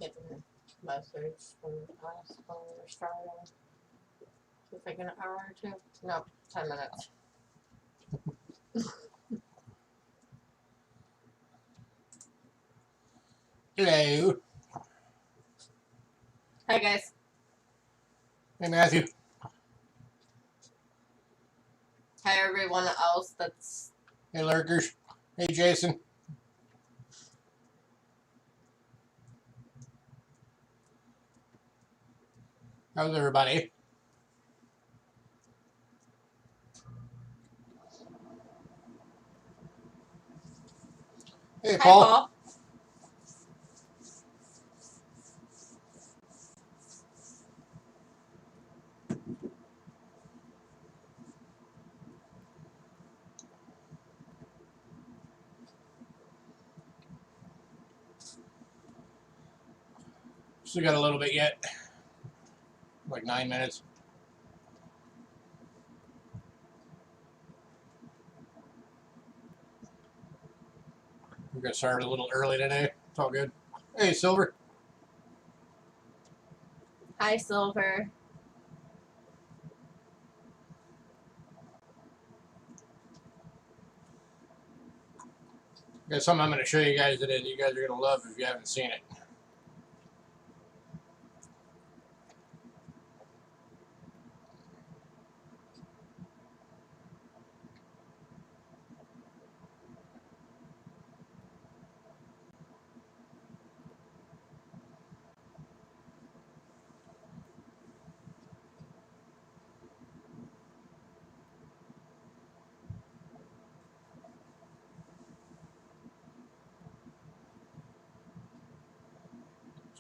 Getting message from us when we're starting. It's like an hour or two. No, 10 minutes. Hello. Hi guys. Hey Matthew. Hi everyone else that's. Hey lurkers. Hey Jason. How's everybody? Hey Hi Paul. Paul. Still got a little bit yet. Like 9 minutes. We got started a little early today. It's all good. Hey, Silver. Hi, Silver. Got something I'm going to show you guys today that you guys are going to love if you haven't seen it.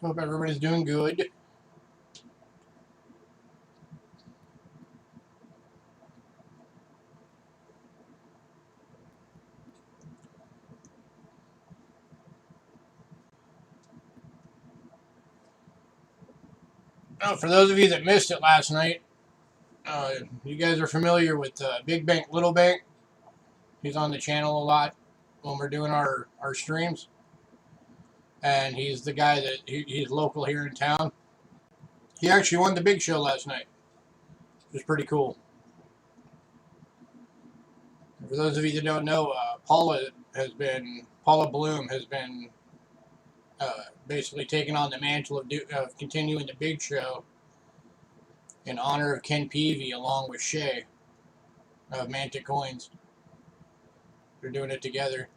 So hope everybody's doing good. Oh, for those of you that missed it last night, you guys are familiar with Big Bank, Little Bank. He's on the channel a lot when we're doing our streams. And he's the guy that he's local here in town. He actually won the big show last night. It was pretty cool. And for those of you that don't know, Paula Bloom has been basically taking on the mantle of continuing the big show in honor of Ken Peavy along with Shay of Mantic Coins. They're doing it together.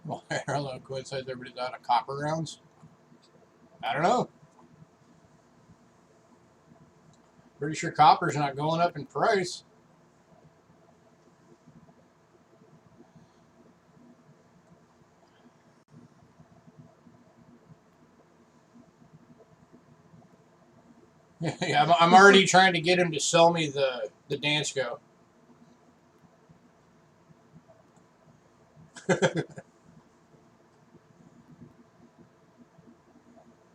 Well, hello, Quinn says everybody's out of copper rounds. I don't know. Pretty sure copper's not going up in price. Yeah, I'm already trying to get him to sell me the Dansko.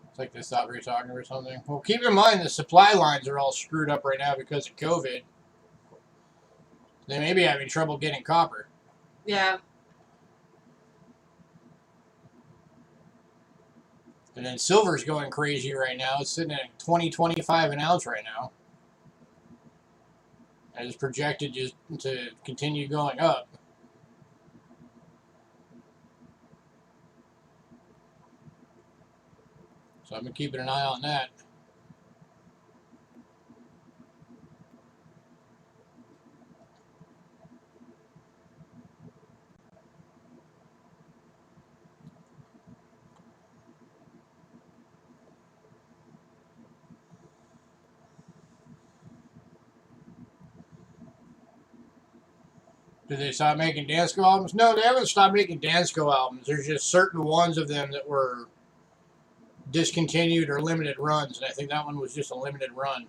It's like they stopped talking or something. Well, keep in mind the supply lines are all screwed up right now because of COVID. They may be having trouble getting copper. Yeah. And then silver's going crazy right now. It's sitting at $20.25 an ounce right now. And it's projected just to continue going up. So I've been keeping an eye on that. Did they stop making Dansko albums? No, they haven't stopped making Dansko albums. There's just certain ones of them that were discontinued or limited runs, and I think that one was just a limited run.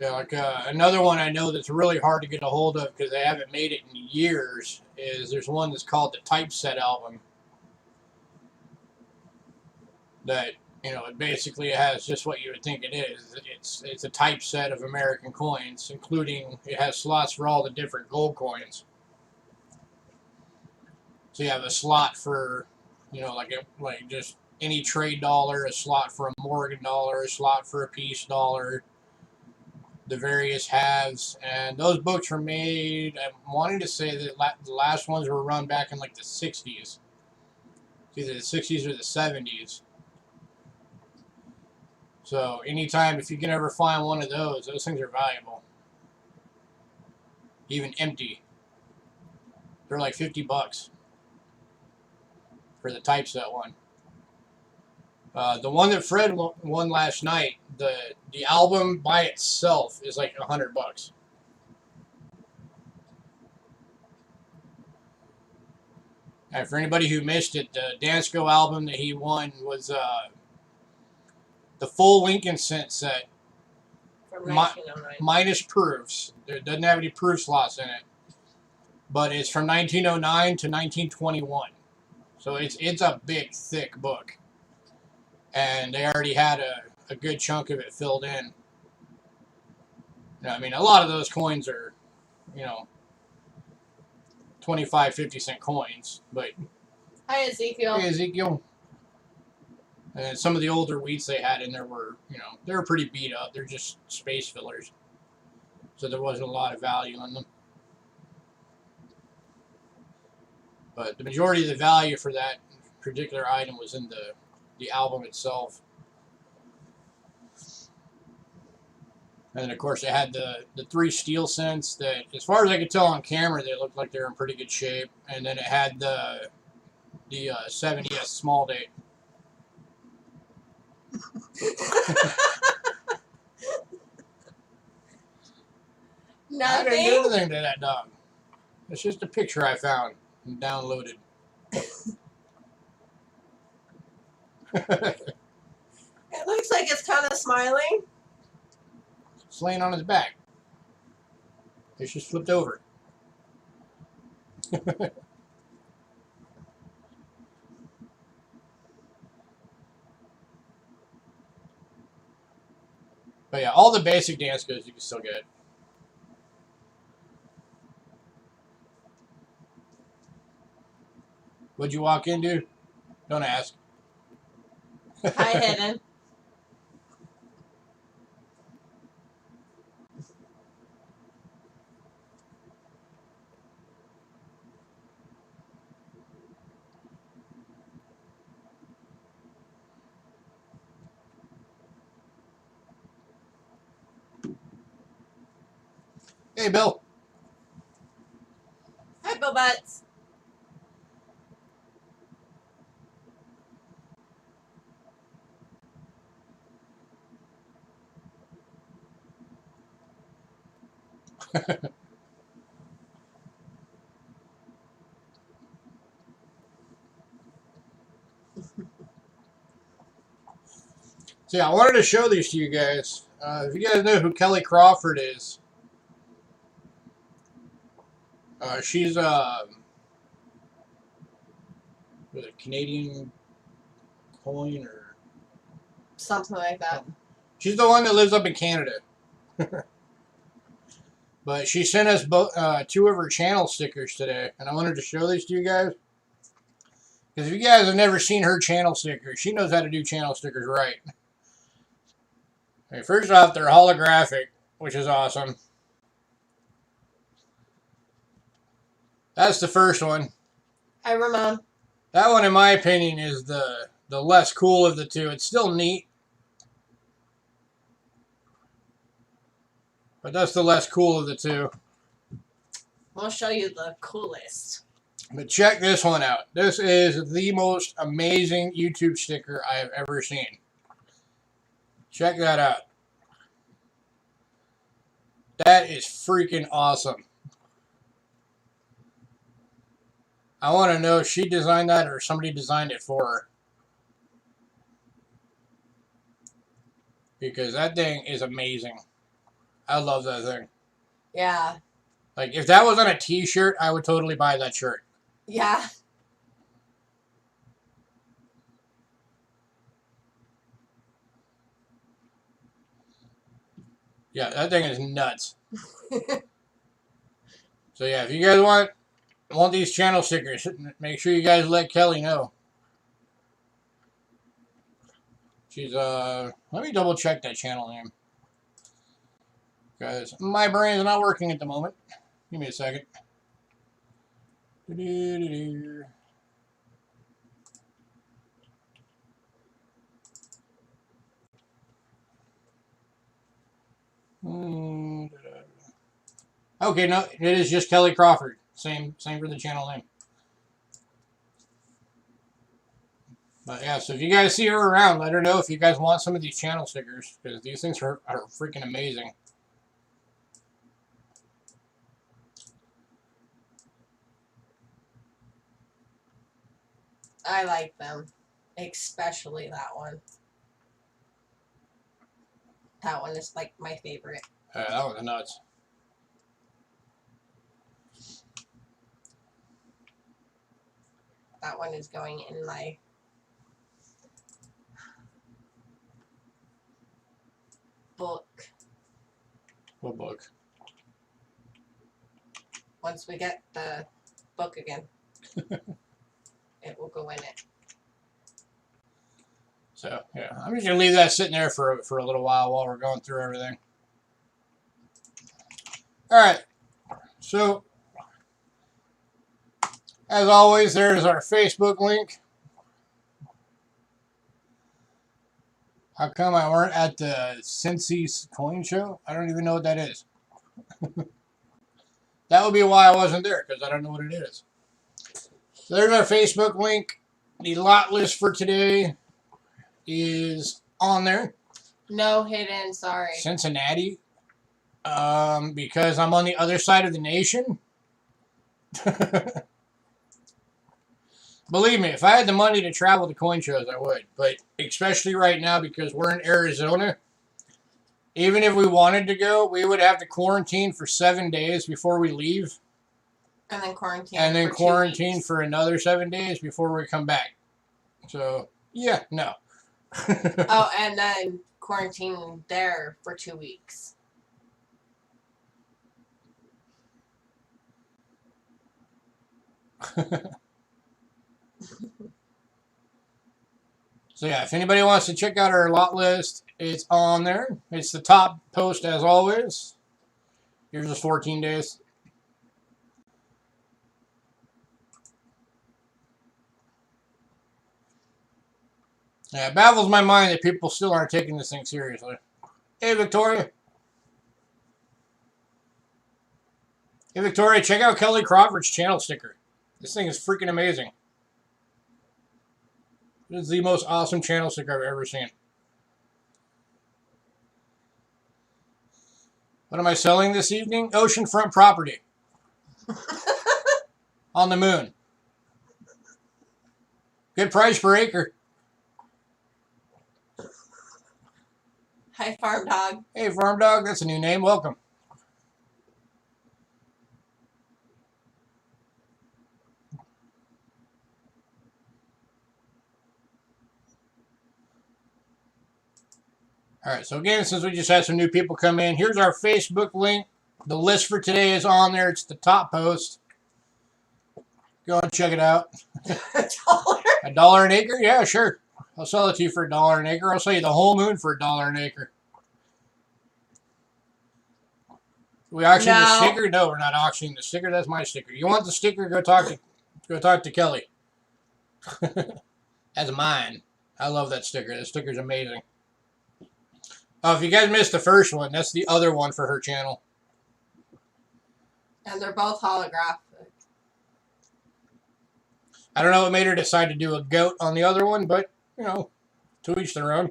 Yeah, like another one I know that's really hard to get a hold of because they haven't made it in years is there's one that's called the Typeset album. That, you know, it basically has just what you would think it is. It's a typeset of American coins, including it has slots for all the different gold coins. So you have a slot for, you know, like just any trade dollar, a slot for a Morgan dollar, a slot for a peace dollar, the various halves, and those books were made. I'm wanting to say that the last ones were run back in like the 60s. It's either the 60s or the 70s. So anytime, if you can ever find one of those things are valuable. Even empty. They're like $50 for the typeset one. The one that Fred won last night, the album by itself is like $100. And for anybody who missed it, the Dansko album that he won was the full Lincoln Cent set. From 1909. Minus proofs. It doesn't have any proof slots in it. But it's from 1909 to 1921. So it's a big, thick book. And they already had a good chunk of it filled in. I mean, a lot of those coins are, 25, 50-cent coins. But Hi, Ezekiel. hey, Ezekiel. And some of the older wheats they had in there were, they were pretty beat up. They're just space fillers. So there wasn't a lot of value in them. But the majority of the value for that particular item was in the album itself. And then, of course, it had the 3 steel cents that, as far as I could tell on camera, they looked like they were in pretty good shape. And then it had the 70th small date. Nothing. I didn't do anything to that dog. It's just a picture I found and downloaded. It looks like it's kind of smiling. It's laying on his back. It's just flipped over. But yeah, all the basic Danskos you can still get. What'd you walk into? Don't ask. Hi, Hidden. Hey, Bill. Hi, Bill Butts. So yeah, I wanted to show these to you guys. If you guys know who Kelly Crawford is, she's was it Canadian coin or Something like that. she's the one that lives up in Canada. But she sent us 2 of her channel stickers today, and I wanted to show these to you guys. Because if you guys have never seen her channel stickers, she knows how to do channel stickers right. Okay, first off, they're holographic, which is awesome. That's the first one. Hi, Ramon. That one, in my opinion, is the less cool of the 2. It's still neat, but that's the less cool of the 2. We'll show you the coolest. But check this one out. This is the most amazing YouTube sticker I have ever seen. Check that out. That is freaking awesome. I want to know if she designed that or somebody designed it for her. Because that thing is amazing. I love that thing. Yeah. Like, if that was on a t-shirt, I would totally buy that shirt. Yeah. Yeah, that thing is nuts. So yeah, if you guys want these channel stickers, make sure you guys let Kelly know. She's let me double check that channel name. Because my brain's not working at the moment. Give me a second. Okay, no, it is just Kelly Crawford. Same for the channel name. But yeah, so if you guys see her around, let her know if you guys want some of these channel stickers, because these things are freaking amazing. I like them, especially that one. That one is like my favorite. That was nuts. That one is going in my book. What book? Once we get the book again, it will go in it. So, yeah, I'm just going to leave that sitting there for a little while we're going through everything. All right. So, as always, there's our Facebook link. How come I weren't at the Cincy's coin show? I don't even know what that is. That would be why I wasn't there, because I don't know what it is. So there's our Facebook link. The lot list for today is on there. No hidden, sorry. Cincinnati. Because I'm on the other side of the nation. Believe me, if I had the money to travel to coin shows, I would. But especially right now, because we're in Arizona, even if we wanted to go, we would have to quarantine for 7 days before we leave. And then quarantine. And then for quarantine 2 weeks. for another 7 days before we come back. So, yeah, no. Oh, and then quarantine there for 2 weeks. So yeah, if anybody wants to check out our lot list, it's on there. It's the top post as always. Here's just 14 days. Yeah, it baffles my mind that people still aren't taking this thing seriously. Hey, Victoria. Hey, Victoria, check out Kelly Crawford's channel sticker. This thing is freaking amazing. This is the most awesome channel sticker I've ever seen. What am I selling this evening? Oceanfront property. On the moon. Good price per acre. Hi, Farm Dog. Hey, Farm Dog. That's a new name. Welcome. All right, so again, since we just had some new people come in, here's our Facebook link. The list for today is on there. It's the top post. Go and check it out. $1? $1 an acre? Yeah, sure. I'll sell it to you for $1 an acre. I'll sell you the whole moon for $1 an acre. We auction the sticker? No, we're not auctioning the sticker. That's my sticker. You want the sticker? Go talk to Kelly. That's mine. I love that sticker. That sticker's amazing. Oh, if you guys missed the first one, that's the other one for her channel. And they're both holographic. I don't know what made her decide to do a goat on the other one, but, you know, to each their own.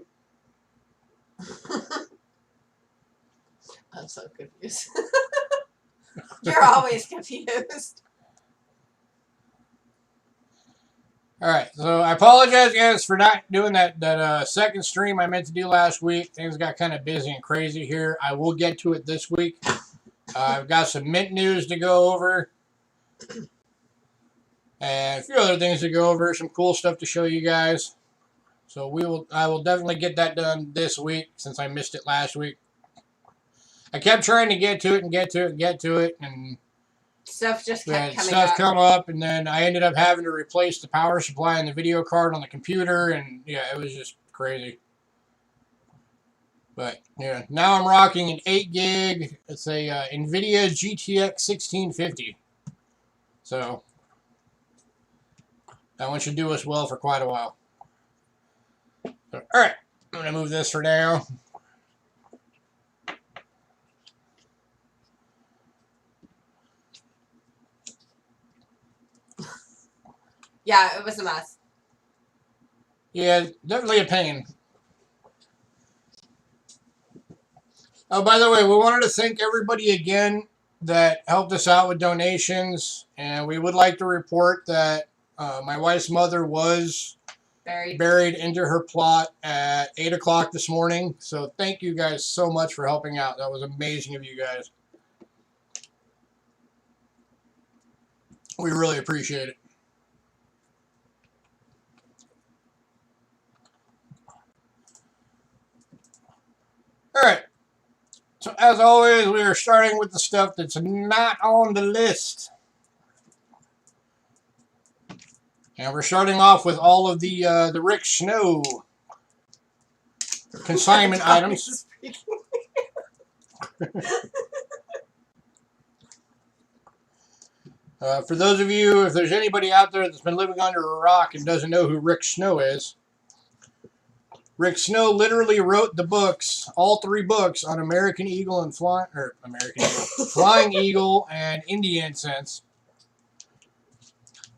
I'm so confused. You're always confused. All right, so I apologize, guys, for not doing that second stream I meant to do last week. Things got kind of busy and crazy here. I will get to it this week. I've got some mint news to go over. And a few other things to go over. Some cool stuff to show you guys. So I will definitely get that done this week since I missed it last week. I kept trying to get to it and get to it. And stuff just kept coming stuff up. come up, and then I ended up having to replace the power supply and the video card on the computer, and yeah, it was just crazy. But yeah, now I'm rocking an 8 gig. It's a NVIDIA GTX 1650. So that one should do us well for quite a while. So, all right, I'm gonna move this for now. Yeah, it was a mess. Yeah, definitely a pain. Oh, by the way, we wanted to thank everybody again that helped us out with donations, and we would like to report that My wife's mother was buried into her plot at 8 o'clock this morning. So thank you guys so much for helping out. That was amazing of you guys. We really appreciate it. All right. So as always, we are starting with the stuff that's not on the list. And we're starting off with all of the Rick Snow consignment items. For those of you, if there's anybody out there that's been living under a rock and doesn't know who Rick Snow is, Rick Snow literally wrote the books, all 3 books on American Eagle and Flying Eagle and Indian Incense.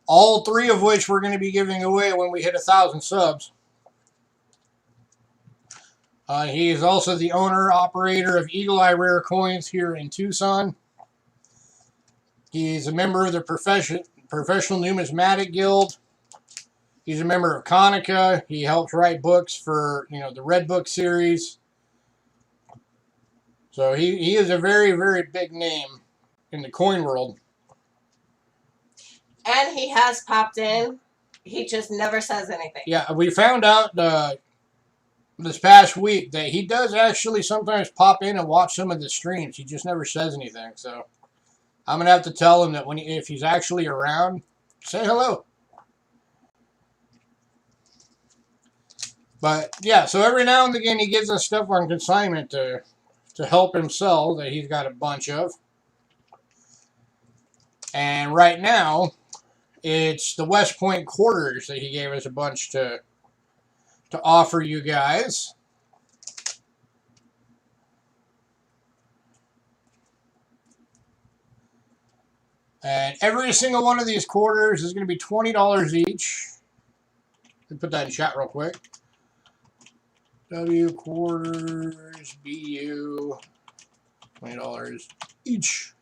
All 3 of which we're going to be giving away when we hit 1,000 subs. He is also the owner operator of Eagle Eye Rare Coins here in Tucson. He's a member of the Professional Numismatic Guild. He's a member of Konica. He helps write books for, the Red Book series. So he is a very, very big name in the coin world. And he has popped in. He just never says anything. Yeah, we found out this past week that he does actually sometimes pop in and watch some of the streams. He just never says anything. So I'm going to have to tell him that if he's actually around, say hello. But yeah, so every now and again he gives us stuff on consignment to help him sell that he's got a bunch of. And right now, it's the West Point quarters that he gave us a bunch to offer you guys. And every single one of these quarters is going to be $20 each. Let me put that in chat real quick. W quarters, BU, $20 each.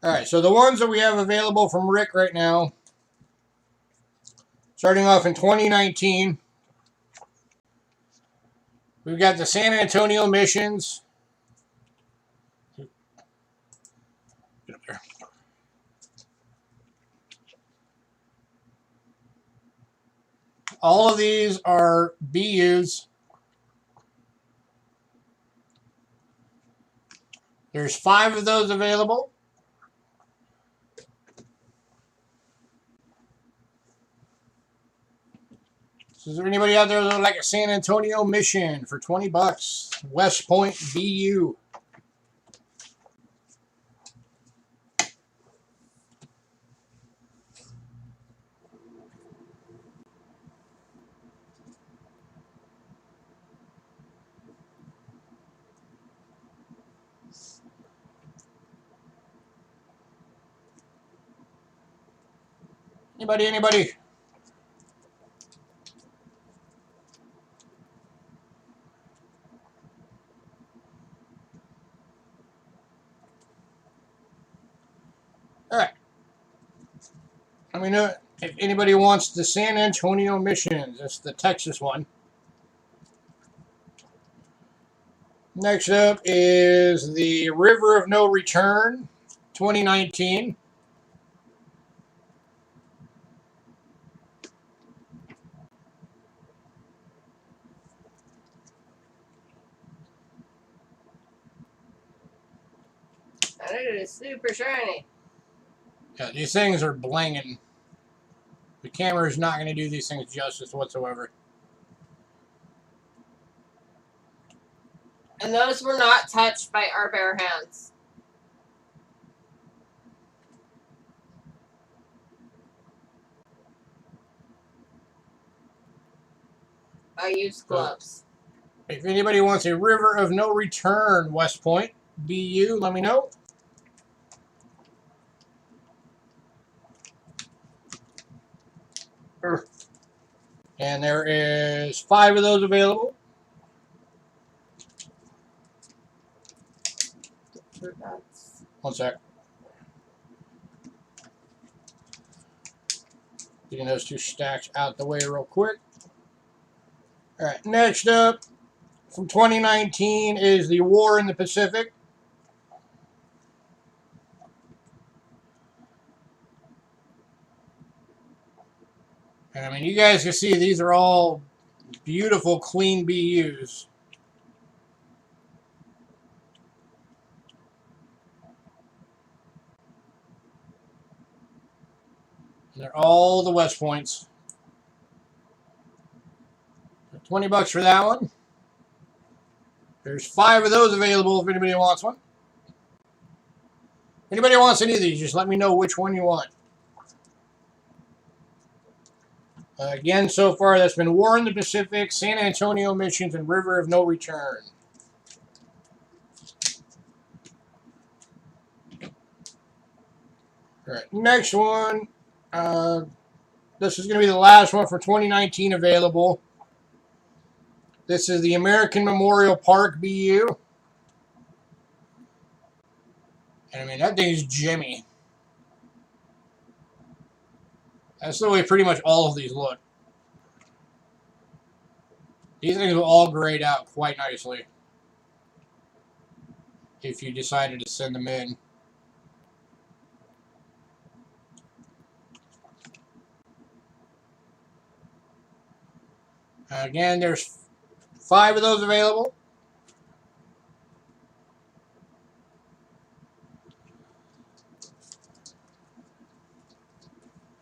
Alright, so the ones that we have available from Rick right now, starting off in 2019, we've got the San Antonio Missions. Get up there. All of these are BUs. There's 5 of those available. So is there anybody out there that would like a San Antonio Mission for $20? West Point BU. Anybody? All right. Let me know if anybody wants the San Antonio Missions. That's the Texas one. Next up is the River of No Return, 2019. And it is super shiny. Yeah, these things are blinging. The camera is not going to do these things justice whatsoever. And those were not touched by our bare hands. I used gloves. If anybody wants a River of No Return West Point BU, let me know. And there is 5 of those available. One sec. Getting those two stacks out the way real quick. All right, next up from 2019 is the War in the Pacific. And I mean, you guys can see these are all beautiful, clean BUs. They're all the West Points. $20 for that one. There's 5 of those available if anybody wants one. Anybody wants any of these, just let me know which one you want. Again, so far, that's been War in the Pacific, San Antonio Missions, and River of No Return. All right, next one. This is going to be the last one for 2019 available. This is the American Memorial Park BU. And I mean, that thing is Jimmy. That's the way pretty much all of these look. These things will all grade out quite nicely if you decided to send them in. Again, there's 5 of those available.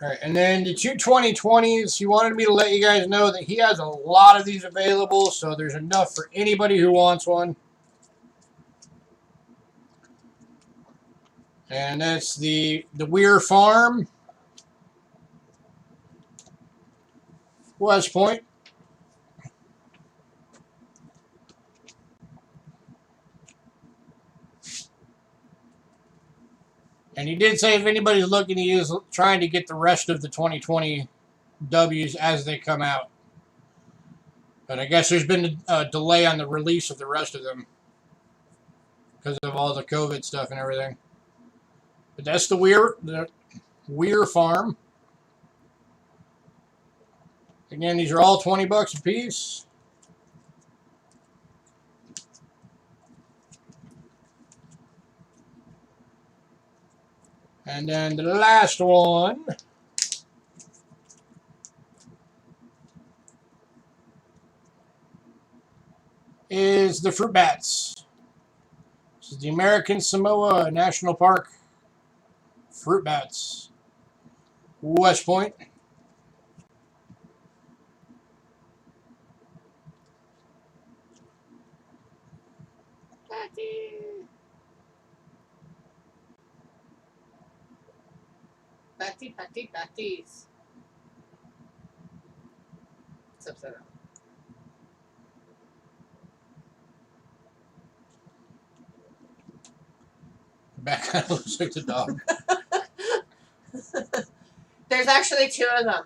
All right, and then the two 2020s, he wanted me to let you guys know that he has a lot of these available, so there's enough for anybody who wants one. And that's the Weir Farm, West Point. And he did say if anybody's looking, he is trying to get the rest of the 2020 Ws as they come out. But I guess there's been a delay on the release of the rest of them because of all the COVID stuff and everything. But that's the Weir Farm. Again, these are all $20 a piece. And then the last one is the Fruit Bats. This is the American Samoa National Park Fruit Bats, West Point. Patties. It's upside down. Back kind of looks like the dog. There's actually 2 of them.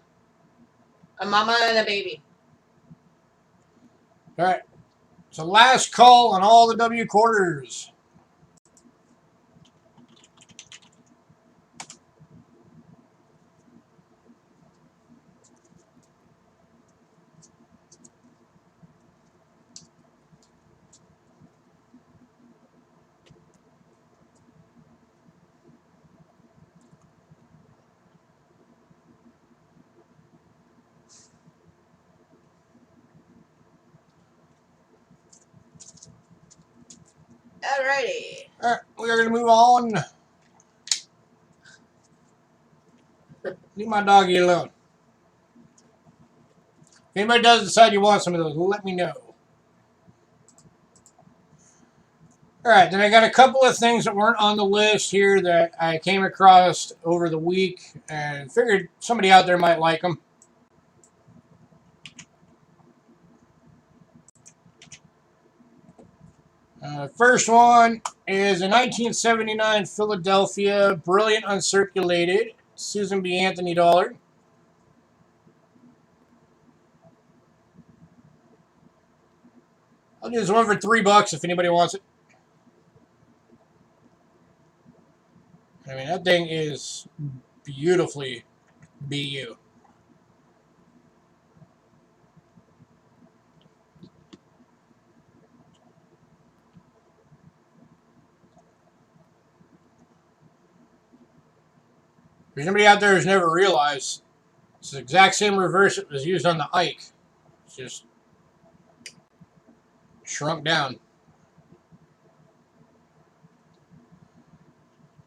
A mama and a baby. All right. So last call on all the W quarters. Alrighty. All right, we are going to move on. Leave my doggy alone. If anybody does decide you want some of those, let me know. All right, then I got a couple of things that weren't on the list here that I came across over the week and figured somebody out there might like them. First one is a 1979 Philadelphia Brilliant Uncirculated Susan B. Anthony dollar. I'll do this one for $3 if anybody wants it. I mean, that thing is beautifully BU. There's somebody out there who's never realized it's the exact same reverse that was used on the Ike. It's just shrunk down.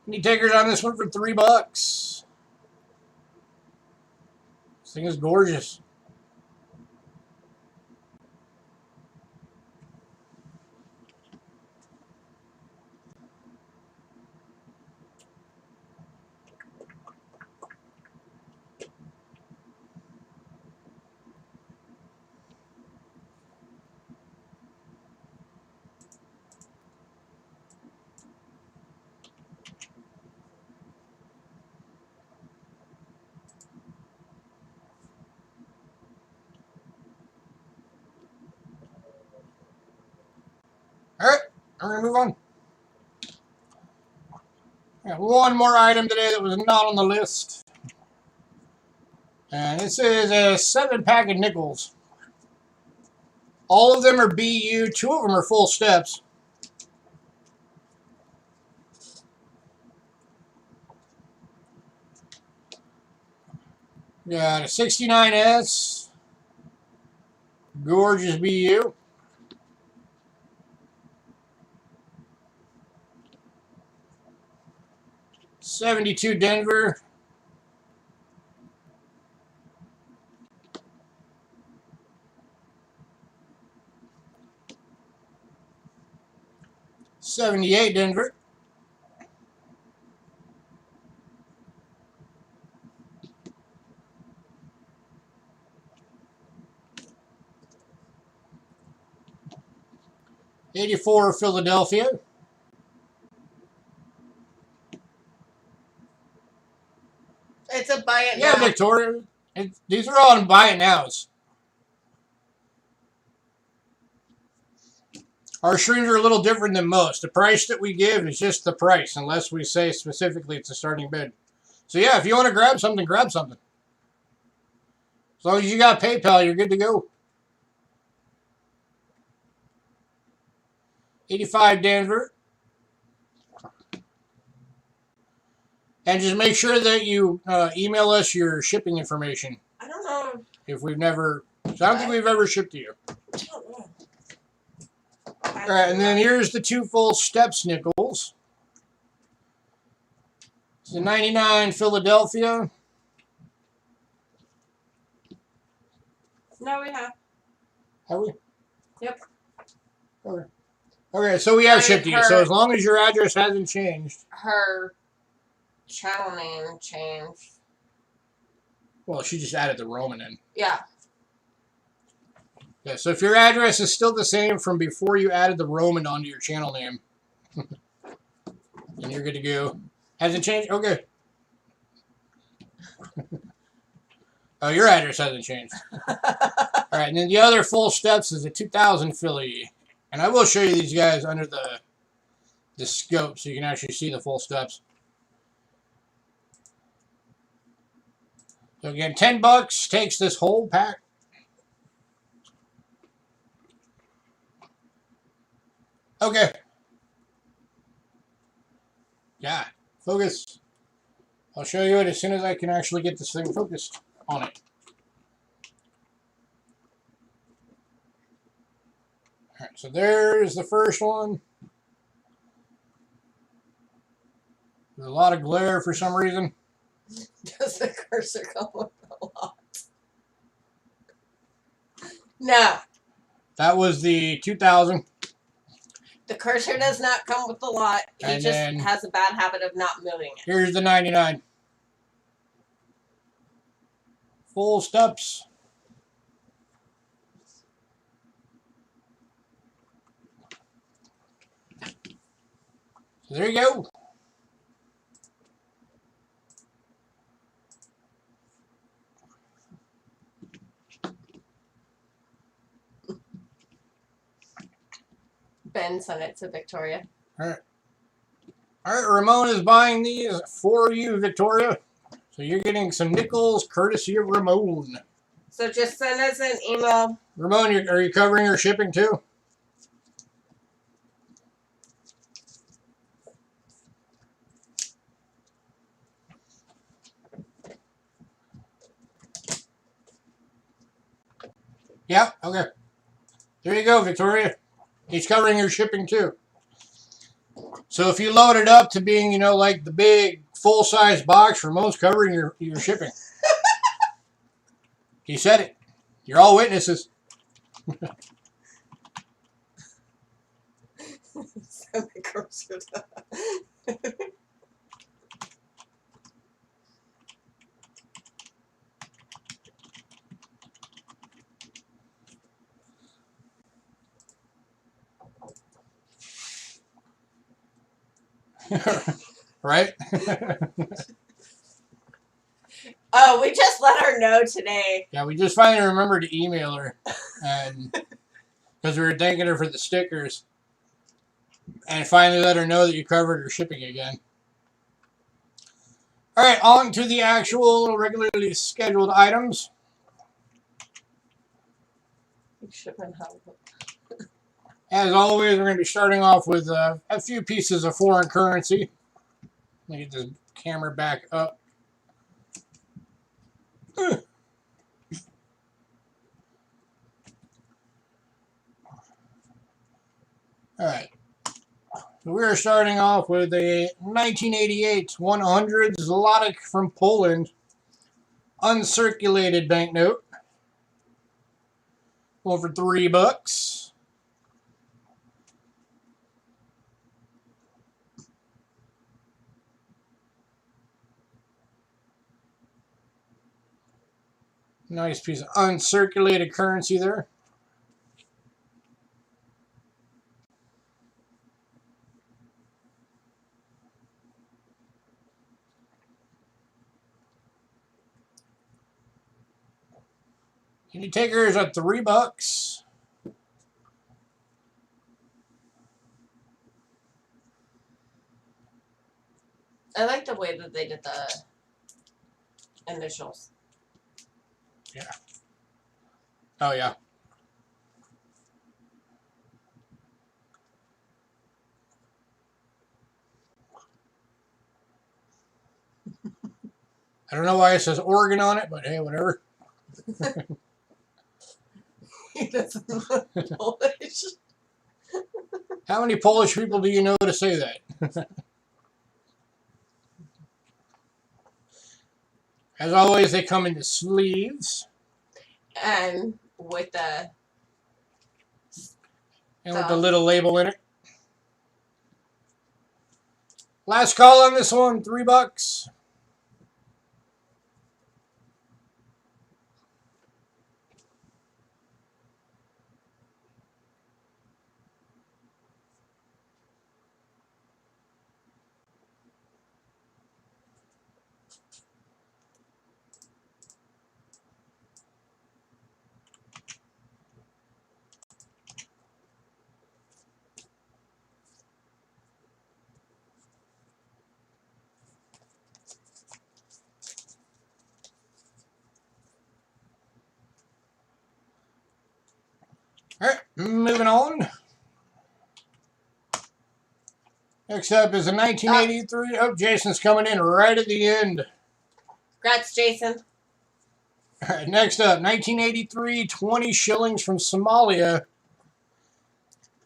Any takers on this one for $3? This thing is gorgeous. All right, I'm going to move on. I got one more item today that was not on the list. And this is a 7-pack of nickels. All of them are BU. 2 of them are full steps. Got a 69S. Gorgeous BU. 72 Denver. '78 Denver. '84 Philadelphia. It's a buy it Yeah, now. Victoria. These are all in buy it nows. Our streams are a little different than most. The price that we give is just the price, unless we say specifically it's a starting bid. So yeah, if you want to grab something, grab something. As long as you got PayPal, you're good to go. '85 Denver. And just make sure that you email us your shipping information. I don't know. If we've never, so I don't think we've ever shipped to you. I don't know. All right, and then here's the 2 full steps nickels. It's the '99 Philadelphia. No, we have. Have we? Yep. Okay. Okay, so we have shipped to you. So as long as your address hasn't changed. Her channel name changed. Well, she just added the Roman in. Yeah. Yeah, so if your address is still the same from before you added the Roman onto your channel name, then you're good to go. Hasn't changed? Okay. Oh, your address hasn't changed. All right, and then the other full steps is a 2000 Philly. And I will show you these guys under the scope so you can actually see the full steps. So again, $10 takes this whole pack. Okay. Yeah, focus. I'll show you it as soon as I can actually get this thing focused on it. All right, so there's the first one. There's a lot of glare for some reason. Does the cursor come with a lot? No. That was the 2000. The cursor does not come with a lot. He And just then has a bad habit of not moving it. Here's the 99. Full steps. So there you go. Ben sent it to Victoria. All right. All right, Ramon is buying these for you, Victoria. So you're getting some nickels courtesy of Ramon. So just send us an email. Ramon, are you covering her shipping too? Yeah, okay. There you go, Victoria. He's covering your shipping too. So if you load it up to being, you know, like the big full-size box, Ramon's covering your shipping. He said it. You're all witnesses. Right? Oh, we just let her know today. Yeah, we just finally remembered to email her, and because we were thanking her for the stickers, and finally let her know that you covered her shipping again. All right, on to the actual regularly scheduled items. Shipping help. As always, we're going to be starting off with a few pieces of foreign currency. Let me get this camera back up. All right. So we're starting off with a 1988 100 zloty from Poland, uncirculated banknote. Going for $3. Nice piece of uncirculated currency there. Any takers at $3? I like the way that they did the initials. Yeah. Oh, yeah. I don't know why it says Oregon on it, but hey, whatever. He doesn't look Polish. How many Polish people do you know to say that? As always, they come in the sleeves. And with the With the little label in it. Last call on this one, $3. All right, moving on. Next up is a 1983. Oh, Jason's coming in right at the end. Congrats, Jason. All right, next up, 1983, 20 shillings from Somalia.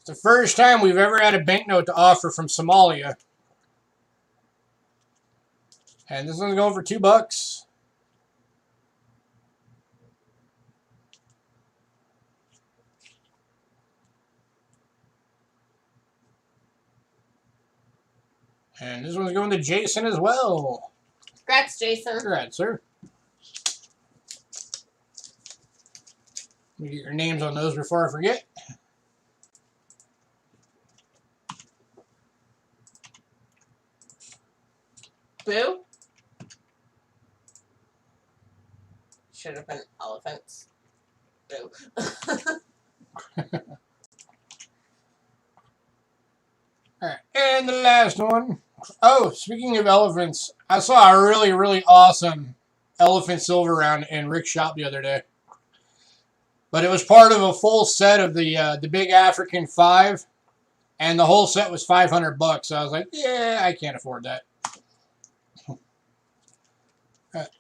It's the first time we've ever had a banknote to offer from Somalia. And this one's going for $2. And this one's going to Jason as well. Congrats, Jason. Congrats, sir. Let me get your names on those before I forget. Boo. Should have been elephants. Boo. Alright, and the last one. Oh, speaking of elephants, I saw a really, really awesome elephant silver round in Rick's shop the other day. But it was part of a full set of the big African 5, and the whole set was $500. So I was like, yeah, I can't afford that.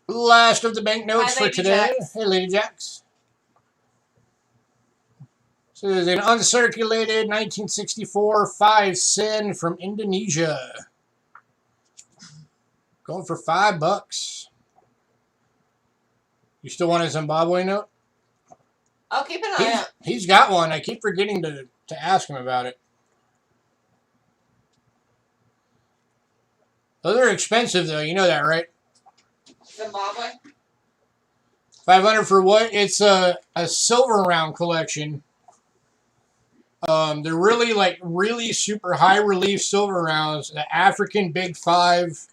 Last of the banknotes for today. Jacks. Hey, Lady Jacks. So there's an uncirculated 1964 5 cent from Indonesia. Going for $5. You still want a Zimbabwe note? I'll keep an eye out. He's got one. I keep forgetting to ask him about it. Those are expensive, though. You know that, right? Zimbabwe? 500 for what? It's a silver round collection. They're really super high relief silver rounds. The African Big Five.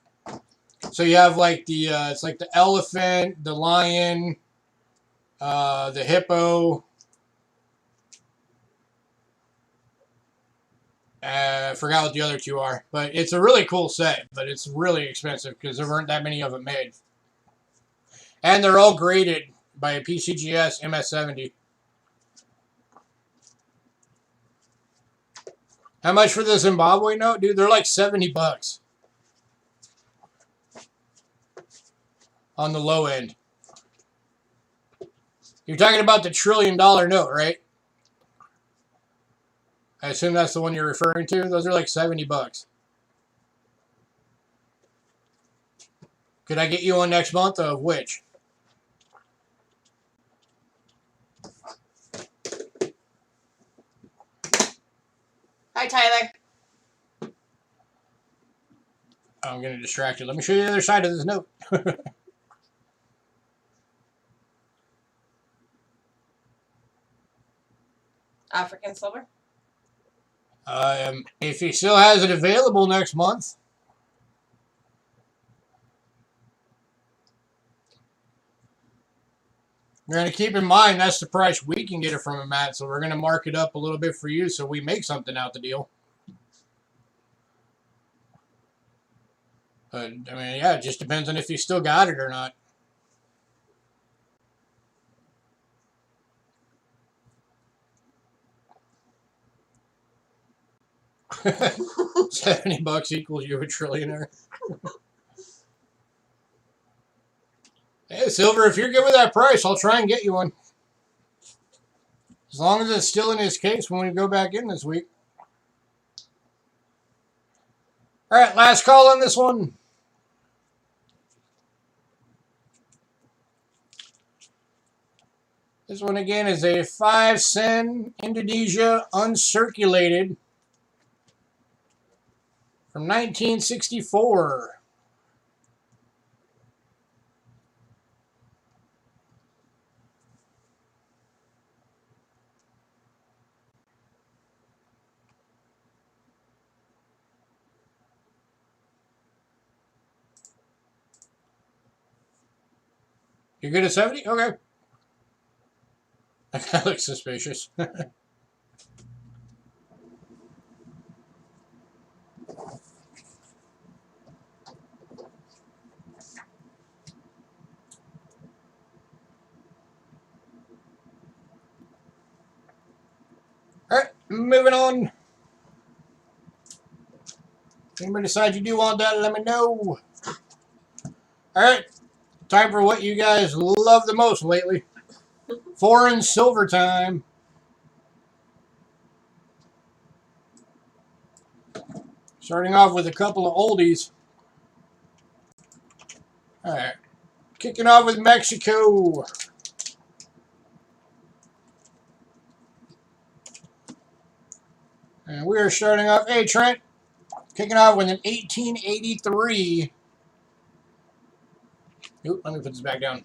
So you have like it's like the elephant, the lion, the hippo. I forgot what the other two are, but it's a really cool set. But it's really expensive because there weren't that many of them made, and they're all graded by a PCGS MS70. How much for the Zimbabwe note, dude? They're like $70 on the low end. You're talking about the $1 trillion note, right? I assume that's the one you're referring to. Those are like $70. Could I get you one next month? Of which? Hi, Tyler. I'm going to distract you. Let me show you the other side of this note. African silver? If he still has it available next month. You're going to keep in mind that's the price we can get it from him at, so we're going to mark it up a little bit for you so we make something out the deal. But, I mean, yeah, it just depends on if you still got it or not. $70 equals you a trillionaire. Hey, Silver, if you're good with that price, I'll try and get you one. As long as it's still in his case when we go back in this week. All right, last call on this one. This one again is a 5 cent Indonesia uncirculated from 1964. You're good at 70? Okay. That looks suspicious. Alright, moving on. Anybody decide you do want that, let me know. Alright, time for what you guys love the most lately. Foreign silver time. Starting off with a couple of oldies. Alright, kicking off with Mexico. And we are starting off, hey Trent, kicking off with an 1883. Oop, let me put this back down.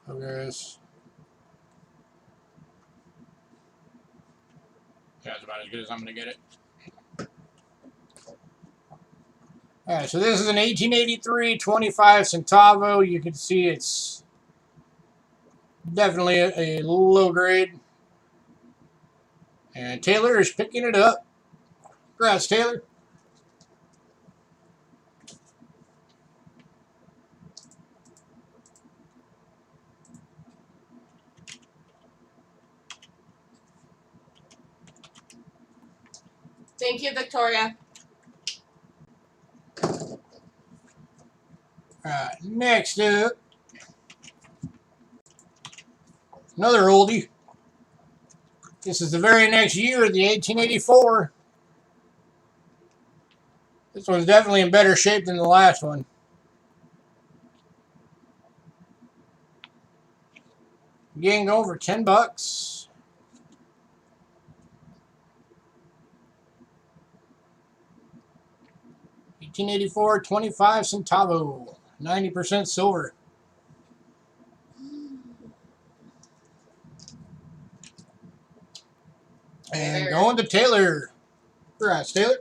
Okay. Yeah, it's about as good as I'm going to get it. Alright, so this is an 1883 25 centavo. You can see it's definitely a low grade. And Taylor is picking it up. Congrats, Taylor. Thank you, Victoria. Alright, next up, another oldie. This is the very next year, the 1884. This one's definitely in better shape than the last one. Getting over $10. 1884, 25 centavo, 90% silver. And going to Taylor. Congrats, Taylor.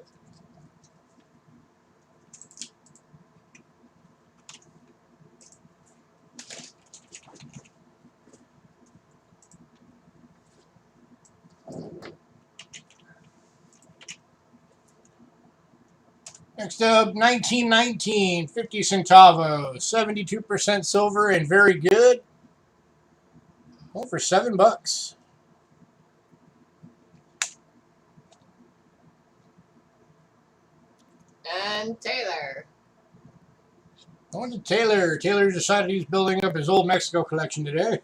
Next up, 1919, 50 centavos, 72% silver and very good. Going for $7. And Taylor. Going to Taylor. Taylor decided he's building up his old Mexico collection today.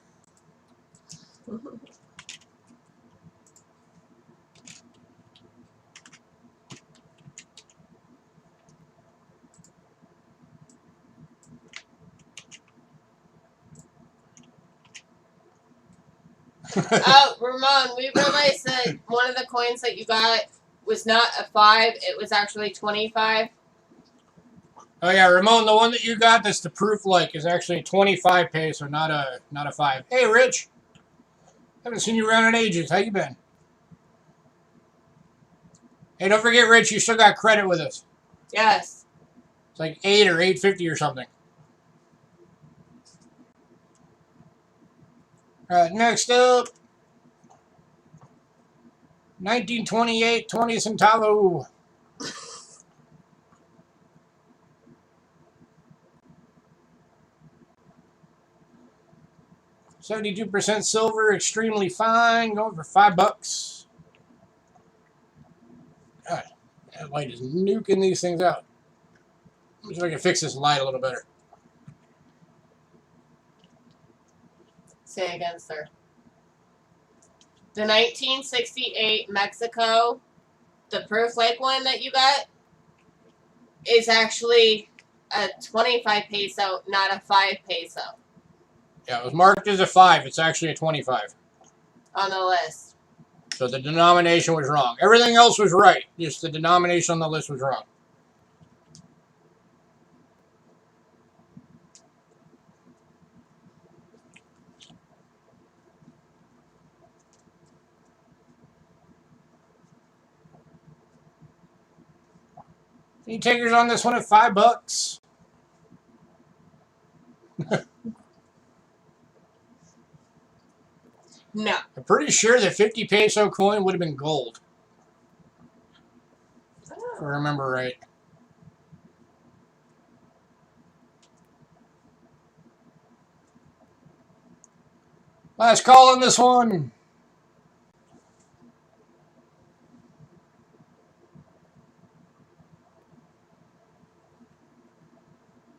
Oh, Ramon, we realized that one of the coins that you got was not a 5, it was actually 25. Oh yeah, Ramon, the one that you got that's the proof like is actually a 25 peso, not a 5. Hey, Rich. Haven't seen you around in ages. How you been? Hey, don't forget, Rich, you still got credit with us. Yes. It's like 8 or 8.50 or something. All right, next up, 1928, 20 centavo. $72% silver, extremely fine, going for $5. God, that light is nuking these things out. Let me see if I can fix this light a little better. Say again, sir. The 1968 Mexico, the proof like one that you got, is actually a 25 peso, not a 5 peso. Yeah, it was marked as a 5. It's actually a 25. On the list. So the denomination was wrong. Everything else was right. Just the denomination on the list was wrong. Any takers on this one at $5? No. I'm pretty sure the 50 peso coin would have been gold. If I remember right. Last call on this one.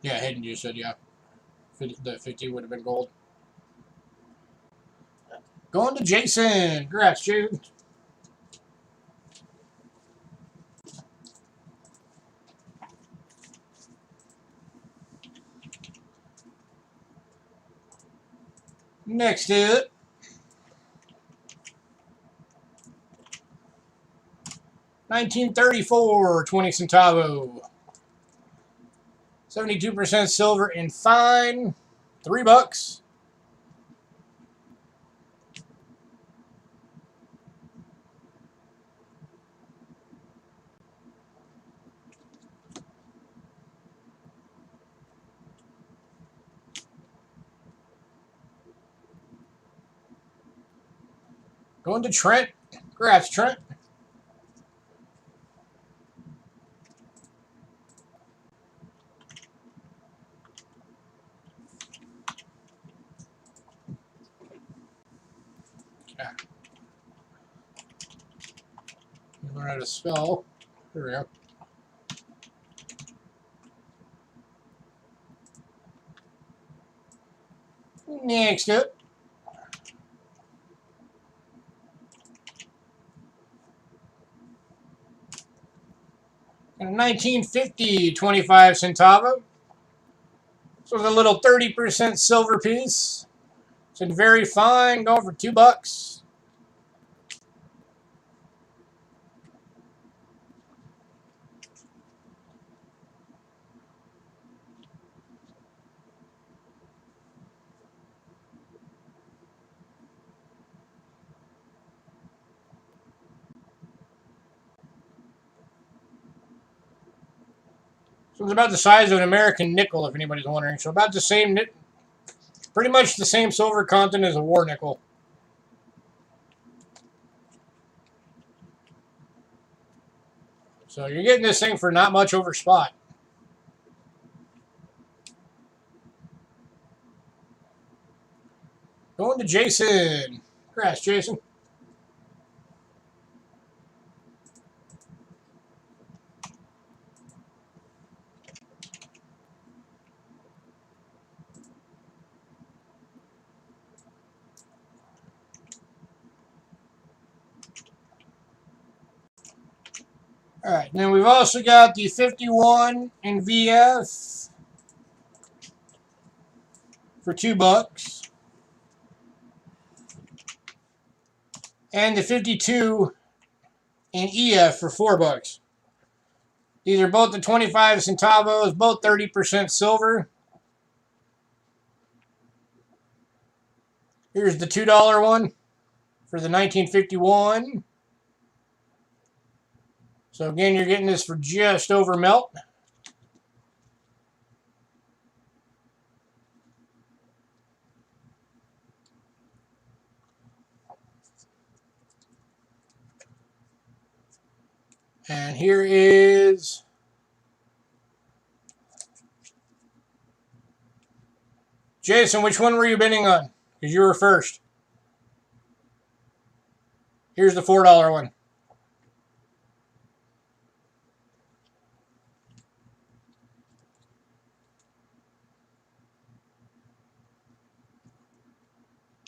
Yeah, Hayden just said yeah. The 50 would have been gold. Going to Jason. Congrats, Jason. Next up, 1934, 20 centavo. 72% silver and fine. $3. Going to Trent. Congrats, Trent. Yeah. You learn how to spell. There we go. Next up. A 1950 25 centavo. This was a little 30% silver piece. It's in very fine, going for $2. So it's about the size of an American nickel, if anybody's wondering. So about the same, pretty much the same silver content as a war nickel. So you're getting this thing for not much over spot. Going to Jason. Congrats, Jason. All right, and then we've also got the 51 in VF for $2, and the 52 in EF for $4. These are both the 25 centavos, both 30% silver. Here's the $2 one for the 1951. So again, you're getting this for just over melt. And here is Jason. Which one were you bidding on? Because you were first. Here's the $4 one.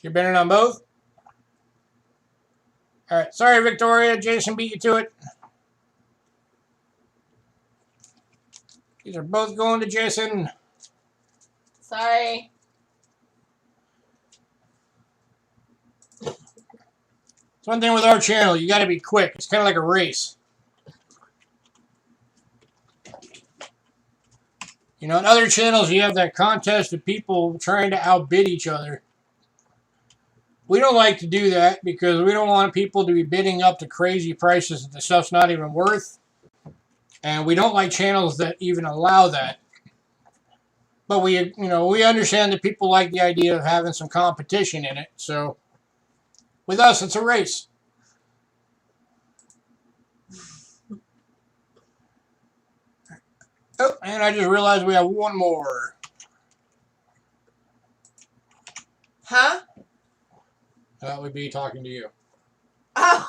You're bidding on both? All right. Sorry, Victoria. Jason beat you to it. These are both going to Jason. Sorry. It's one thing with our channel. You got to be quick. It's kind of like a race. You know, in other channels, you have that contest of people trying to outbid each other. We don't like to do that because we don't want people to be bidding up to crazy prices that the stuff's not even worth. And we don't like channels that even allow that. But we understand that people like the idea of having some competition in it. So with us, it's a race. Oh, and I just realized we have one more. Huh? That would be talking to you. Oh.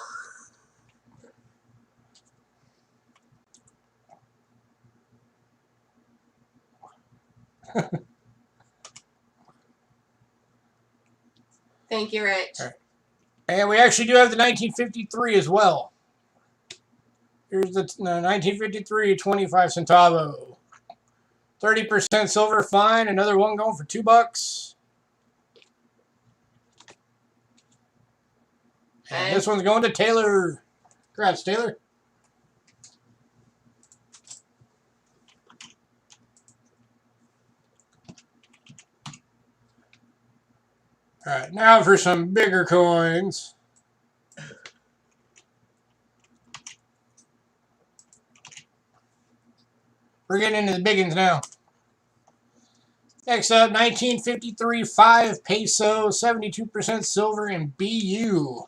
Thank you, Rich. All right. And we actually do have the 1953 as well. Here's the 1953 25 centavo. 30% silver fine. Another one going for $2. And this one's going to Taylor. Congrats, Taylor. All right, now for some bigger coins. We're getting into the big ones now. Next up, 1953 5 peso, 72% silver in BU.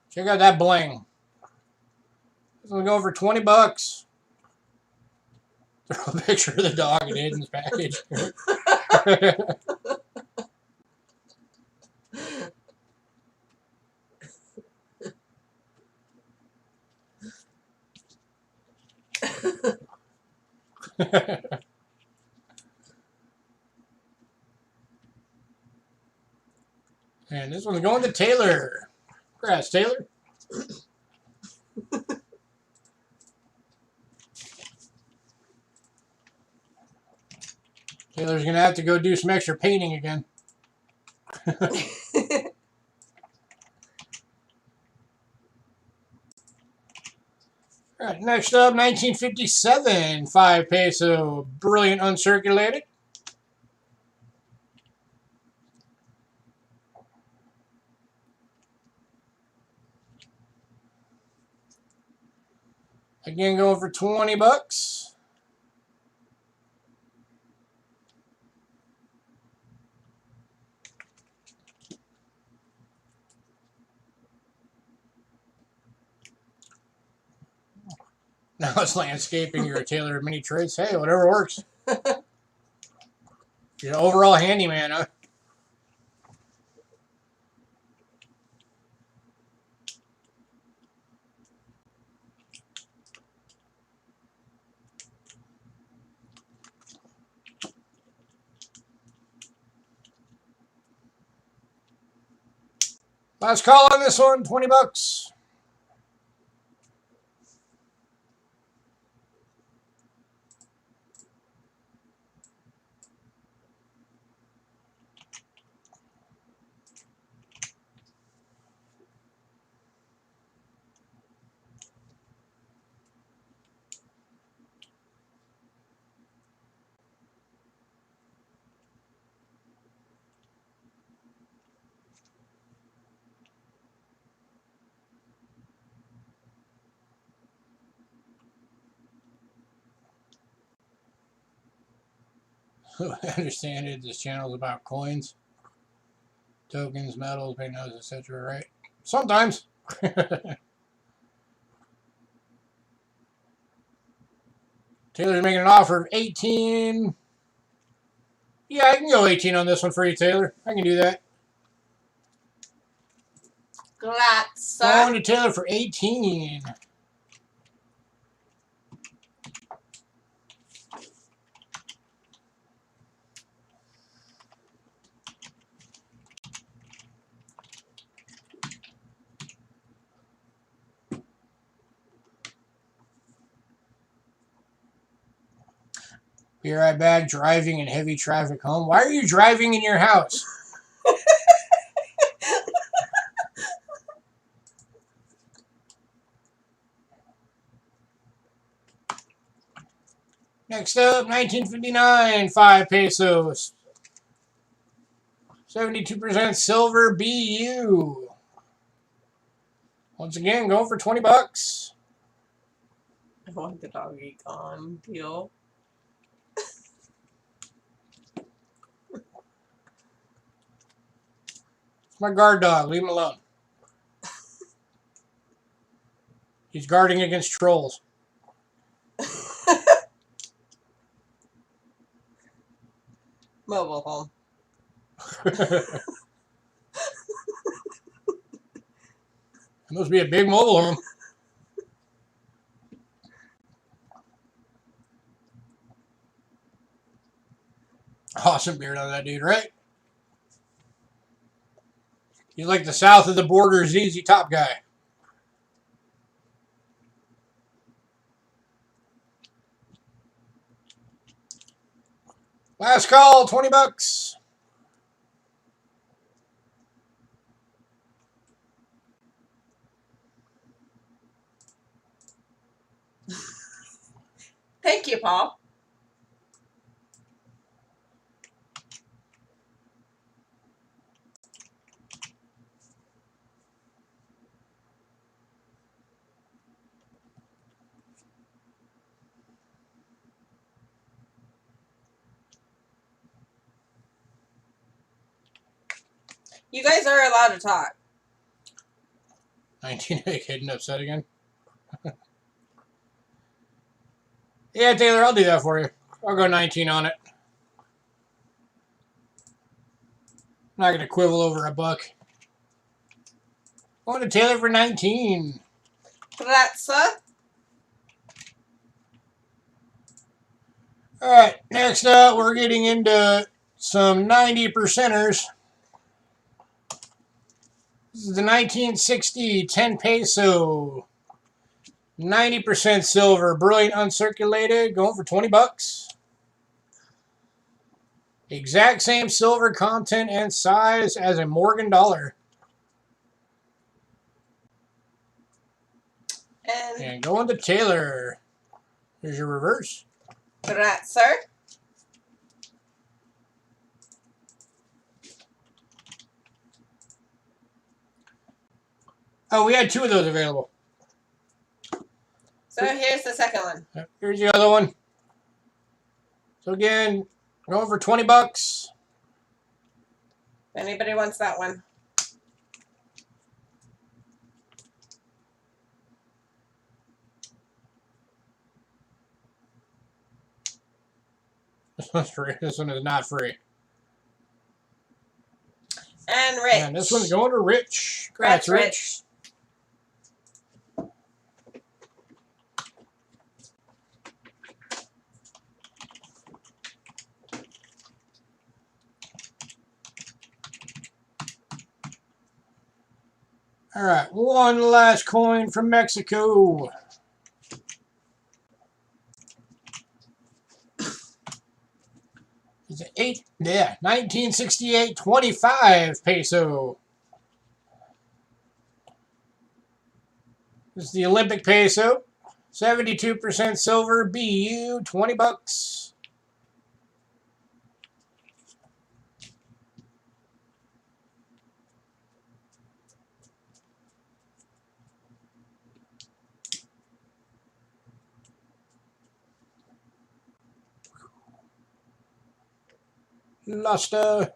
Check out that bling. This will go for $20. Throw a picture of the dog in Aiden's package. And this one's going to Taylor. Congrats, Taylor. Taylor's going to have to go do some extra painting again. All right, next up, 1957, 5 peso, brilliant uncirculated. Again, going for 20 bucks. Now it's landscaping. You're a Taylor of mini trades. Hey, whatever works. You're an overall handyman, huh? Last call on this one, 20 bucks. I understand it. This channel is about coins, tokens, metals, banknotes, etc. Right? Sometimes. Taylor's making an offer of 18. Yeah, I can go 18 on this one for you, Taylor. I can do that. Grazie. Going to Taylor for 18. Be right back. Driving in heavy traffic home. Why are you driving in your house? Next up, 1959, 5 pesos. 72% silver BU. Once again, go for 20 bucks. I want the doggy gone deal. It's my guard dog. Leave him alone. He's guarding against trolls. Mobile home. It must be a big mobile home. Awesome beard on that dude, right? He's like the south of the border ZZ Top guy. Last call, 20 bucks. Thank you, Paul. You guys are allowed to talk. 19 getting upset again. Yeah, Taylor, I'll do that for you. I'll go 19 on it. I'm not going to quibble over a buck. Going to Taylor for 19. Grazie. All right, next up, we're getting into some 90%ers. This is the 1960 10 peso. 90% silver, brilliant uncirculated, going for 20 bucks. Exact same silver content and size as a Morgan dollar. And going to Taylor. Here's your reverse. Correct, sir. Oh, we had 2 of those available. So here's the second one. Here's the other one. So again, going for 20 bucks. If anybody wants that one. This one's free. This one is not free. And Rich. And this one's going to Rich. Congrats, That's Rich. All right, one last coin from Mexico. It's 1968 25 peso. This is the Olympic peso. 72% silver, BU, 20 bucks. Luster.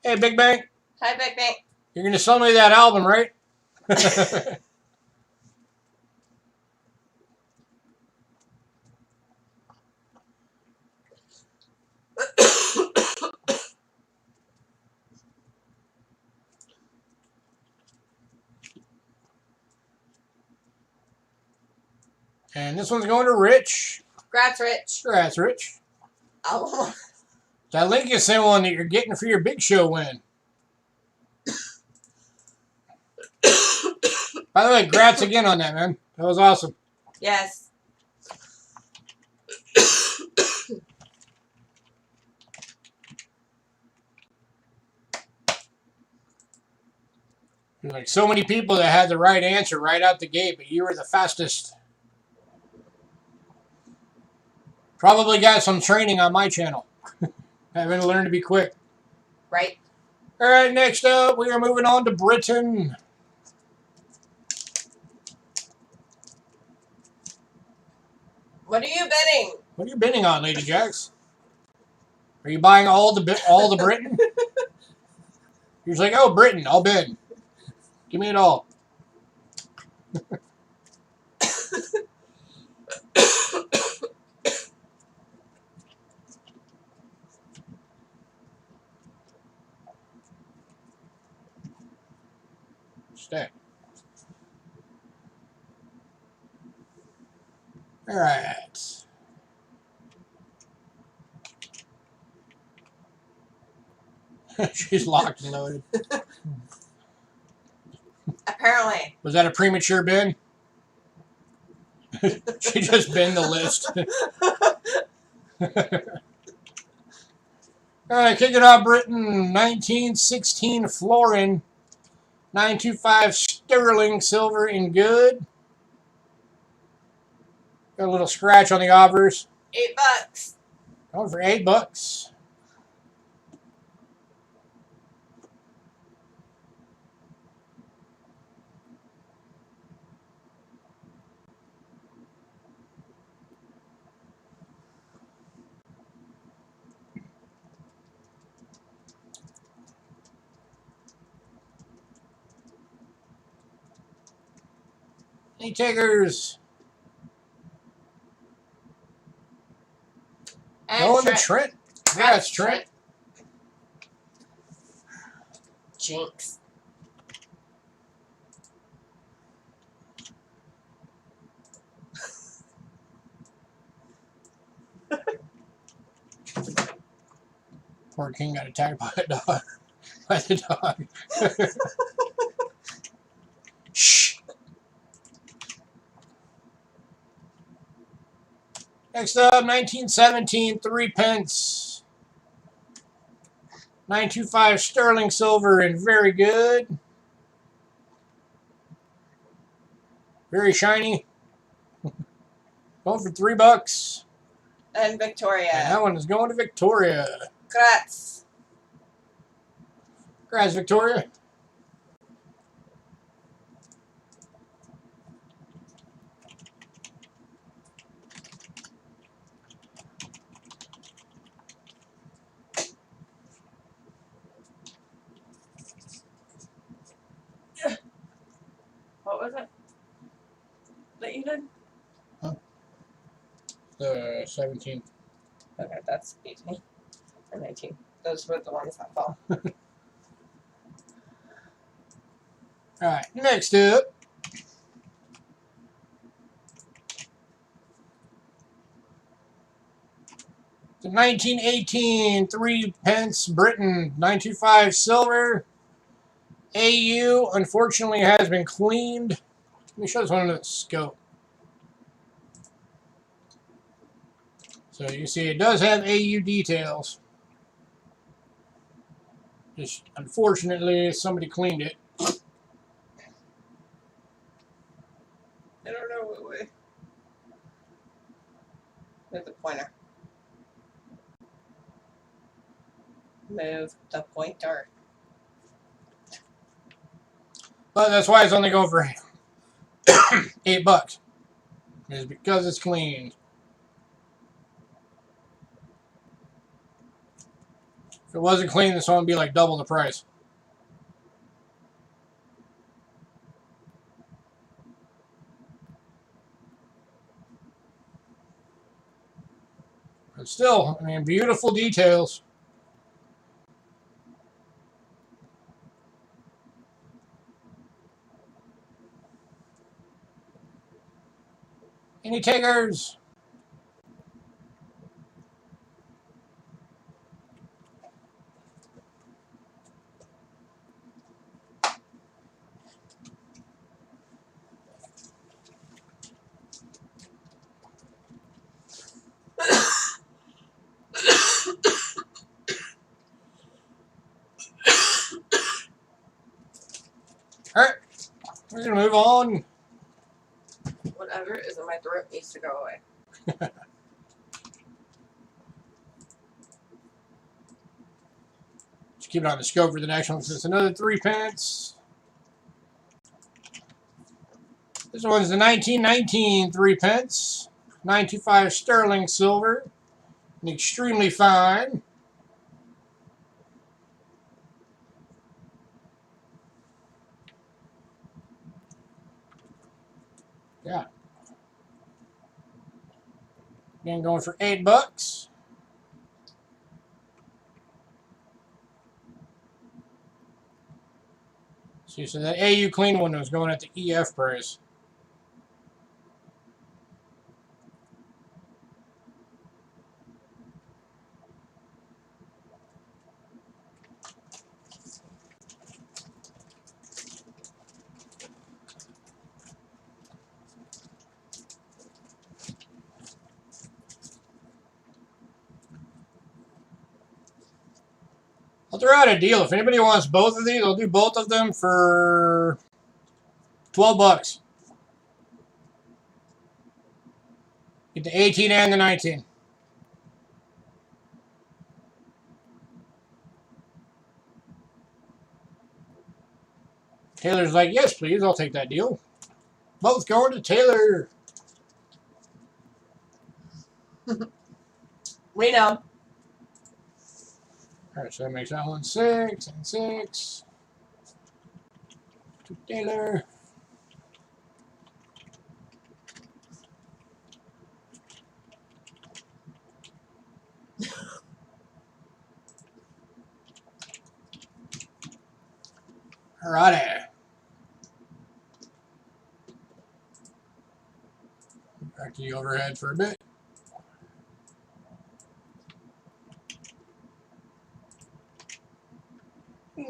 Hey, Big Bang. Hi, Big Bang. You're going to sell me that album, right? And this one's going to Rich. Congrats, Rich. Congrats, Rich. Oh. That Lincoln one that you're getting for your big show win. By the way, congrats again on that, man. That was awesome. Yes. Like so many people that had the right answer right out the gate, but you were the fastest. Probably got some training on my channel. Having to learn to be quick. Right. All right, next up, we are moving on to Britain. What are you betting? What are you bidding on, Lady Jax? Are you buying all the Britain? You're just like, oh, Britain, I'll bid. Give me it all. Stay. All right. She's locked and loaded. Apparently. Was that a premature bin? She just binned the list. All right, kicking off Britain, 1916 florin, 925 sterling silver in good. Got a little scratch on the obverse. $8. Going for $8. Any takers? And Going to Trent. Congrats, Trent. Jinx. Poor King got attacked by a dog. By the dog. Next up, 1917, 3 pence. 925 sterling silver and very good. Very shiny. Going for $3. And Victoria. And that one is going to Victoria. Congrats. Congrats, Victoria. What was it that you did? The 17. Okay, that's 18 and 19. Those were the ones that fall. Alright, next up. The 1918, 3 pence Britain, 925 silver. AU, unfortunately, has been cleaned. Let me show this one in the scope. So you see it does have AU details. Just unfortunately, somebody cleaned it. I don't know what way. With the pointer. Move the pointer. But that's why it's only going for $8. It's because it's cleaned. If it wasn't clean, this one would be like double the price. But still, I mean, beautiful details. Any takers? Alright, we're going to move on. Whatever is in my throat needs to go away. Just keep it on the scope for the next one. So it's another 3 pence. This one's the 1919 3 pence. 925 sterling silver. And extremely fine. Yeah. Again, going for $8. See, so that AU clean one was going at the EF price. I'll throw out a deal. If anybody wants both of these, I'll do both of them for $12. Get the 18 and the 19. Taylor's like, yes, please. I'll take that deal. Both going to Taylor. We know. All right, so that makes that one 6 and 6. To Taylor. Alrighty. Back to the overhead for a bit.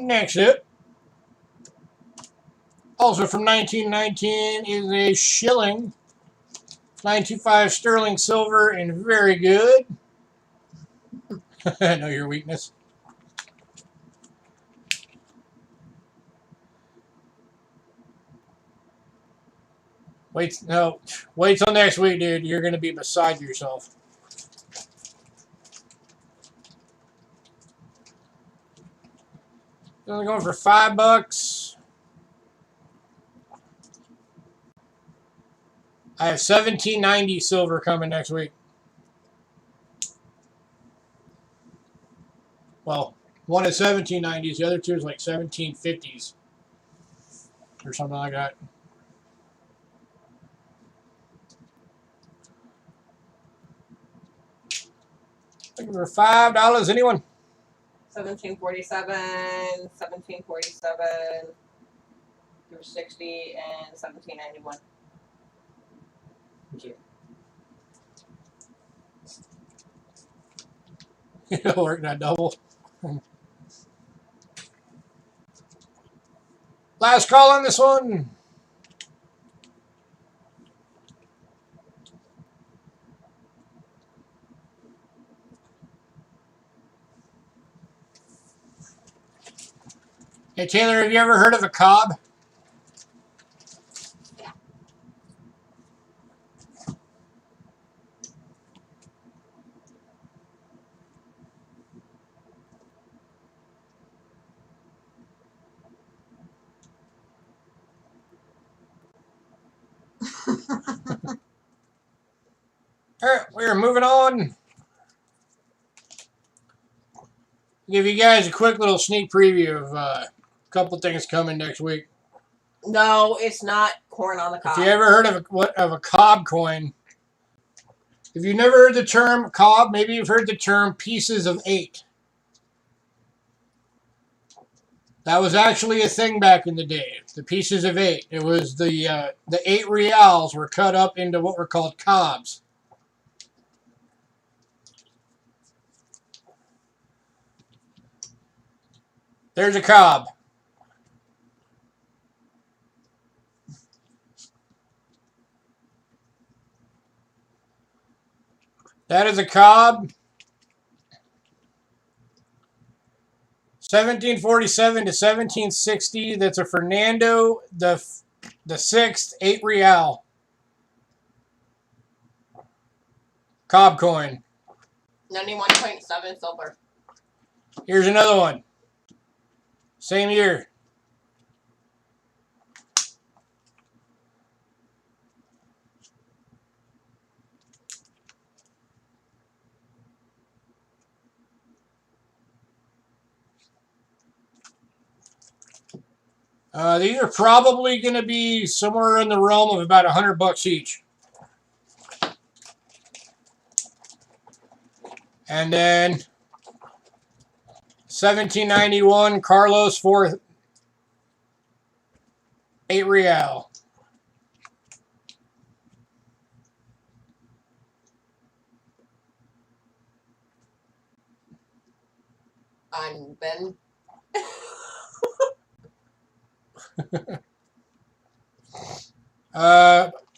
Next up, also from 1919, is a shilling. 925 sterling silver and very good. I know your weakness. Wait till next week, dude. You're gonna be beside yourself. Only going for $5. I have 1790 silver coming next week. Well, one is 1790s, the other two is like 1750s or something like that. Looking for $5. Anyone? 1747, 1747 through 60, and 1791. It'll work that double. Last call on this one. Hey, Taylor, have you ever heard of a cob? All right, we're moving on. Give you guys a quick little sneak preview of a couple things coming next week. No, it's not corn on the cob. If you ever heard of a cob coin, if you've never heard the term cob, maybe you've heard the term pieces of 8. That was actually a thing back in the day. The pieces of 8. It was the 8 reals were cut up into what were called cobs. There's a cob. That is a cob. 1747 to 1760. That's a Fernando the 6th 8 real cob coin. 91.7 silver. Here's another one. Same year. These are probably going to be somewhere in the realm of about $100 each. And then 1791 Carlos 4th 8 real. I'm Ben.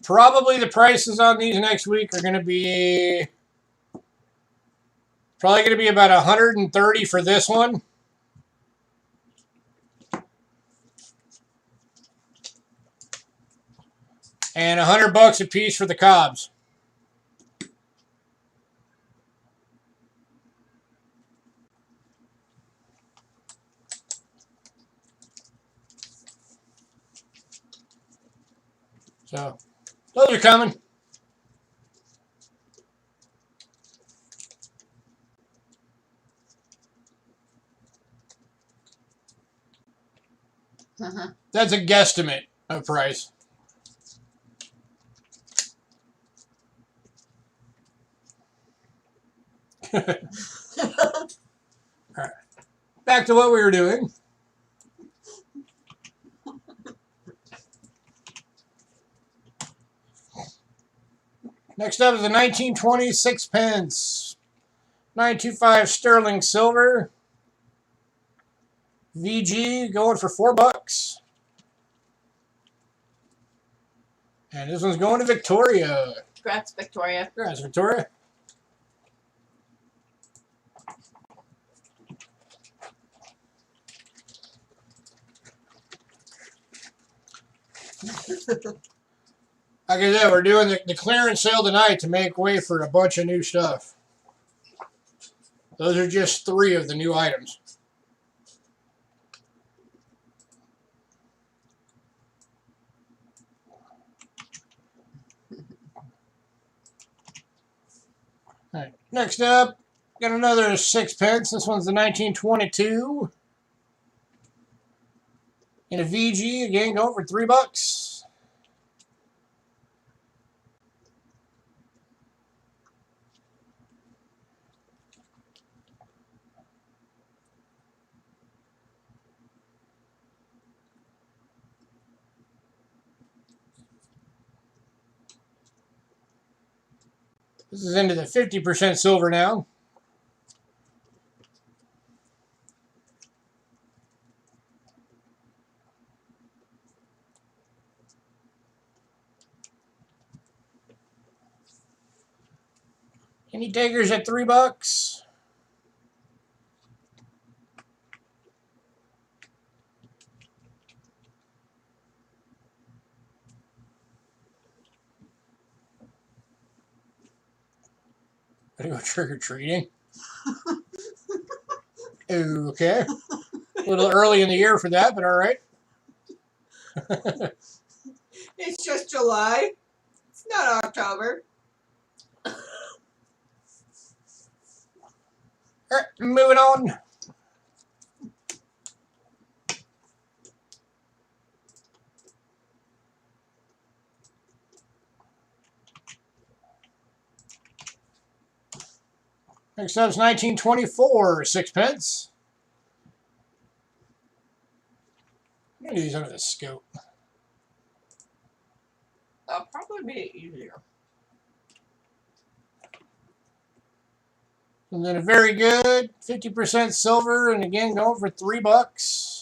Probably the prices on these next week are going to be about 130 for this one. And $100 a piece for the cobs. So, those are coming. That's a guesstimate of price. All right. Back to what we were doing. Next up is the 1920 6-pence. 925 sterling silver. VG going for $4. And this one's going to Victoria. Congrats, Victoria. Congrats, Victoria. Like I said, we're doing the clearance sale tonight to make way for a bunch of new stuff. Those are just 3 of the new items. All right, next up, got another 6 pence. This one's the 1922. In a VG, again, going for $3. This is into the 50% silver now. Any takers at $3? Gotta go trick-or-treating. Okay. A little early in the year for that, but all right. It's just July. It's not October. All right, moving on. Next up is 1924, 6 pence. I'm going to do these under the scope. That'll probably be easier. And then a very good 50% silver, and again going for $3.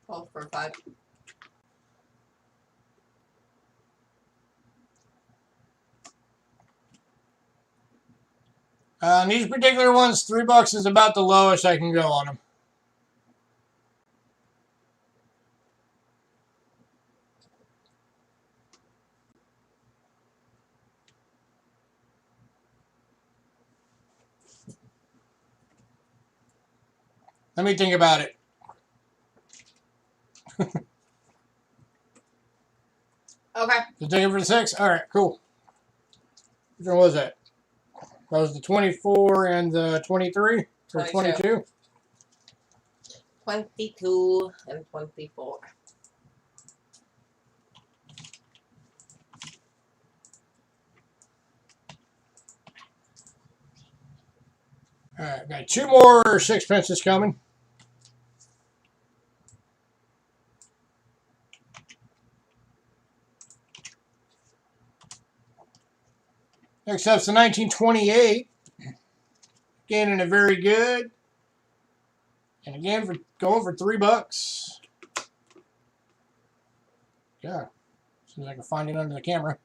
All for 5. These particular ones, $3 is about the lowest I can go on them. Let me think about it. Okay. So take it for the 6? All right, cool. Which one was that? That was the 24 and the 23? Or 22? 22 and 24. All right, got 2 more 6 pences coming. Next up's the 1928. Again, in a very good. And again, for going for $3. Yeah. As soon as I can find it under the camera.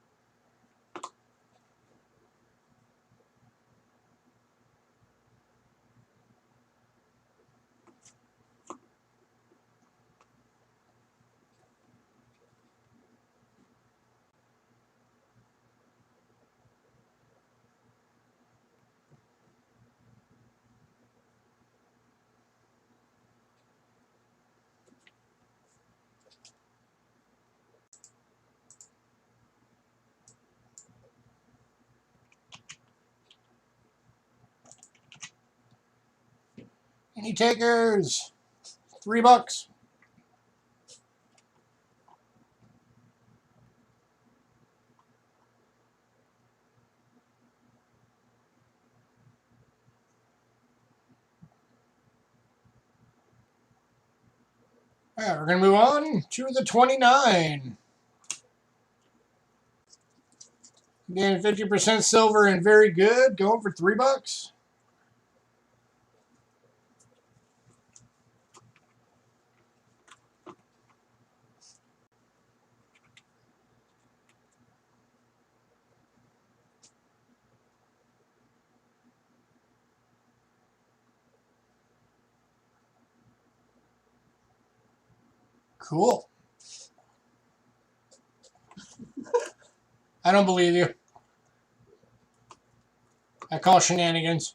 Any takers? $3. All right, we're going to move on to the 29. Again, 50% silver and very good, going for $3. Cool. I don't believe you. I call shenanigans.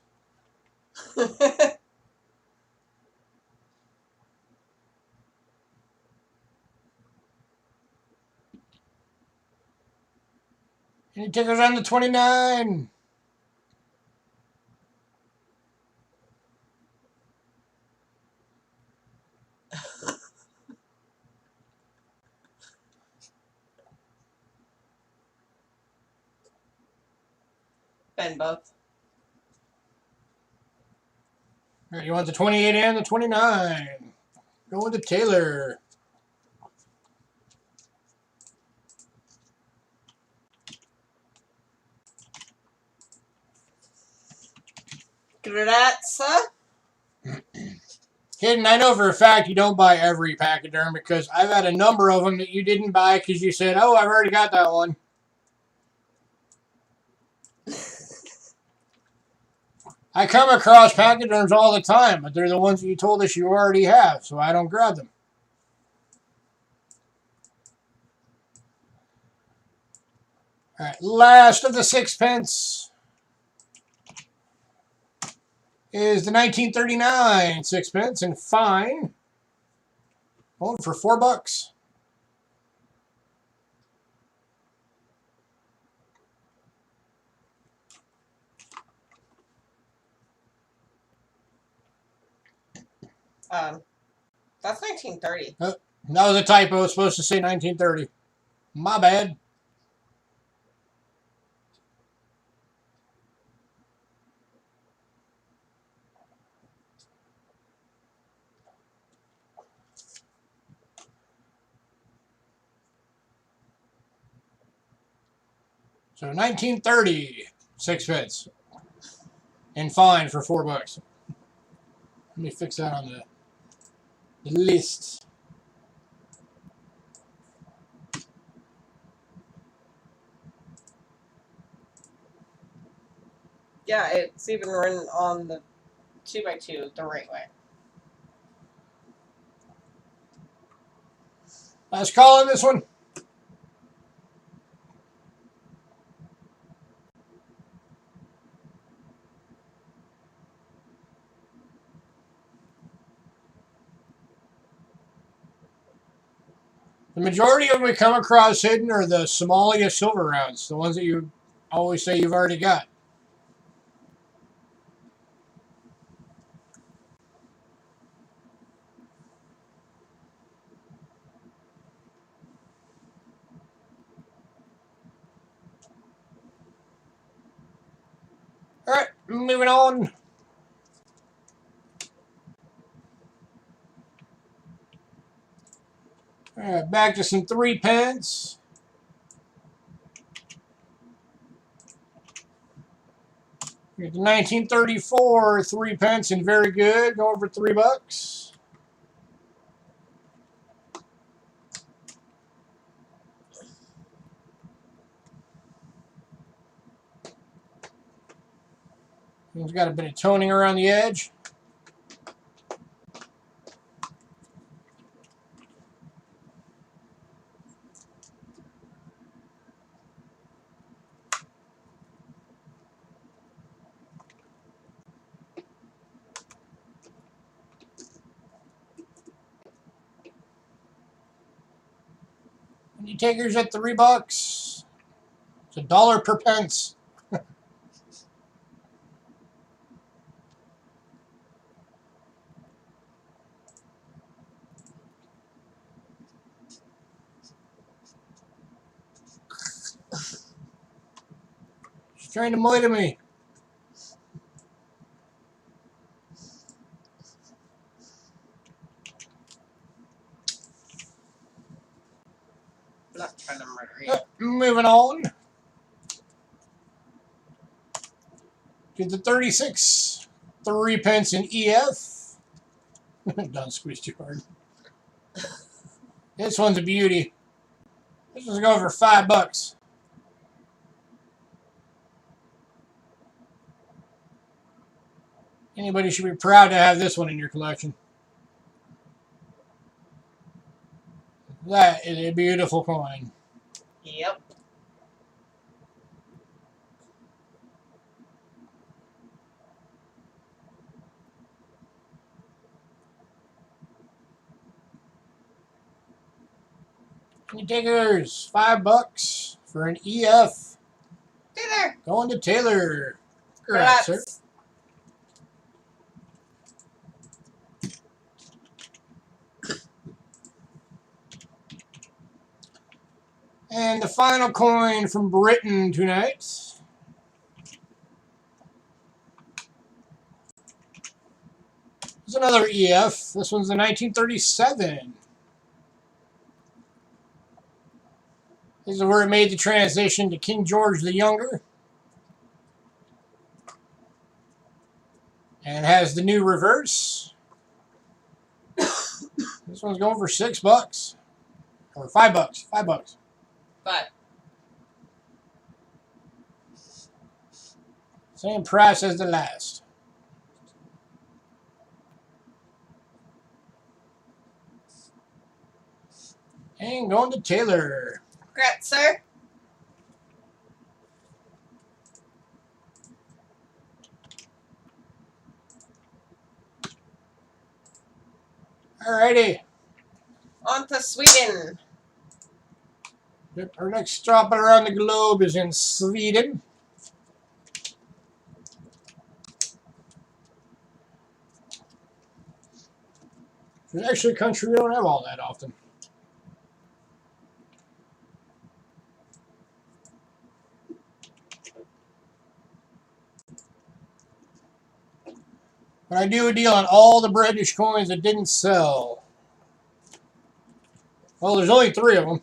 Any tickers on the 29? Ben both. All right, you want the 28 and the 29. Going to Taylor. Grazie. Hidden, I know for a fact you don't buy every pachyderm because I've had a number of them that you didn't buy because you said, oh, I've already got that one. I come across pachyderms all the time, but they're the ones that you told us you already have, so I don't grab them. All right, last of the sixpence is the 1939 sixpence and fine. Going for $4. That's 1930. That was a typo. It's supposed to say 1930. My bad. So 1930 sixpence and fine for $4. Let me fix that on the list. Yeah, it's even written on the 2x2 the right way. Last call on this one. The majority of them we come across hidden are the Somalia silver rounds, the ones that you always say you've already got. All right, moving on. All right, back to some 3 pence. Here's the 1934 3 pence and very good, going for $3. It's got a bit of toning around the edge. And you take yours at $3. It's $1 per pence. She's trying to moiter me. Moving on to the 36. 3 pence in EF. Don't squeeze too hard. This one's a beauty. This one's going for $5. Anybody should be proud to have this one in your collection. That is a beautiful coin. Yep. Any takers? $5 for an EF. Taylor. Going to Taylor. Congrats, sir. And the final coin from Britain tonight. It's another EF. This one's the 1937. This is where it made the transition to King George the Younger. And has the new reverse. This one's going for $6. Or $5. $5. But same price as the last. And going to Taylor. congrats, sir. Alrighty. On to Sweden. Yep, our next stop around the globe is in Sweden. It's actually a country we don't have all that often. But I do a deal on all the British coins that didn't sell. Well, there's only 3 of them.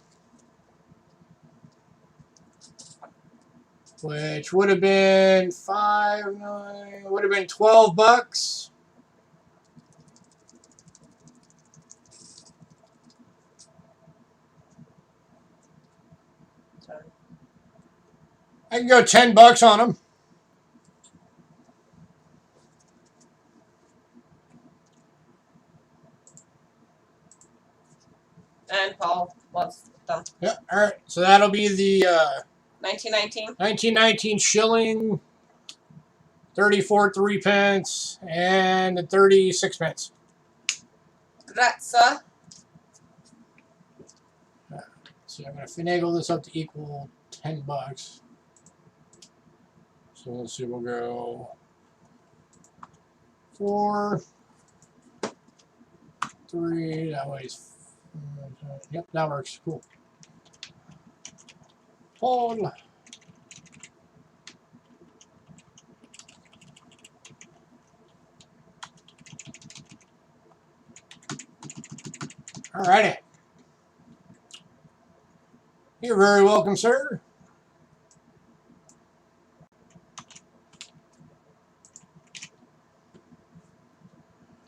Which would have been would have been $12. I can go $10 on them. And Paul wants them. Yeah, all right. So that'll be the 1919. 1919 shilling, 34 3 pence, and the 36 pence. Grazie. So I'm going to finagle this up to equal $10. So let's see, we'll go 4, 3, that way's, yep, that works, cool. Hold. Alrighty. You're very welcome, sir.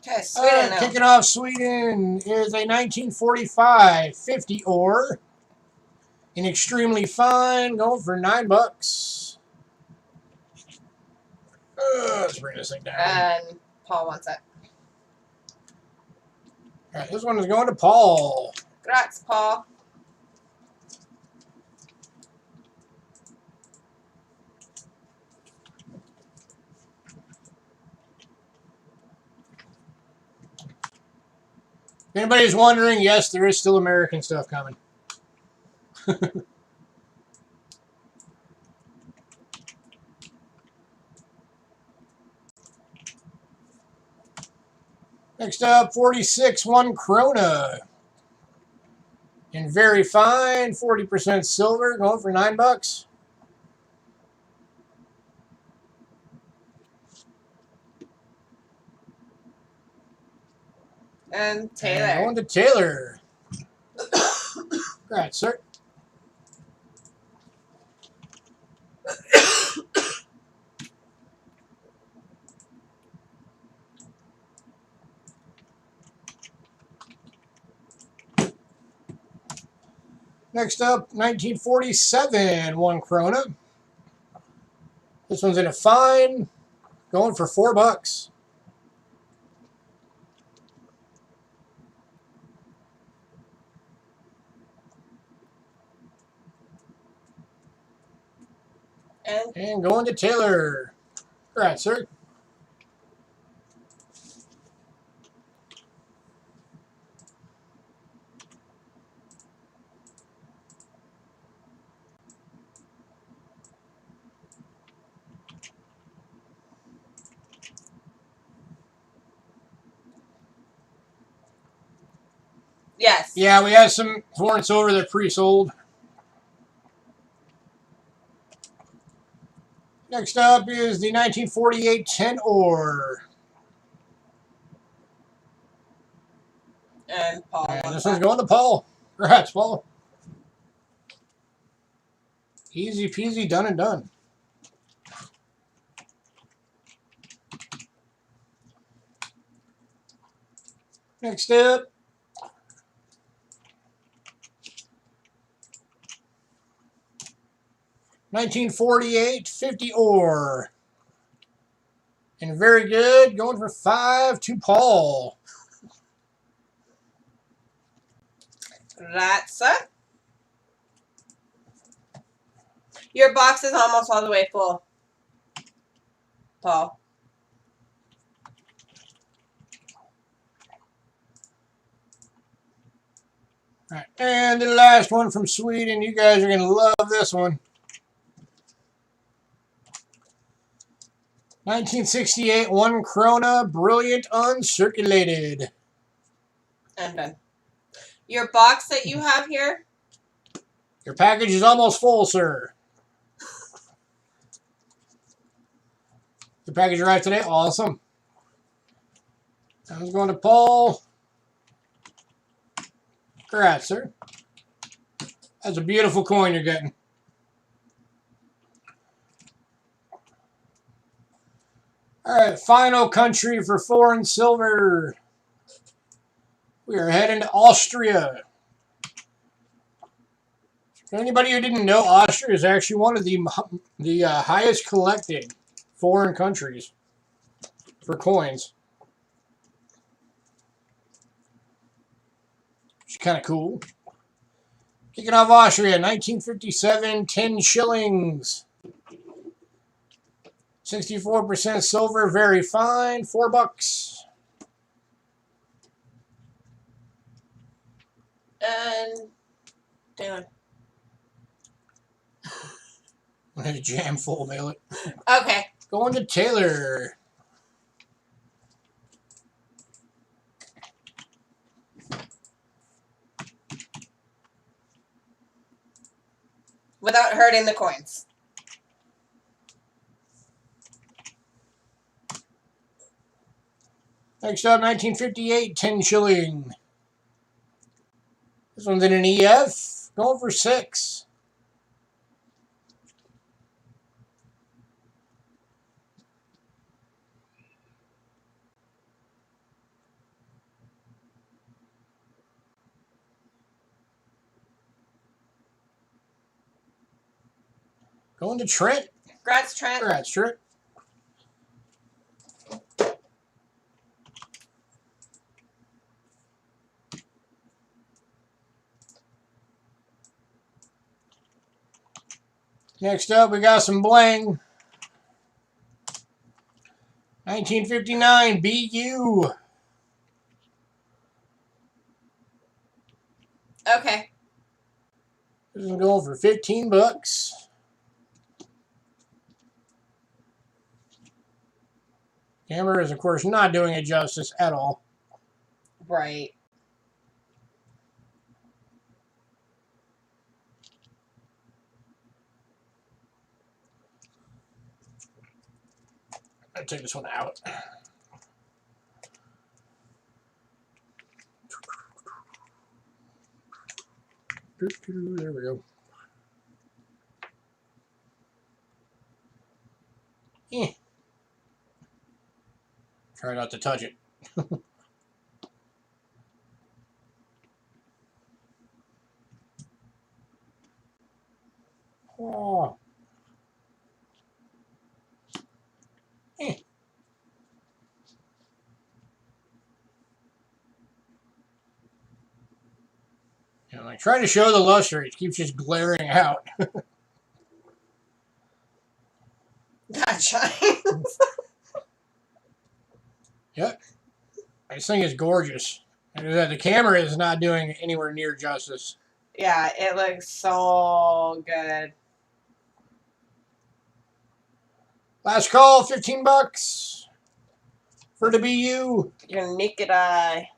Okay, Sweden now. Kicking off Sweden is a 1945 50 ore. In extremely fine, going for $9. Let's bring this thing down. And Paul wants it. All right, this one is going to Paul. Grazie, Paul. If anybody's wondering, yes, there is still American stuff coming. Next up, 46 1 krona. In very fine, 40% silver, going for $9. And Taylor. And going to Taylor. Congrats, sir. Next up, 1947, 1 krona. This one's in a fine, going for $4. And going to Taylor. All right, sir. Yes. Yeah, we have some foreign silver that pre-sold. Next up is the 1948 10 ore. And Paul. And this one's going to Paul. Congrats, Paul. Easy peasy, done and done. Next up, 1948 50 ore. And very good, going for 5 to Paul. That's it. Your box is almost all the way full, Paul. All right, and the last one from Sweden. You guys are going to love this one. 1968 1 krona, brilliant uncirculated. And done. Your box that you have here? Your package is almost full, sir. The package arrived today. Awesome. I was going to Paul. Congrats, sir. That's a beautiful coin you're getting. All right, final country for foreign silver. We are heading to Austria. For anybody who didn't know, Austria is actually one of the highest collected foreign countries for coins. Which is kind of cool. Kicking off Austria, 1957, 10 shillings. 64% silver, very fine, $4. And Taylor. I'm going to jam full mail it. Okay. Going to Taylor. Without hurting the coins. Next up, 1958, 10 shilling. This one's in an EF. Going for 6. Going to Trent. Congrats, Trent. Congrats, Trent. Next up, we got some bling. 1959 BU. Okay. This is going for $15. Camera is, of course, not doing it justice at all. Right. I'll take this one out. There we go. Try not to touch it. Oh. Eh. You know, like trying to show the luster, it keeps just glaring out. That shines. Yep. This thing is gorgeous. And the camera is not doing anywhere near justice. Yeah, it looks so good. Last call, $15 for the BU. Your naked eye.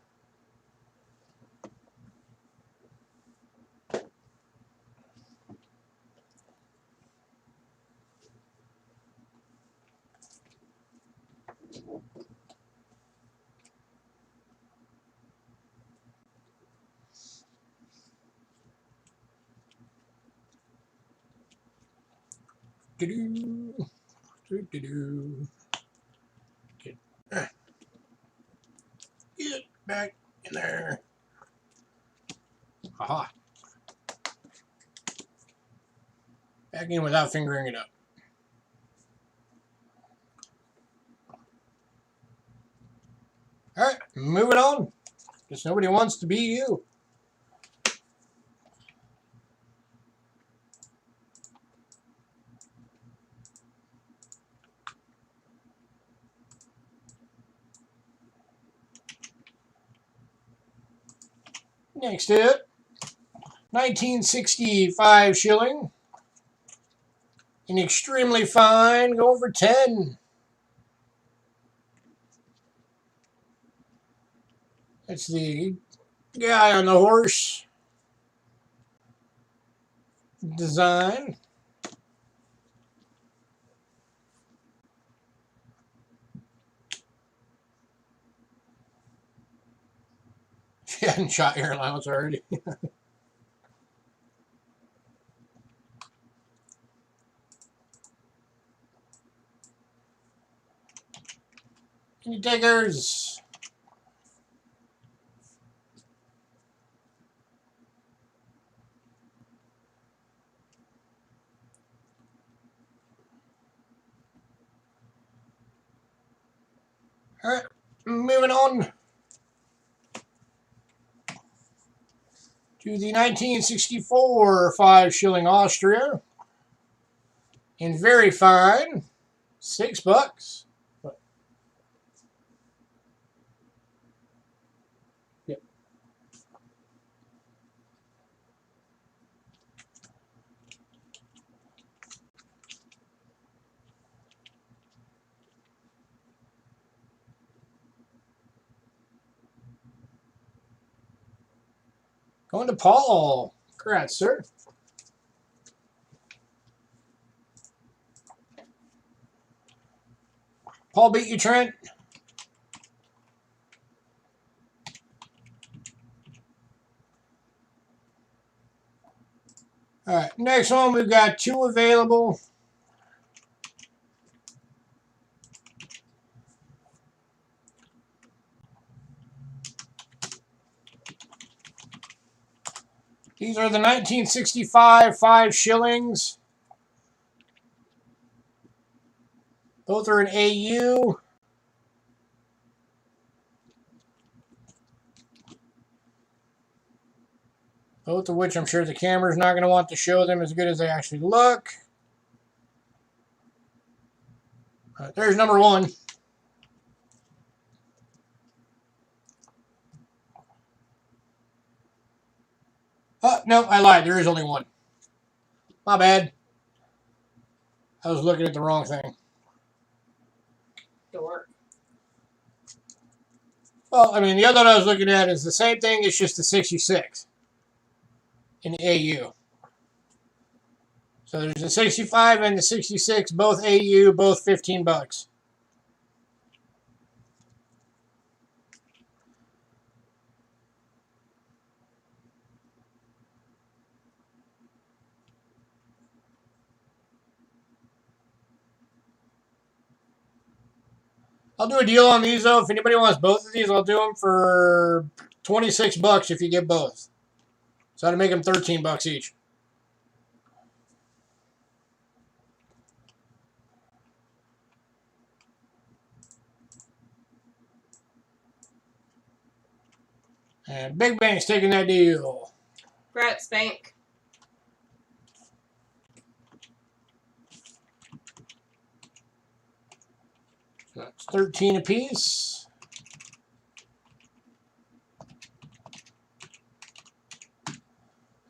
Do-do. Do-do-do. Get back in there. Aha. Back in without fingering it up. Alright, moving on. Guess nobody wants to be you. Next up, 1965 shilling. An extremely fine, go for 10. That's the guy on the horse design. If you hadn't shot your allowance already. Any takers? All right, moving on to the 1964 5 shilling Austria. And very fine, $6. Yep. Going to Paul. Congrats, sir. Paul beat you, Trent. All right, next one, we've got 2 available. These are the 1965 5 shillings. Both are in AU. Both of which I'm sure the camera's not going to want to show them as good as they actually look. There's number 1. Oh, no, I lied. There is only 1. My bad. I was looking at the wrong thing. Dork. Well, I mean, the other one I was looking at is the same thing. It's just the 66 in AU. So there's the 65 and the 66, both AU, both $15. I'll do a deal on these, though. If anybody wants both of these, I'll do them for $26 if you get both. So that'll make them $13 each. And Big Bank's taking that deal. Congrats, Bank. So that's 13 apiece.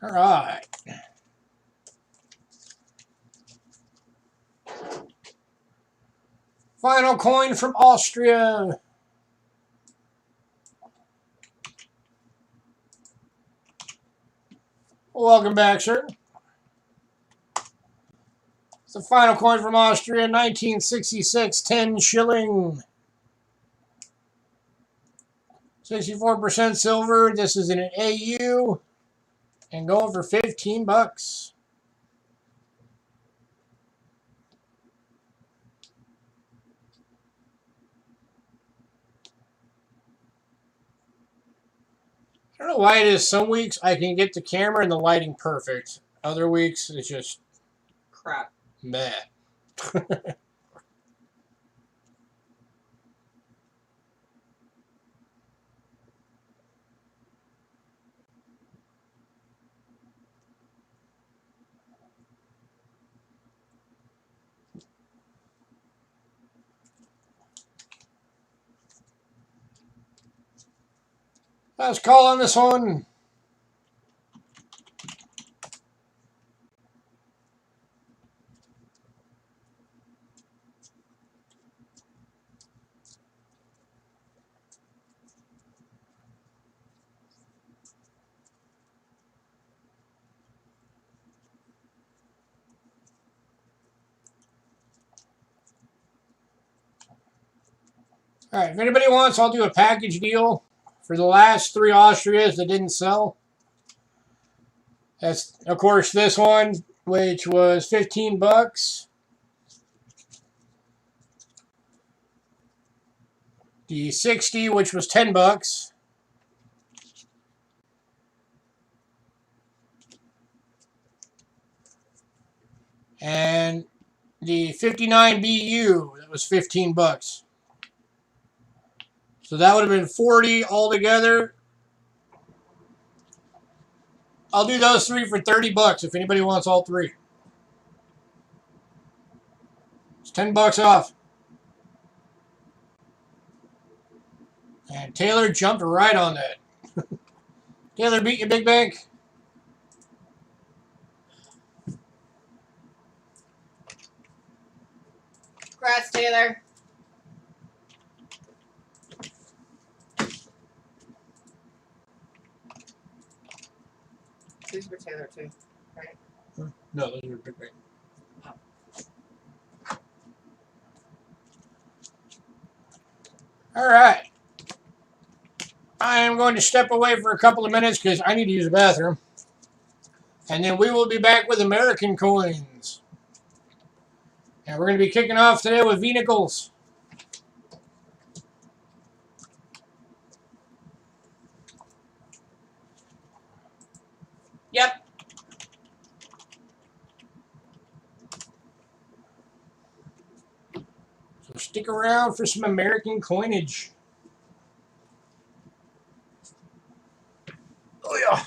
All right. Final coin from Austria. Welcome back, sir. It's the final coin from Austria, 1966, 10 shilling. 64% silver. This is in an AU. And going for 15 bucks. I don't know why it is. Some weeks I can get the camera and the lighting perfect. Other weeks it's just Crap. meh. Let's call on this one. All right, if anybody wants, I'll do a package deal for the last 3 Austrias that didn't sell. That's, of course, this one, which was 15 bucks. The 60, which was 10 bucks. And the 59 BU, that was 15 bucks. So that would have been 40 altogether. I'll do those 3 for 30 bucks if anybody wants all 3. It's 10 bucks off. And Taylor jumped right on that. Taylor beat you, Big Bank. Congrats, Taylor. These were Taylor too, right? No, those are Big Bank. All right. I am going to step away for a couple of minutes because I need to use the bathroom. And then we will be back with American coins. And we're going to be kicking off today with vehicles. Yep. So stick around for some American coinage. Oh, yeah.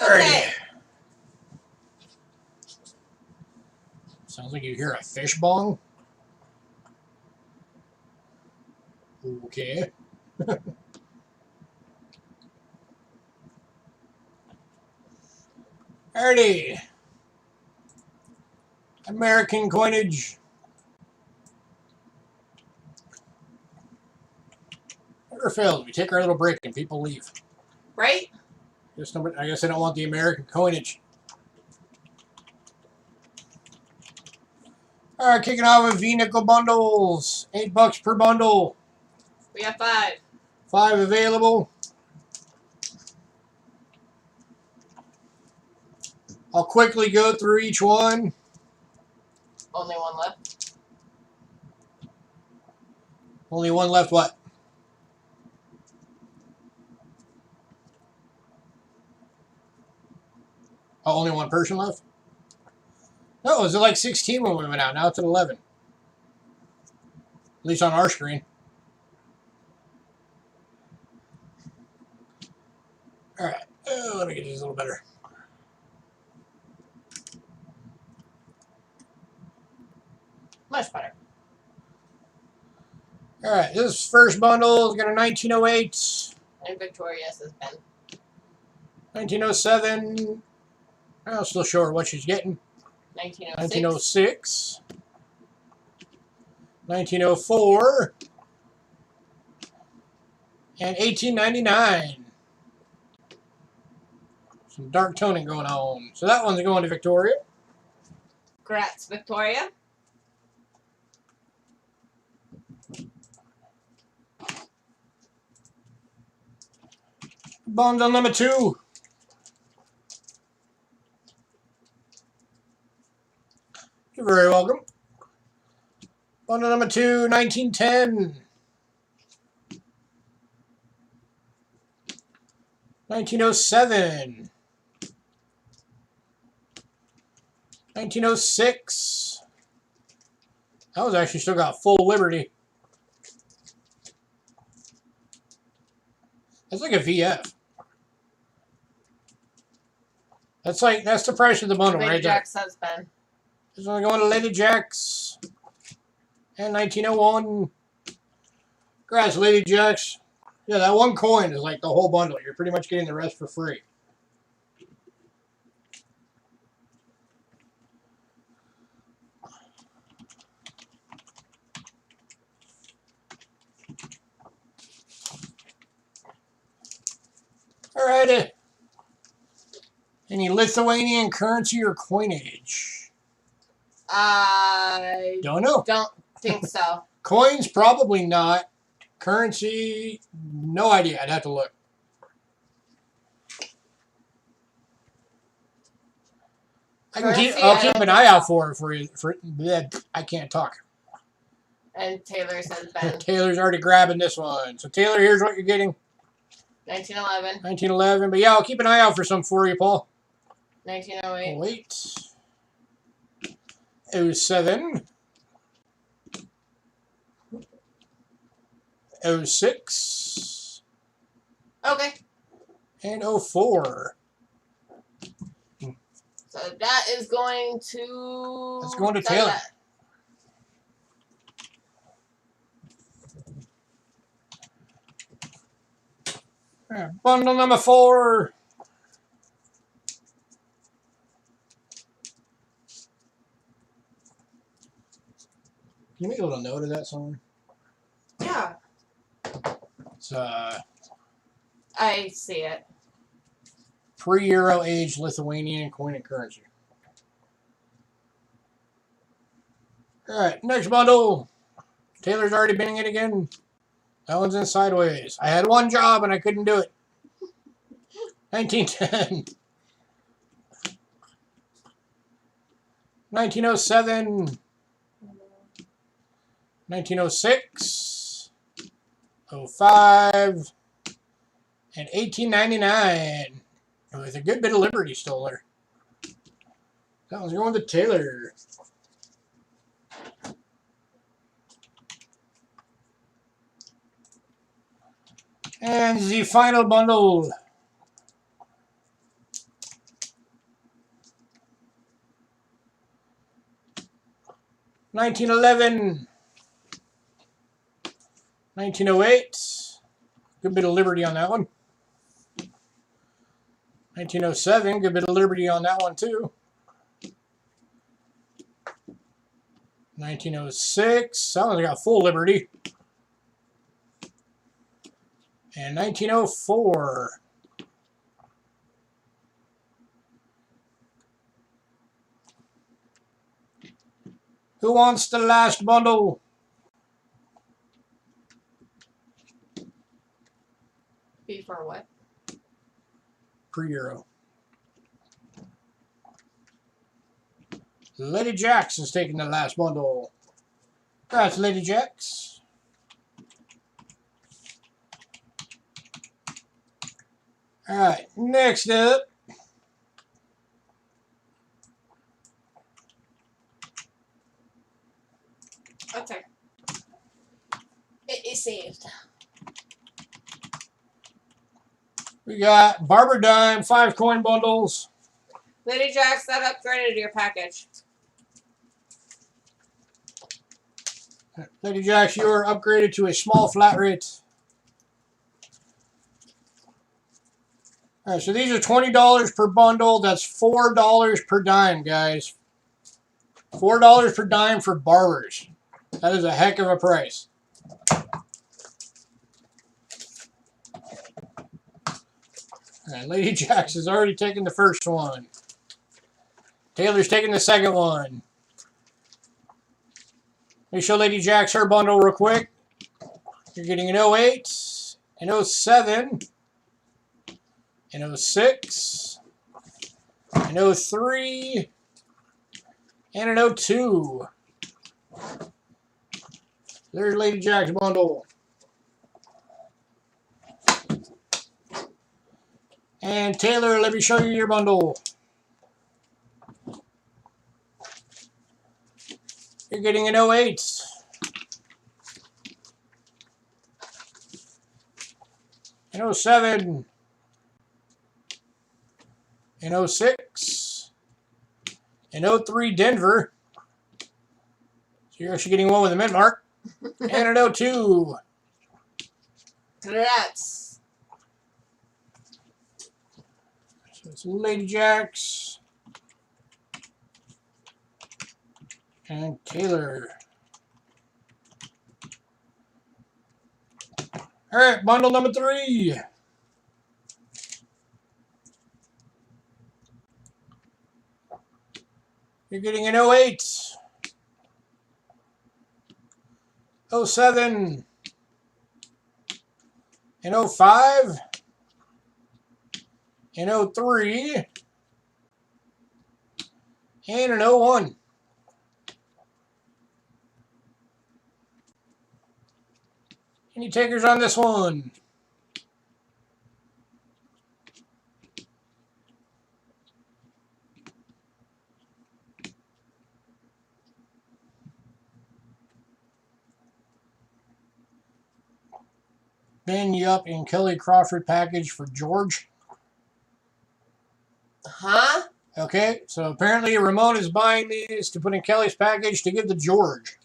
Okay. Sounds like you hear a fish bong. Okay. Alrighty. American coinage. Never fails. We take our little break and people leave. Right? I guess I don't want the American coinage. Alright, kicking off with V-nickel bundles. $8 per bundle. We have 5. 5 available. I'll quickly go through each one. Only 1 left. Only one left, what? Oh, only one person left? No, it was like 16 when we went out. Now it's at 11. At least on our screen. Alright. Let me get these a little better. Much better. Alright, this first bundle is got a 1908. And Victorious has been. 1907. I'm still sure what she's getting. 1906. 1904. And 1899. Some dark toning going on. So that one's going to Victoria. Congrats, Victoria. Bundle number 2. You're very welcome. Bundle number 2, 1910. 1907. 1906. That was actually still got full Liberty. That's like a VF. That's the price of the bundle Lady right there. Jack's husband. This one's going to Lady Jack's. And 1901. Congrats, Lady Jack's. Yeah, that one coin is like the whole bundle. You're pretty much getting the rest for free. Alrighty. Any Lithuanian currency or coinage? I Don't know. don't think so. Coins, probably not. Currency, no idea. I'd have to look. I'll keep an eye out for you. I can't talk. And Taylor says Ben. Taylor's already grabbing this one. So Taylor, here's what you're getting. 1911. 1911. But yeah, I'll keep an eye out for some for you, Paul. 1908. 08. 07. 06. Okay. And 04. So that is going to... That's going to Taylor. Bundle number 4. Can you make a little note of that somewhere? Yeah. It's I see it. pre-Euro age Lithuanian coin and currency. Alright, next bundle. Taylor's already binning it again. That one's in sideways. I had one job and I couldn't do it. 1910. 1907. 1906. 05. And 1899. With a good bit of Liberty still there. That one's going to Taylor. And the final bundle. 1911. 1908. Good bit of Liberty on that one. 1907. Good bit of Liberty on that one too. 1906. That one's got full Liberty. And 1904. Who wants the last bundle? Before what? Per-euro. Lady Jax is taking the last bundle. That's Lady Jax. Alright, next up. Okay. It is saved. We got Barber Dime, 5 coin bundles. Lady Jax, that upgraded your package. Lady Jax, you are upgraded to a small flat rate. Alright, so these are $20 per bundle. That's $4 per dime, guys. $4 per dime for barbers. That is a heck of a price. Alright, Lady Jax has already taken the first one. Taylor's taking the second one. Let me show Lady Jax her bundle real quick. You're getting an 08, an 07, an 06, an 03, and an 02. There's Lady Jack's bundle. And Taylor, let me show you your bundle. You're getting an 08. An 07. An 06. An 03 Denver. So you're actually getting one with a mint mark. And an 02. Congrats. So it's Lady Jax. And Taylor. All right, bundle number 3. You're getting an 08, 07, an 05, an 03, and an 01. Any takers on this one? Ben Yup and Kelly Crawford package for George. Huh? Okay, so apparently Ramon is buying these to put in Kelly's package to give to George.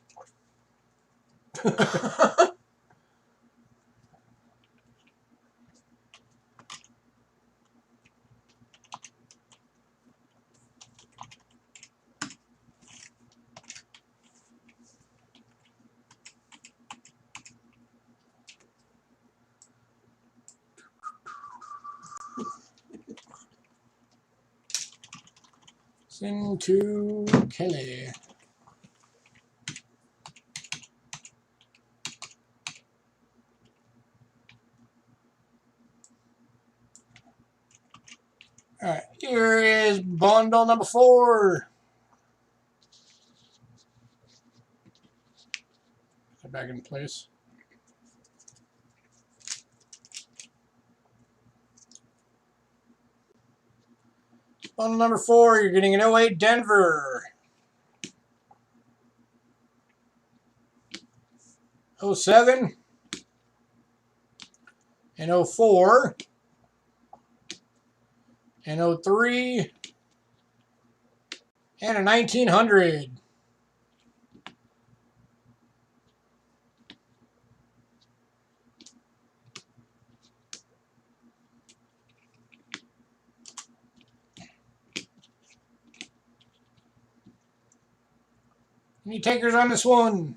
Send to Kelly. All right, here is bundle number 4. Get back in place. Bundle number 4, you're getting an 08 Denver. 07, an 04, an 03, and a 1900. Any takers on this one?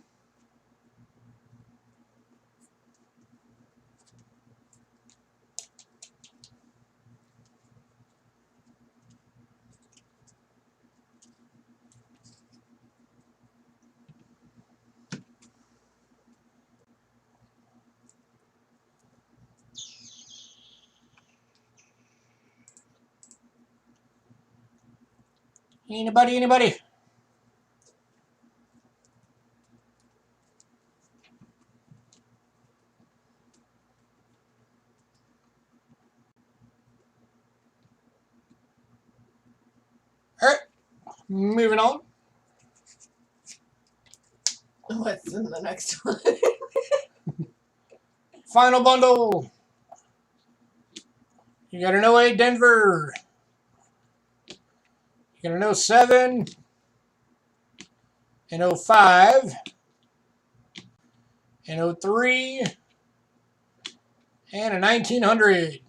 Anybody, anybody? All right, moving on. What's in the next one? Final bundle. You got an 08 Denver. You got an 07, an 05, an 03, and a 1900.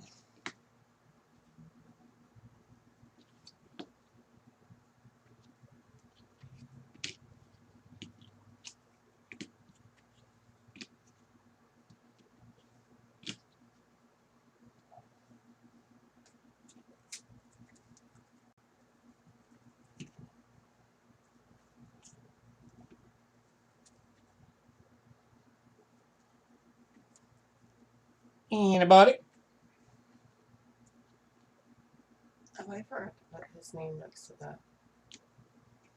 Anybody? Oh, I forgot to put his name next to that.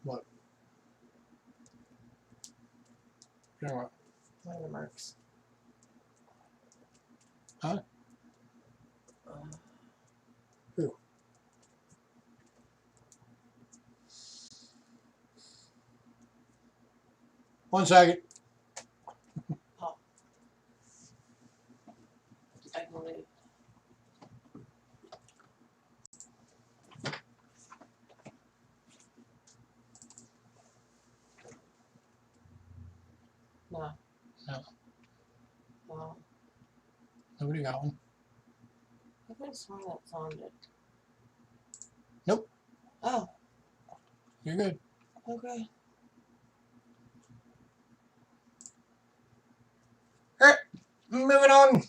What? What? One of the marks. Huh? Who? One second. I believe. No. No. No. Nobody got one. I could have sworn that's on it. Nope. Oh, You're good. okay. All right, moving on.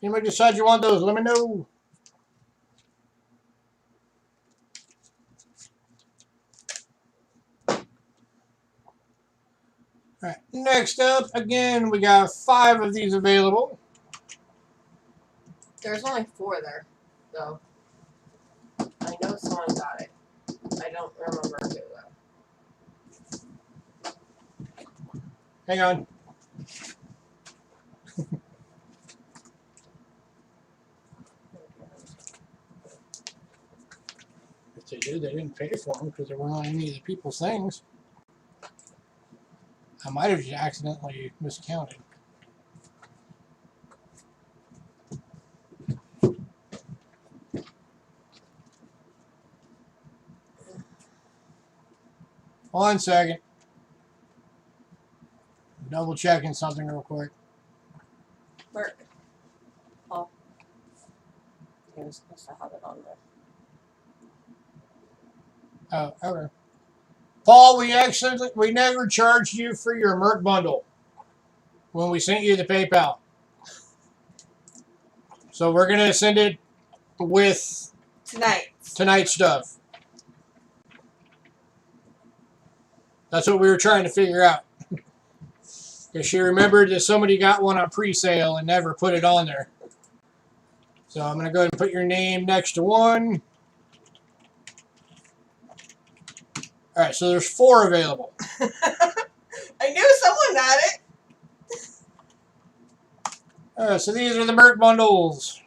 Anybody decide you want those, let me know. All right, next up, again, we got 5 of these available. There's only 4 there, though. I know someone got it. I don't remember who, though. Hang on. If they did, they didn't pay for them because they weren't on any of the people's things. I might have just accidentally miscounted. One second. Double checking something real quick. Work. Oh. He was supposed to have it on there. Oh, okay. Paul, we never charged you for your Merc bundle when we sent you the PayPal. So we're gonna send it with tonight's stuff. That's what we were trying to figure out. Because she remembered that somebody got one on pre-sale and never put it on there. So I'm gonna go ahead and put your name next to one. All right, so there's 4 available. I knew someone had it. All right, so these are the Merc bundles.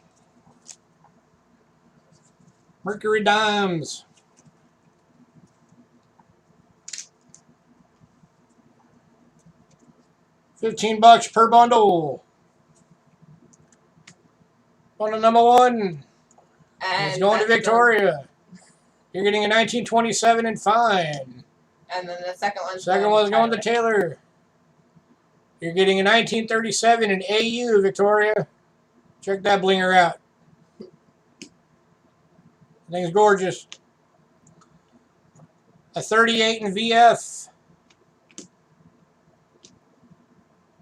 Mercury Dimes. $15 per bundle. Bundle number 1 And is going to that's Victoria. You're getting a 1927 and fine. And then the second one's going to Taylor. You're getting a 1937 in AU, Victoria. Check that blinger out. The thing's gorgeous. a 38 in VF,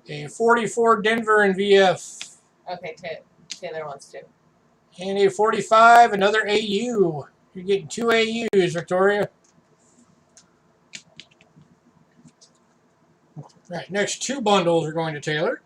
a 44 Denver in VF, Okay, Taylor wants to. and a 45, another AU. You're getting 2 AUs, Victoria. Right, next 2 bundles are going to Taylor.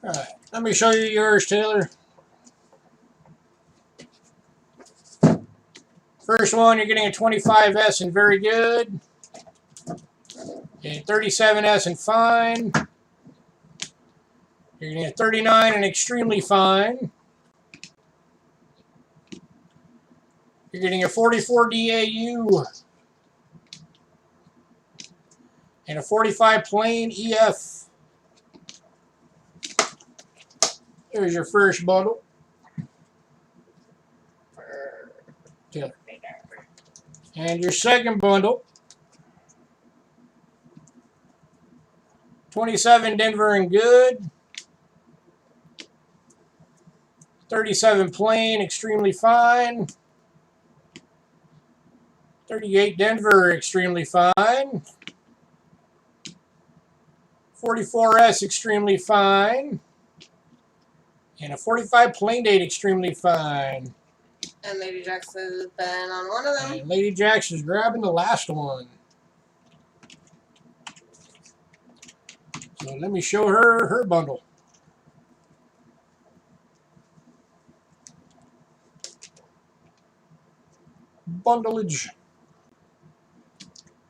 All right, let me show you yours, Taylor. First one, you're getting a 25S in very good, a 37S in fine, you're getting a 39 in extremely fine, you're getting a 44 DAU, and a 45 plain EF. There's your first bundle. Taylor. And your second bundle. 27 Denver and good. 37 plain, extremely fine. 38 Denver, extremely fine. 44S, extremely fine. And a 45 plain date, extremely fine. And Lady Jackson's been on one of them. And Lady Jackson's grabbing the last one. So let me show her her bundle. Bundleage.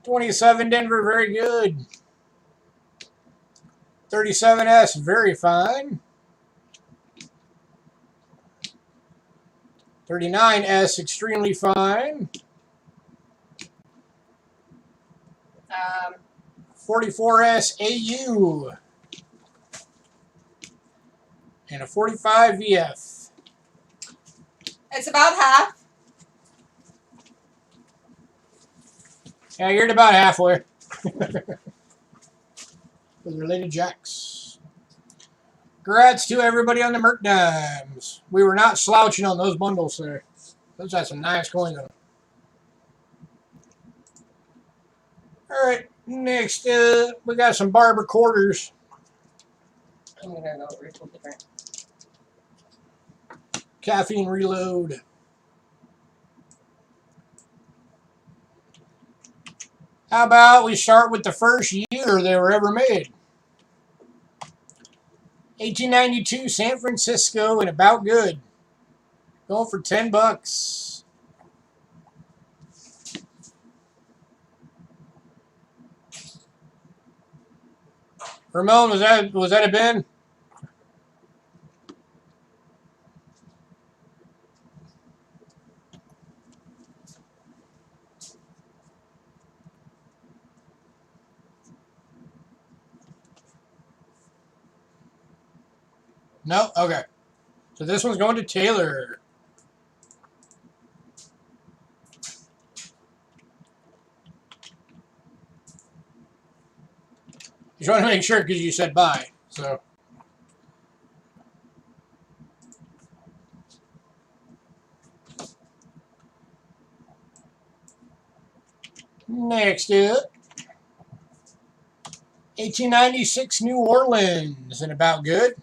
27 Denver, very good. 37S, very fine. 39S, extremely fine. 44S AU. And a 45 VF. It's about half. Yeah, you're at about halfway. With Related Jacks. Congrats to everybody on the Merc Dimes. We were not slouching on those bundles there. Those had some nice coins on them. Alright, next we got some barber quarters. I'm gonna go refill different. Caffeine reload. How about we start with the first year they were ever made? 1892 San Francisco and about good. Going for $10. Ramon, was that a bin? No? Okay. So this one's going to Taylor. Just want to make sure because you said bye. So. Next up. 1896 New Orleans and about good.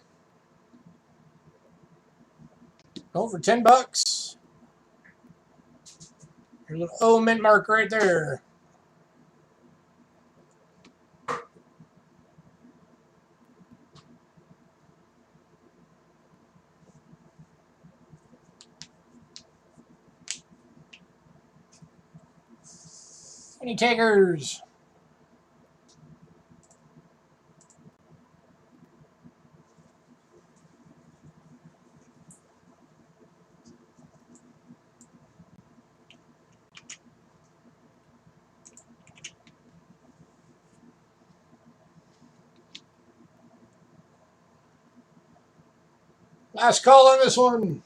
Going for $10. Your little O mint mark right there. Any takers? Last call on this one.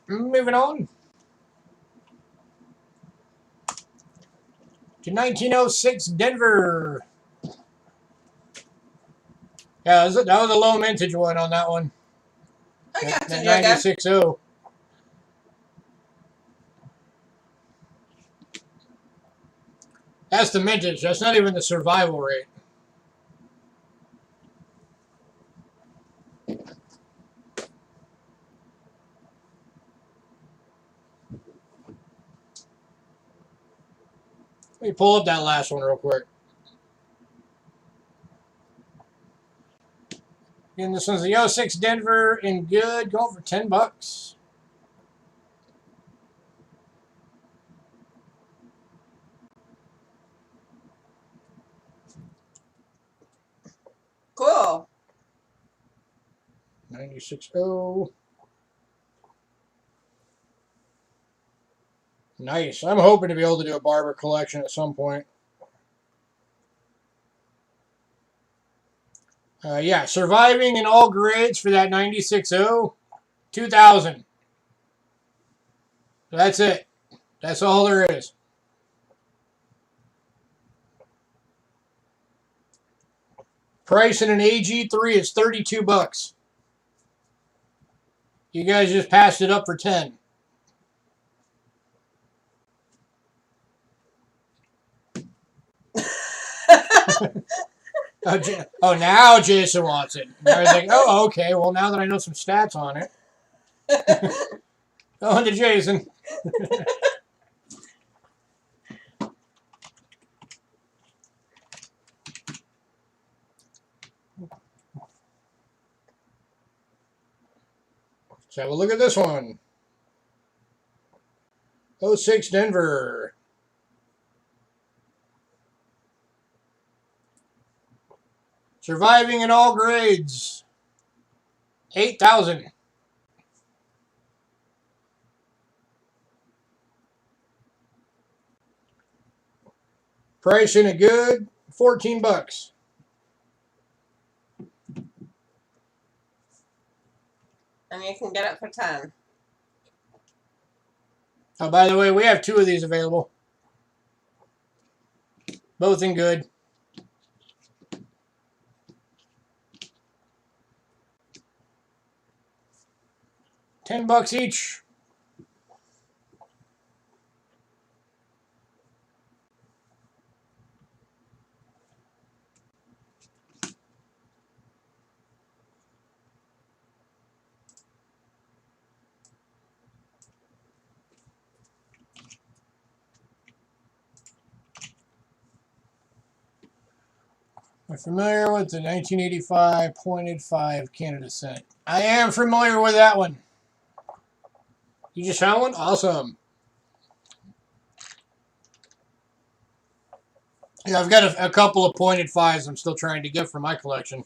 Moving on to 1906 Denver. Yeah, that was a low mintage one on that one. I got That you, Jugga. 96.0. That's the mintage. That's not even the survival rate. Let me pull up that last one real quick. Again, this one's the 06 Denver in good, going for $10. Cool. 96.0. Nice. I'm hoping to be able to do a barber collection at some point. Yeah, surviving in all grades for that 96.0, 2,000. That's it. That's all there is. Price in an AG3 is $32. You guys just passed it up for 10. Now Jason wants it. I was like, oh, okay. Well, now that I know some stats on it. Going to Jason. Let's have a look at this one. 06 Denver. Surviving in all grades. 8,000. Price in a good, $14. And you can get it for 10. Oh, by the way, we have 2 of these available. Both in good. $10 each. Are you familiar with the 1985 pointed 5 Canada cent? I am familiar with that one. You just found one? Awesome. Yeah, I've got a couple of pointed 5s I'm still trying to get for my collection.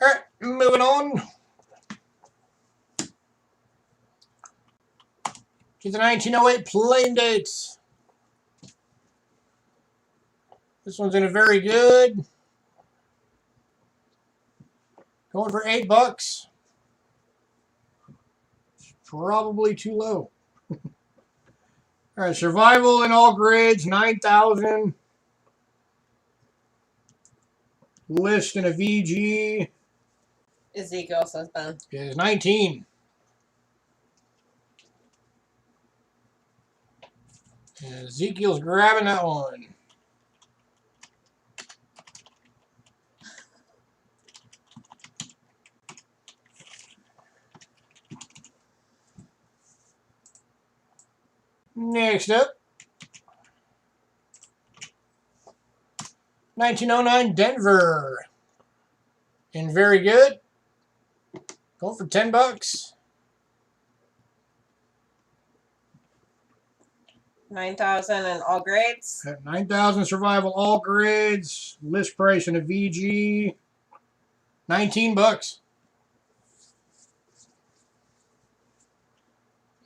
All right, moving on to the 1908 plain dates. This one's in a very good. Going for $8. Probably too low. All right, survival in all grades, 9,000. List in a VG Ezekiel says Ben. is 19. And Ezekiel's grabbing that one. Next up, 1909 Denver. And very good. Going for $10. 9,000 in all grades. 9,000 survival, all grades. List price in a VG, $19.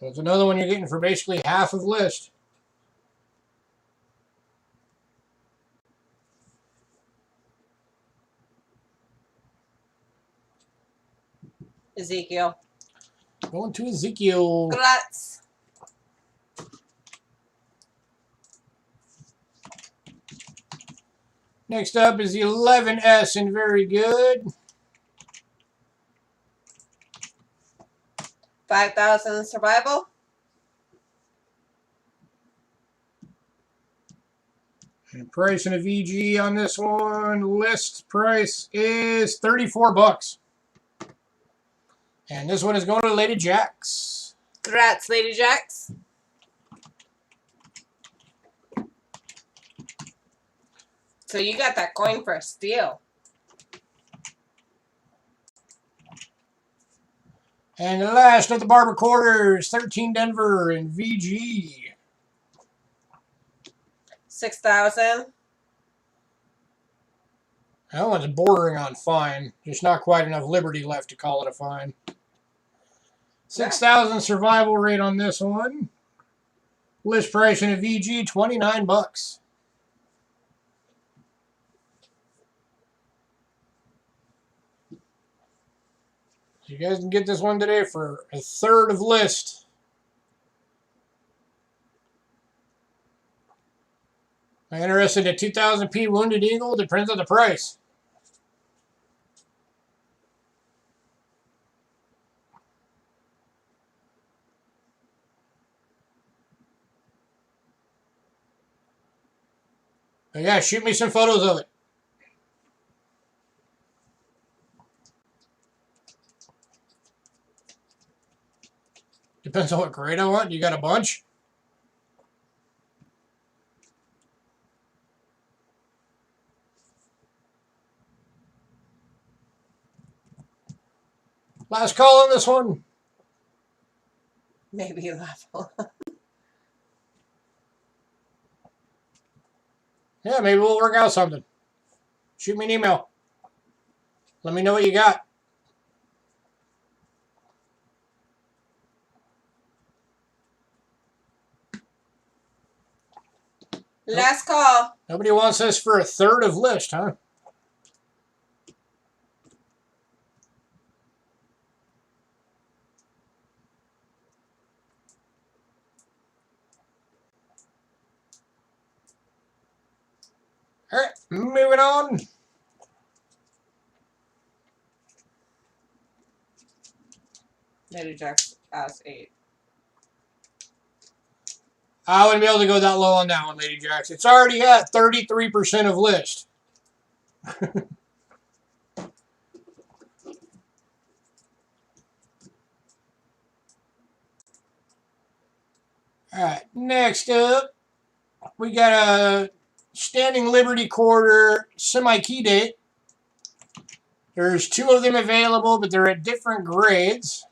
So it's another one you're getting for basically half of list. Ezekiel. Going to Ezekiel. Congrats. Next up is the 11S and very good. 5,000 survival. And price in a VG on this one, list price is $34. And this one is going to Lady Jacks. Congrats, Lady Jacks. So you got that coin for a steal. And the last of the barber quarters, 13 Denver and VG. 6,000. That one's bordering on fine. Just not quite enough Liberty left to call it a fine. 6,000 survival rate on this one. List price in a VG, $29. You guys can get this one today for a third of list. I'm interested in a 2000p Wounded Eagle. Depends on the price. But yeah, shoot me some photos of it. Depends on what grade I want. You got a bunch? Last call on this one. Maybe level. Yeah, maybe we'll work out something. Shoot me an email. Let me know what you got. Last call. Nobody wants this for a third of list, huh? All right, moving on. Lady Jacks as 8. I wouldn't be able to go that low on that one, Lady Jacks. It's already at 33% of list. All right, next up, we got a Standing Liberty Quarter semi-key date. There's 2 of them available, but they're at different grades.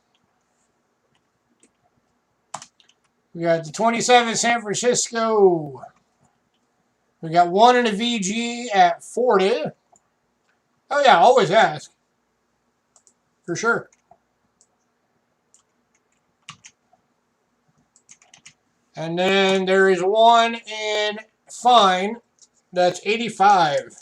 We got the 27 San Francisco. We got one in a VG at 40. Oh yeah, always ask. For sure. And then there is one in fine that's 85.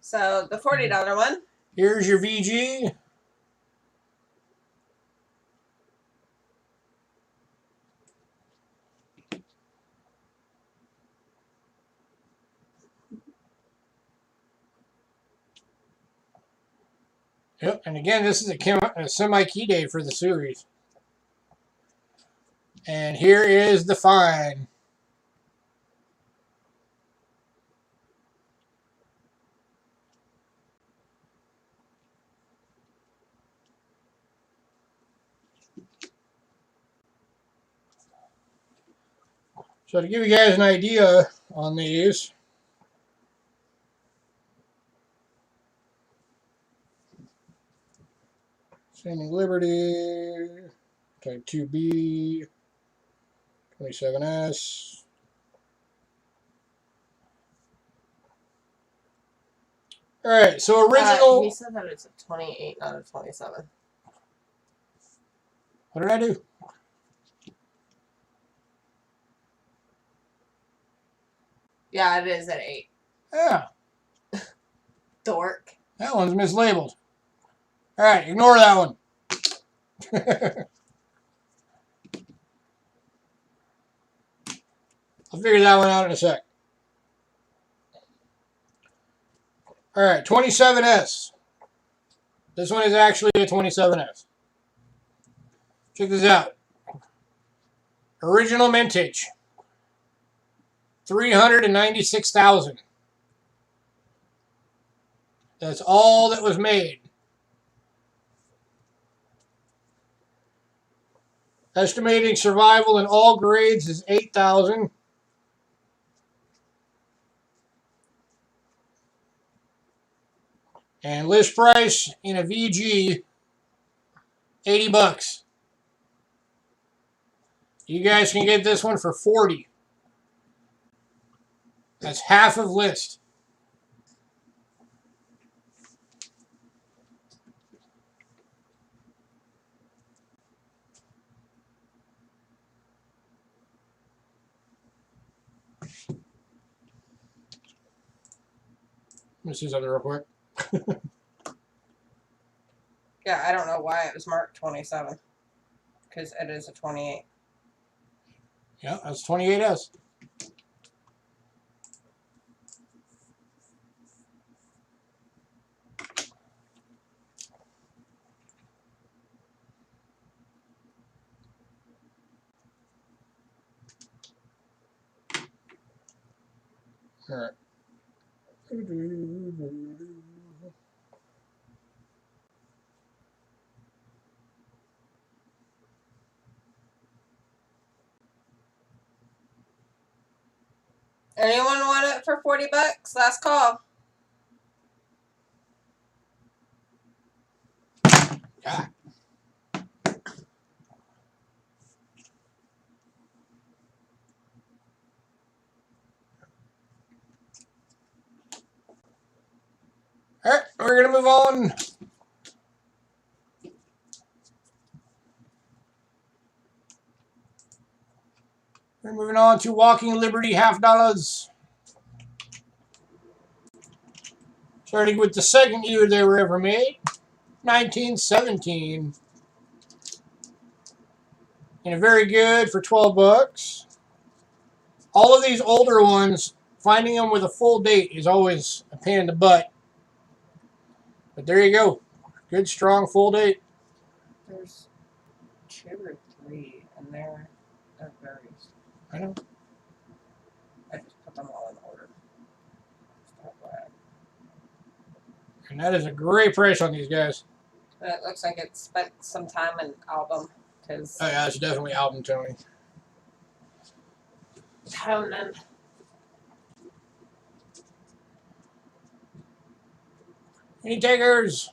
So the $40 one. Here's your VG. Yep, and again, this is a semi-key day for the series. And here is the fine. So to give you guys an idea on these, Standing Liberty, Type 2B, 27S. All right, so original. He said that it's a 28, not a 27. What did I do? Yeah, it is at 8. Yeah. Dork. Yeah, That one's mislabeled. All right, ignore that one. I'll figure that one out in a sec. All right, 27S. This one is actually a 27S. Check this out. Original mintage. 396,000. That's all that was made. Estimating survival in all grades is 8,000. And list price in a VG, $80. You guys can get this one for 40. That's half of list. Let me see something real quick. Yeah, I don't know why it was marked 27. Because it is a 28. Yeah, that's 28S. All right. Anyone want it for $40? Last call. Yeah. All right, we're going to move on. We're moving on to Walking Liberty $50. Starting with the second year they were ever made, 1917. And very good for $12. All of these older ones, finding them with a full date is always a pain in the butt. But there you go. Good, strong, full date. There's 2 or 3, and they're very. I know. I just put them all in order. And that is a great price on these guys. It looks like it spent some time in album. Cause Oh, yeah, it's definitely album Tony. Tonin. Any takers?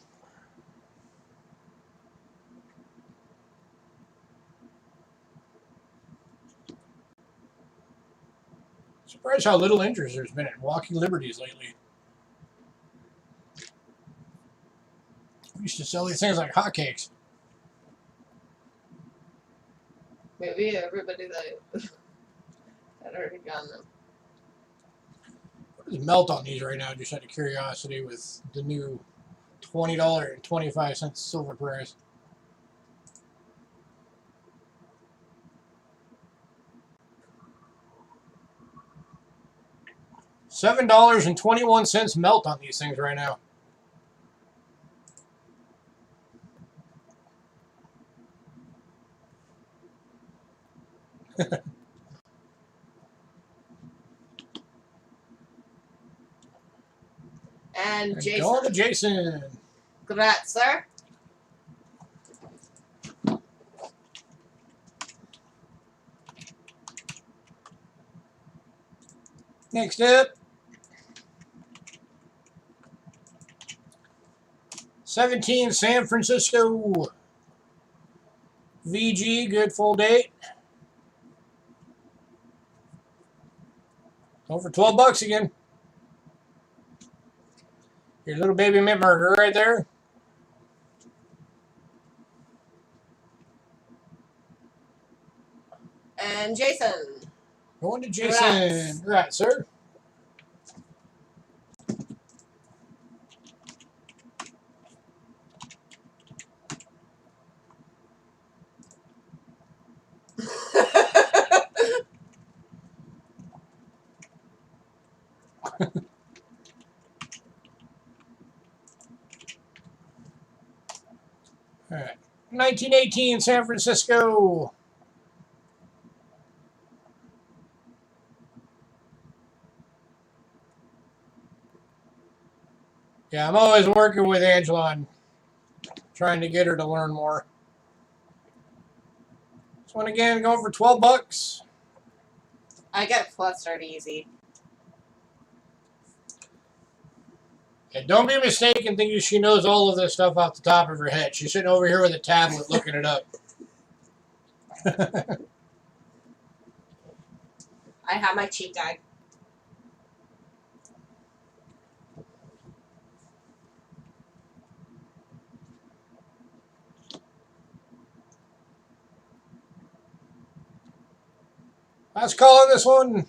Surprised how little interest there's been in Walking Liberties lately. We used to sell these things like hotcakes. Maybe everybody that had already gotten them. What is melt on these right now, just out of curiosity, with the new $20.25 silver price? $7.21 melt on these things right now. And Jason. Going to Jason. Congrats, sir. Next up, 17 San Francisco. VG, good full date. Going for $12 again. Your little baby mint marker right there. And Jason. Going to Jason. Right, sir. All right. 1918 San Francisco. Yeah, I'm always working with Angela on trying to get her to learn more. This one again going for $12. I get flustered easy. And don't be mistaken thinking she knows all of this stuff off the top of her head. She's sitting over here with a tablet looking it up. I have my cheat guide. Last call on this one.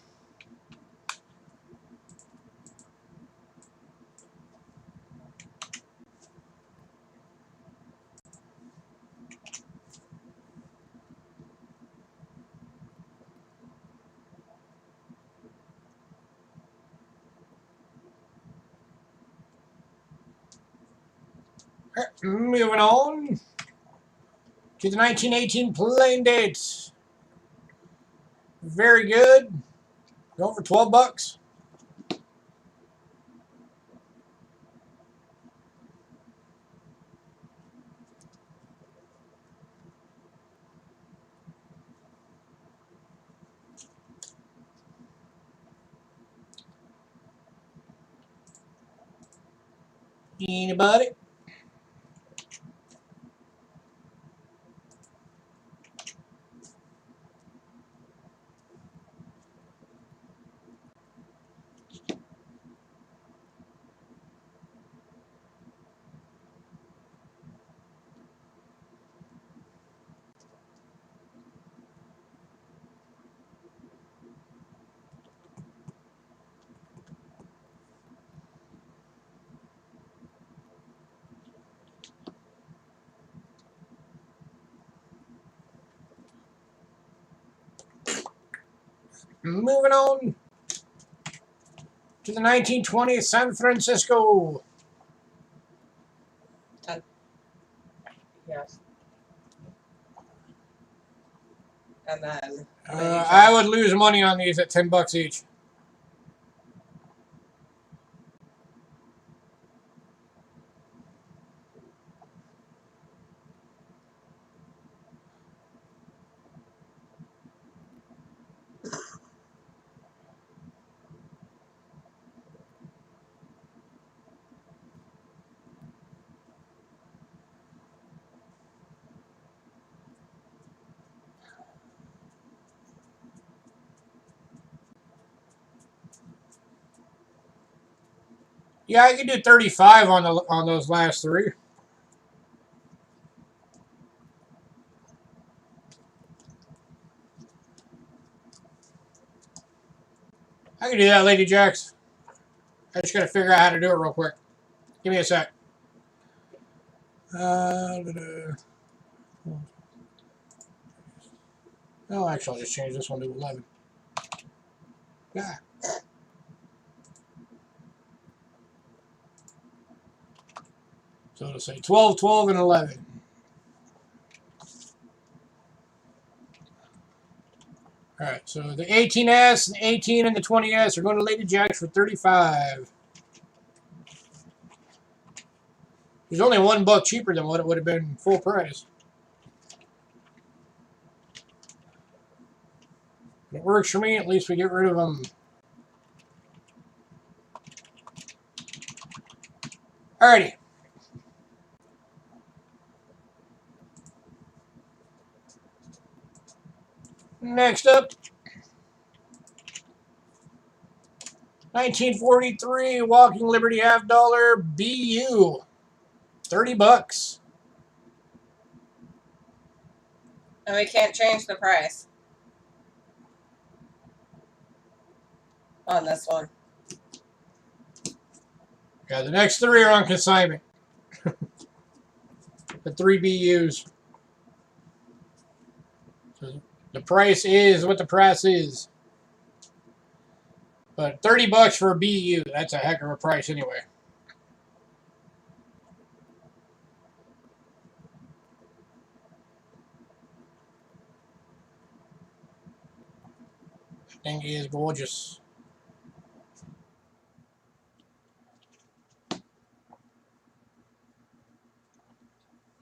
Moving on to the 1918 plane dates. Very good. Going for $12. Anybody? Moving on to the 1920 San Francisco. Yes. And then I would lose money on these at $10 each. Yeah, I could do 35 on those last three. I can do that, Lady Jax. I just gotta figure out how to do it real quick. Give me a sec. Oh, actually, I'll just change this one to 11. Yeah. So it'll say 12, 12, and 11. All right, so the 18S, the 18, and the 20S are going to Lady Jax for 35. There's only $1 cheaper than what it would have been full price. It works for me. At least we get rid of them. Alrighty. Next up, 1943 Walking Liberty half dollar BU, $30. And we can't change the price on this one. Yeah, the next three are on consignment. The 3 BUs. So the price is what the price is. But $30 for a BU, that's a heck of a price anyway. Stingy is gorgeous.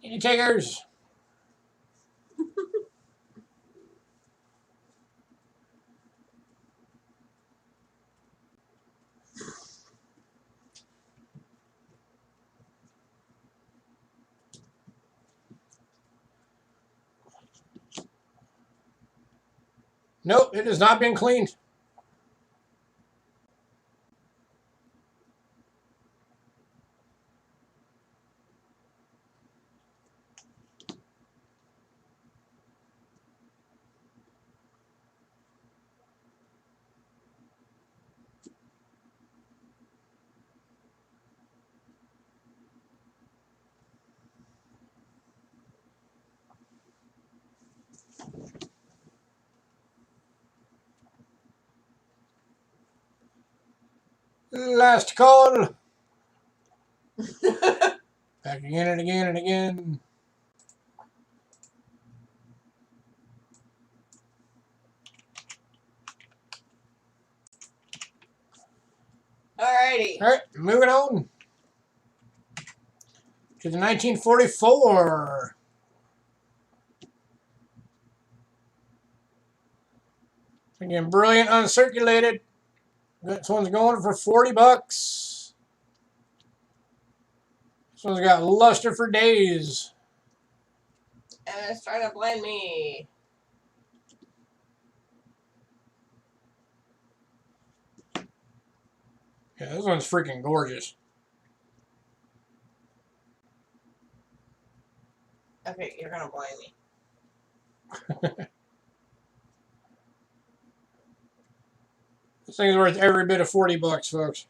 Any takers? Nope, it has not been cleaned. Last call. Back again and again and again. Alrighty. All right, moving on to the 1944. Again, brilliant uncirculated. This one's going for 40 bucks. This one's got luster for days. And it's trying to blind me. Yeah, this one's freaking gorgeous. Okay, you're gonna blind me. This thing's worth every bit of 40 bucks, folks.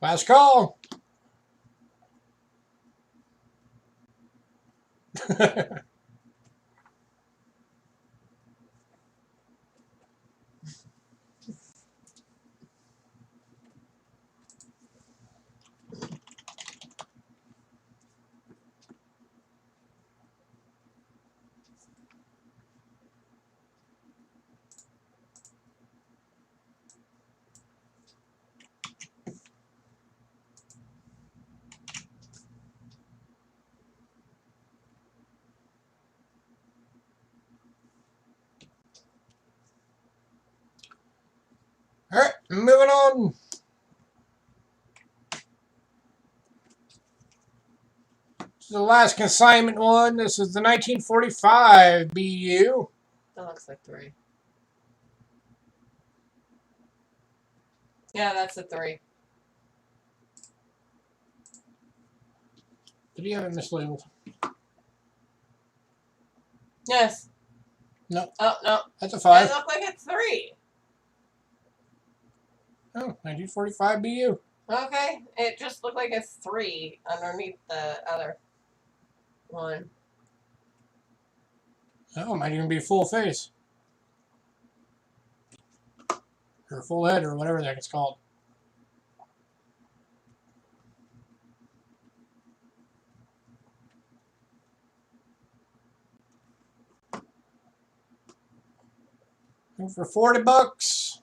Last call. All right, moving on. This is the last consignment one. This is the 1945 BU. That looks like 3. Yeah, that's a 3. Did he have it mislabeled? Yes. No. Oh, no. That's a It 5. looked like it's 3. Oh, 1945 BU. Okay. It just looked like it's 3 underneath the other one. Oh, it might even be full face. Or full head, or whatever the heck it's called. And for 40 bucks.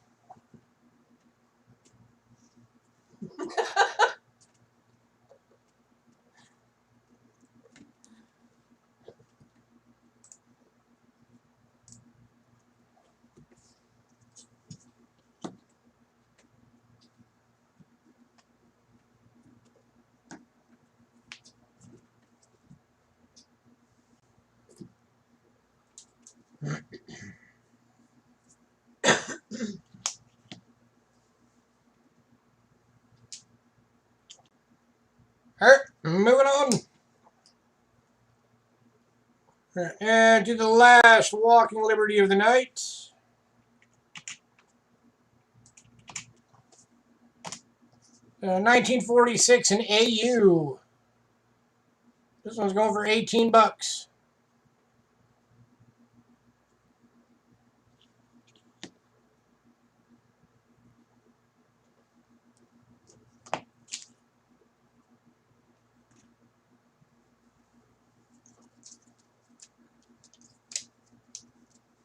And to the last walking liberty of the night. Uh, 1946 in AU. This one's going for 18 bucks.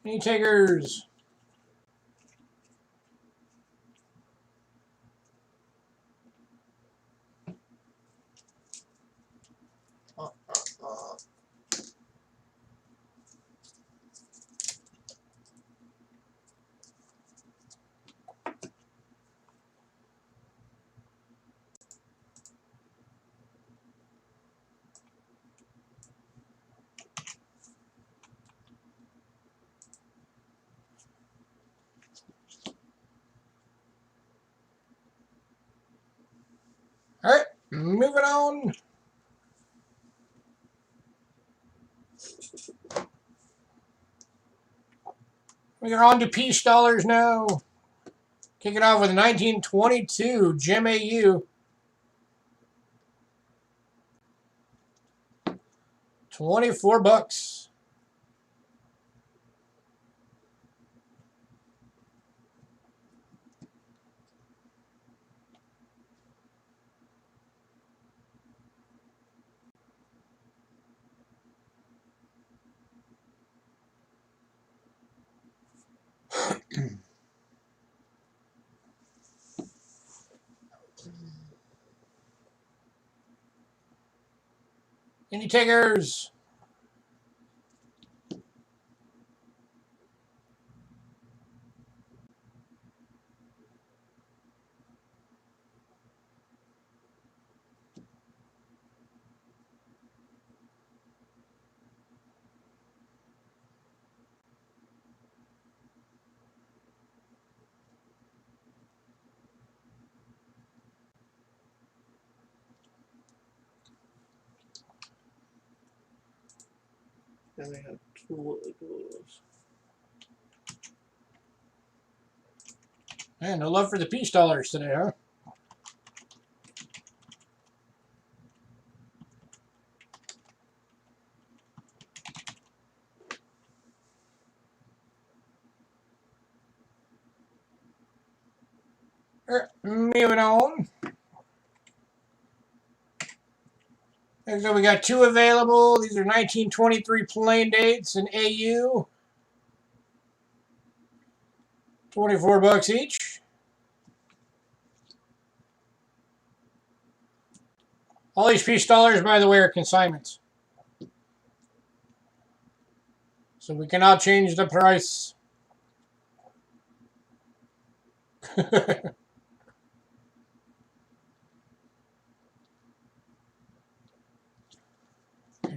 Any takers? All right, moving on. We are on to peace dollars now. Kicking off with 1922 Gem AU. 24 bucks. Any takers? Then we have two of those. Man, no love for the peace dollars today, huh? All right, moving on. And so we got two available. These are 1923 plain dates in AU. 24 bucks each. All these peace dollars, by the way, are consignments. So we cannot change the price.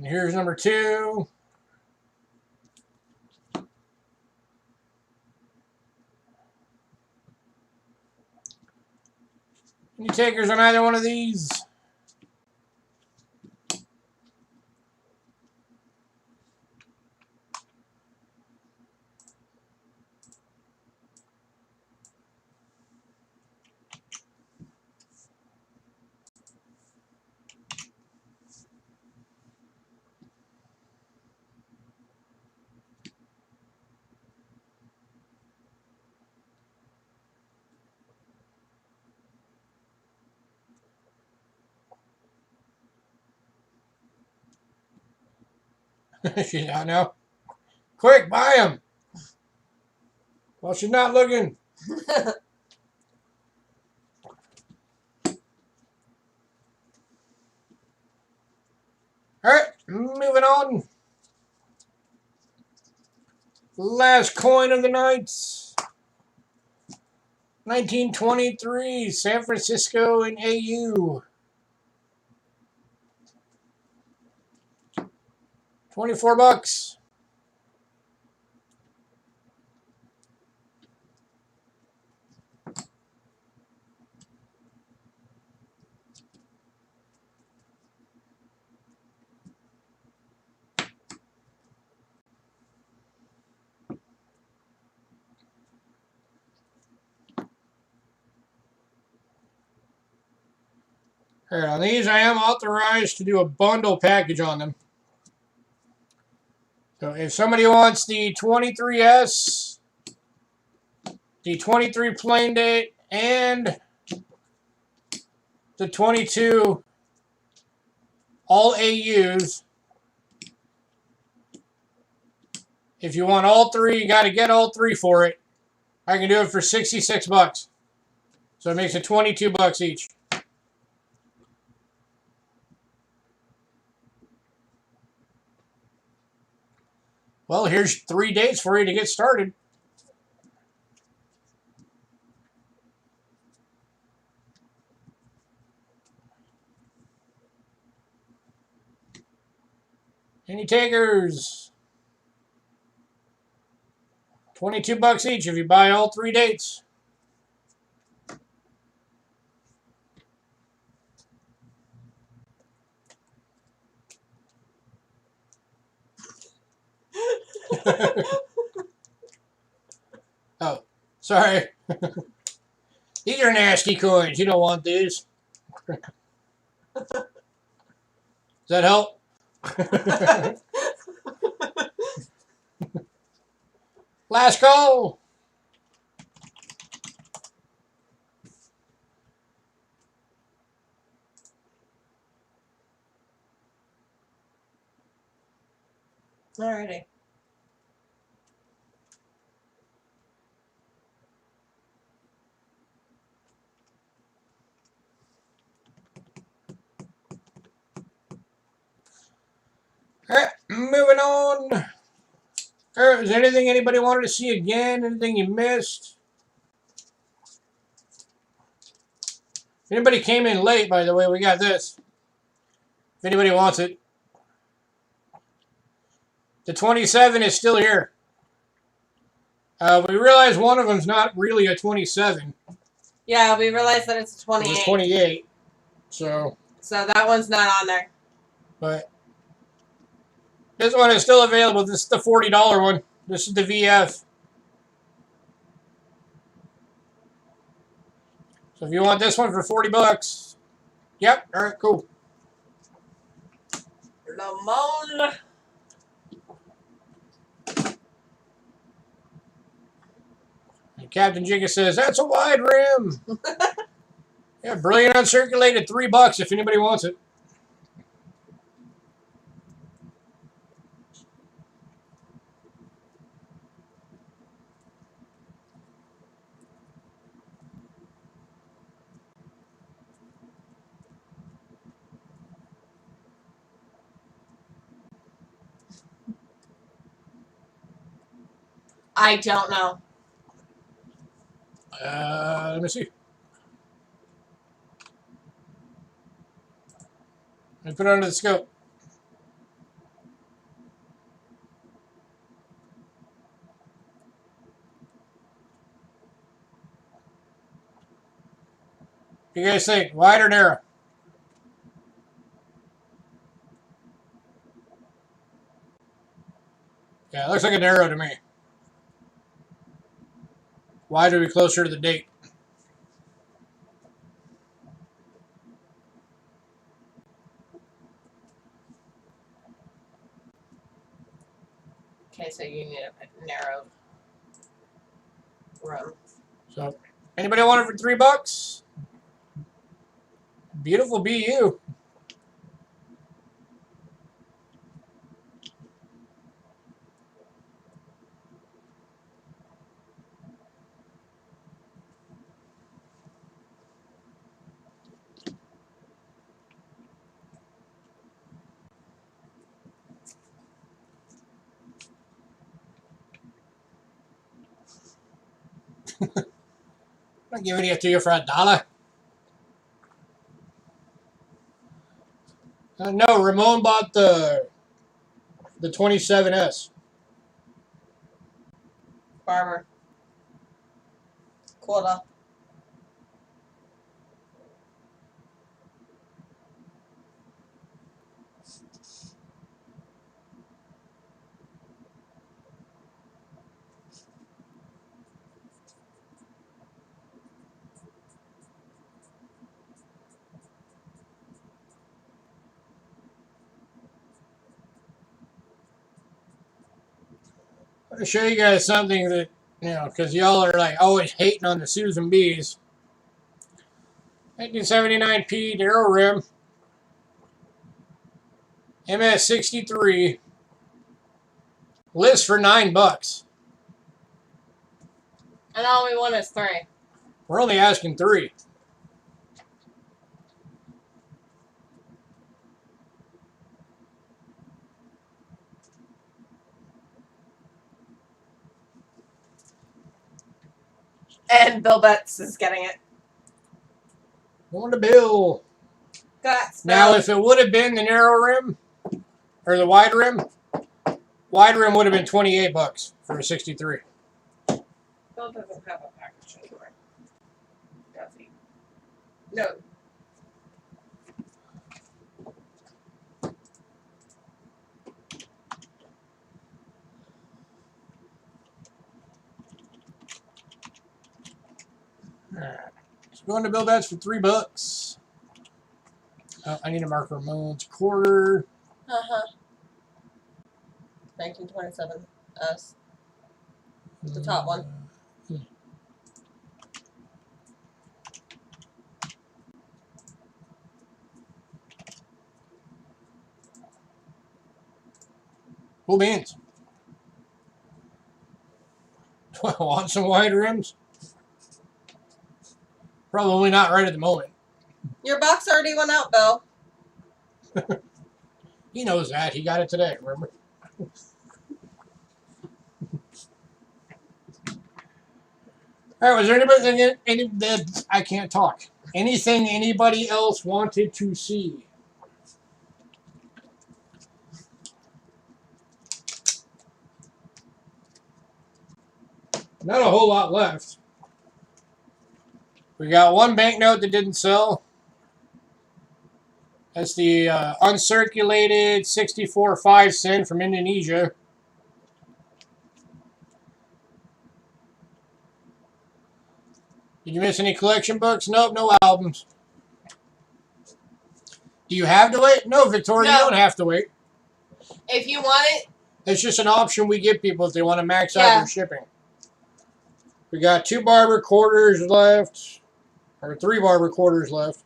And here's number two. Any takers on either one of these? Yeah, no. Quick, buy them. Well, she's not looking. All right, moving on. Last coin of the night. 1923 San Francisco in AU. 24 bucks. All right, on these, I am authorized to do a bundle package on them. So if somebody wants the 23S, the 23 plain date, and the 22 all AUs, if you want all three, you got to get all three for it. I can do it for 66 bucks. So it makes it 22 bucks each. Well, here's 3 dates for you to get started. Any takers? 22 bucks each if you buy all 3 dates. Oh, sorry. These are nasty coins. You don't want these. Does that help? Last call. Alrighty. All right, moving on. All right, is there anything anybody wanted to see again? Anything you missed? If anybody came in late, by the way, we got this. If anybody wants it. The 27 is still here. We realize one of them's not really a 27. Yeah, we realized that it's a It 28. was 28. So that one's not on there. but this one is still available. This is the $40 one. This is the VF. So if you want this one for 40 bucks, yep, all right, cool. Lamone. And Captain Jigga says, that's a wide rim. Yeah, brilliant uncirculated, $3 if anybody wants it. I don't know. Let me see. Let me put it under the scope. What do you guys think? Wide or narrow? Yeah, it looks like a narrow to me. Wide would be closer to the date. Okay, so you need a narrow room. So, anybody want it for $3? Beautiful BU. I'm giving it to you for $1. No, Ramon bought the 27S. Barber. Quota. to show you guys something that, because y'all are like always hating on the Susan B's. 1979P Darrow Rim. MS63. List for $9. And all we want is 3. We're only asking 3. And Bill Betts is getting it. Going to Bill. Guts. Now, if it would have been the narrow rim, or the wide rim would have been $28 for a 63. Bill doesn't have a package anymore. Does he? No. Alright. So going to Bill Betts for $3. Oh, I need to mark Ramon's quarter. 1927. Us. The top one. Cool beans. Want some wide rims? Probably not right at the moment. Your box already went out, Bill. He knows that. He got it today, remember? Alright, was there I can't talk. Anything anybody else wanted to see? Not a whole lot left. We got one banknote that didn't sell. That's the uncirculated 64 5-cent from Indonesia. Did you miss any collection books? Nope, no albums. Do you have to wait? No, Victoria, No. you don't have to wait. If you want it, It's just an option we give people if they want to max out Yeah. their shipping. We got 2 barber quarters left, or 3 barber quarters left.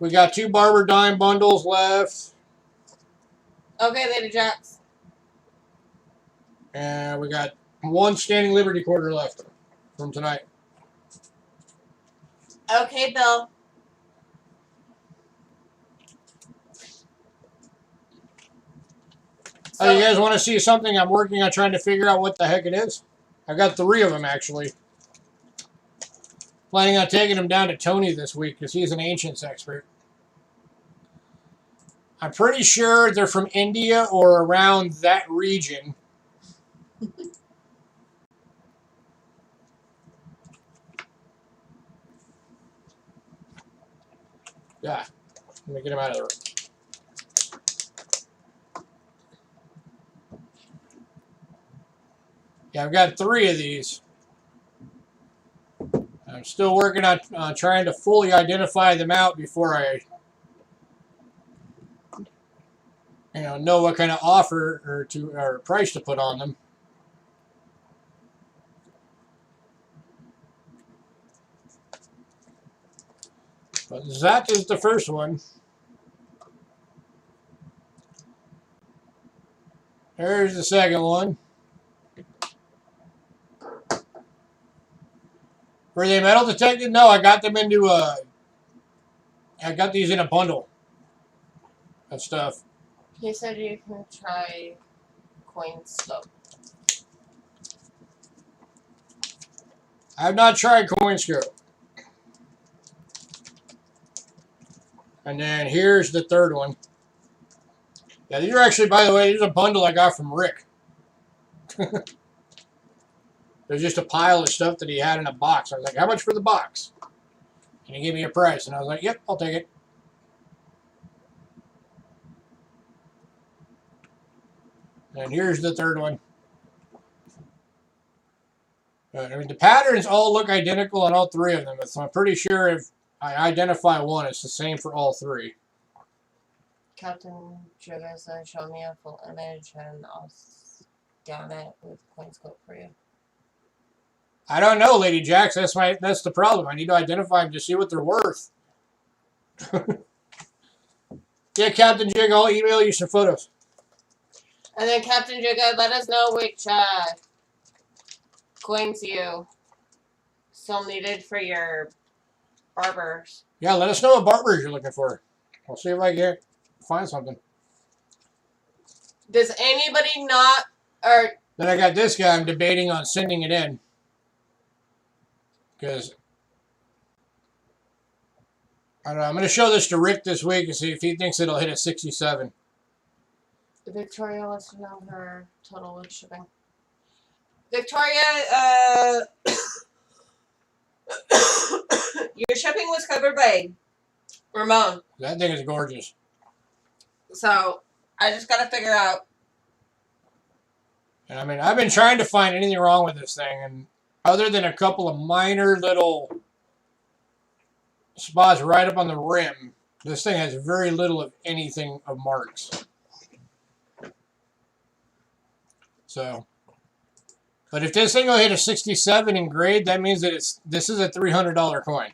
We got 2 barber dime bundles left, okay, Lady Jacks. and we got 1 standing Liberty quarter left from tonight. Okay, Bill. Oh, you guys want to see something I'm working on trying to figure out what the heck it is? I got 3 of them, actually. Planning on taking them down to Tony this week because he's an ancients expert. I'm pretty sure they're from India or around that region. Yeah, let me get them out of the room. Yeah, I've got 3 of these. I'm still working on trying to fully identify them out before I, know what kind of offer or price to put on them. But that is the first one. There's the second one. Were they metal detected? No, I got them into I got these in a bundle of stuff. He said you can try Coinscope. I have not tried Coinscope. And then here's the third one. Yeah, these are actually, by the way, these are a bundle I got from Rick. There's just a pile of stuff that he had in a box. I was like, how much for the box? And he gave me a price. And I was like, yep, I'll take it. And here's the third one. I mean, the patterns all look identical on all 3 of them. So I'm pretty sure if I identify one, it's the same for all 3. Captain Sugar said, show me a full image and I'll down it with CoinScope for you. I don't know, Lady Jax. That's the problem. I need to identify them to see what they're worth. Yeah, Captain Jig, I'll email you some photos. And then Captain Jigga, let us know which coins you still needed for your barbers. Yeah, let us know what barbers you're looking for. I'll see if I can find something. Does anybody not, or Then I got this guy. I'm debating on sending it in. Because, I don't know. I'm going to show this to Rick this week and see if he thinks it'll hit a 67. Victoria wants to know her total with shipping. Victoria, your shipping was covered by Ramon. That thing is gorgeous. So, I just got to figure out. And I mean, I've been trying to find anything wrong with this thing. And other than a couple of minor little spots right up on the rim, this thing has very little of anything of marks. So, but if this thing will hit a 67 in grade, that means that this is a $300 coin.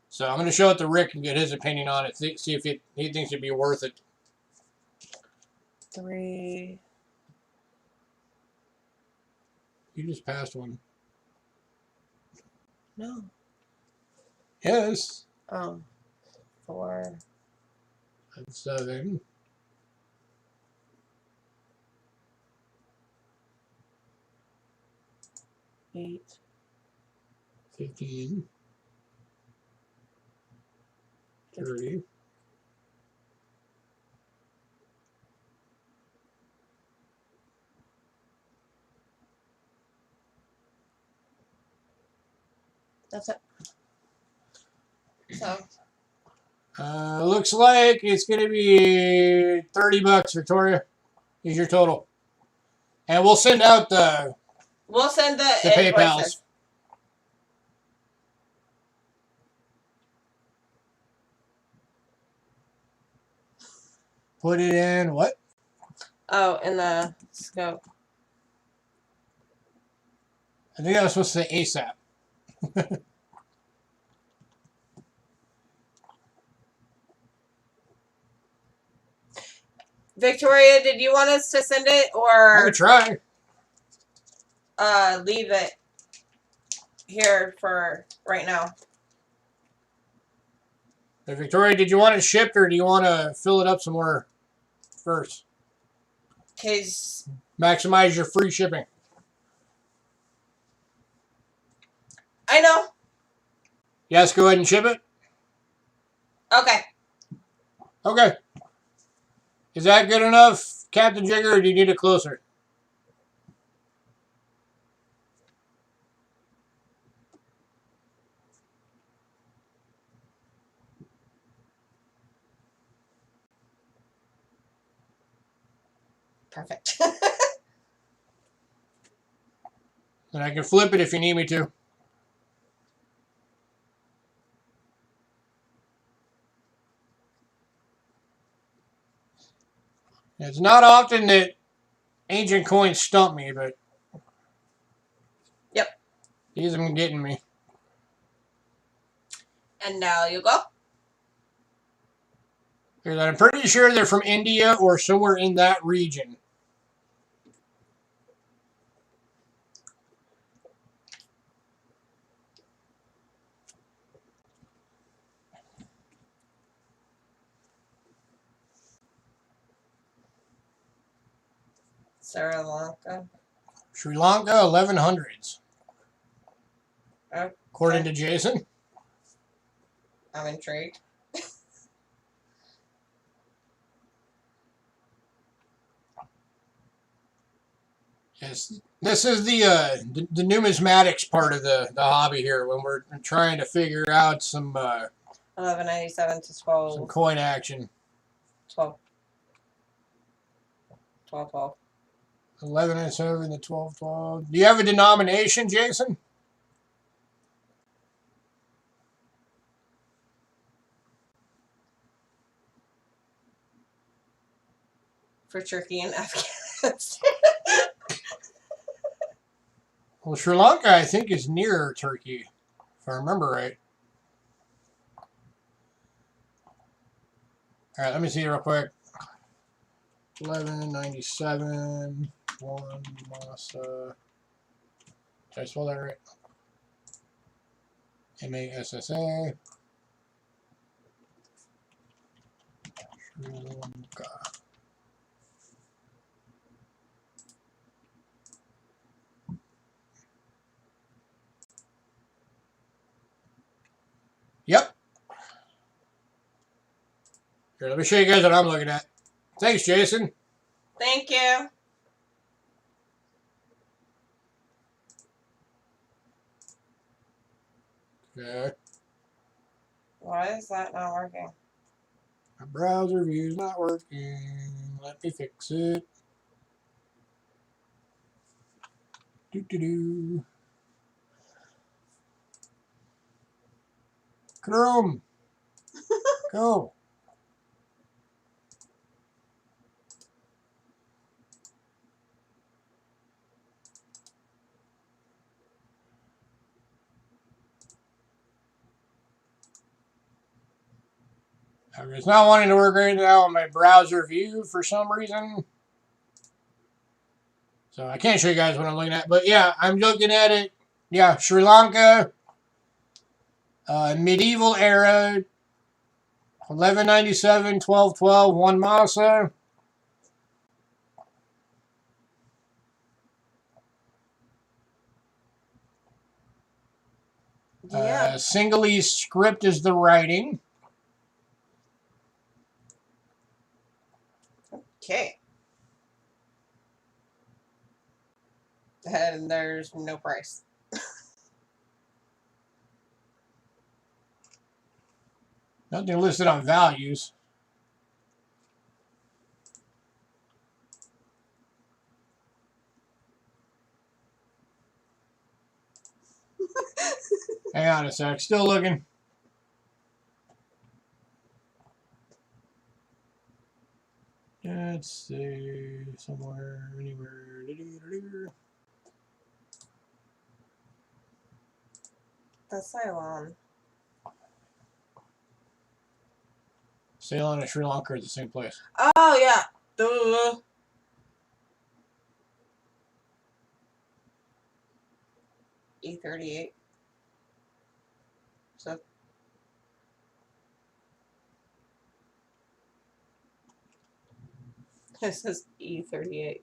So I'm going to show it to Rick and get his opinion on it. See if he thinks it'd be worth it. 3. You just passed one. No. Yes. 4. That's 7. 8. 15. 30. That's it. So. Looks like it's going to be $30, Victoria. Is your total. And we'll send out the PayPals. Invoices. Put it in what? Oh, in the scope. I think I was supposed to say ASAP. Victoria, did you want us to send it I or could try. leave it here for right now? Hey, Victoria, did you want it shipped or do you want to fill it up some more first? Cause Maximize your free shipping. I know. Yes, go ahead and ship it. Okay. Okay. Is that good enough, Captain Jigger, or do you need it closer? Perfect. And I can flip it if you need me to. It's not often that ancient coins stump me, but Yep. these have been getting me. And now you go. Because I'm pretty sure they're from India or somewhere in that region. Sri Lanka. Sri Lanka, 1100s. Okay. According to Jason. I'm intrigued. Yes, this is the numismatics part of the hobby here when we're trying to figure out some 1197 to 12. some coin action. 12. 12. 11 and 7 to 12, 12. Do you have a denomination, Jason? for Turkey and Afghanistan. Well, Sri Lanka, I think, is near Turkey, if I remember right. All right, let me see real quick. 1197, 1 Massa. Did I spell that right? MASSA. Sri Lanka. Yep. Here, let me show you guys what I'm looking at. Thanks, Jason. Thank you. Okay. Why is that not working? My browser view's not working. Let me fix it. Do. Chrome. Go. It's not wanting to work right now on my browser view for some reason. So I can't show you guys what I'm looking at. But yeah, I'm looking at it. Yeah, Sri Lanka. Medieval era. 1197, 1212, 1 Massa. Yeah. Sinhalese script is the writing. Okay. And there's no price. Nothing listed on values. Hang on a sec. Still looking. Let's see. Somewhere, anywhere. The Ceylon. Ceylon and Sri Lanka are the same place. Oh, yeah. Duh. E38. So. This is E38.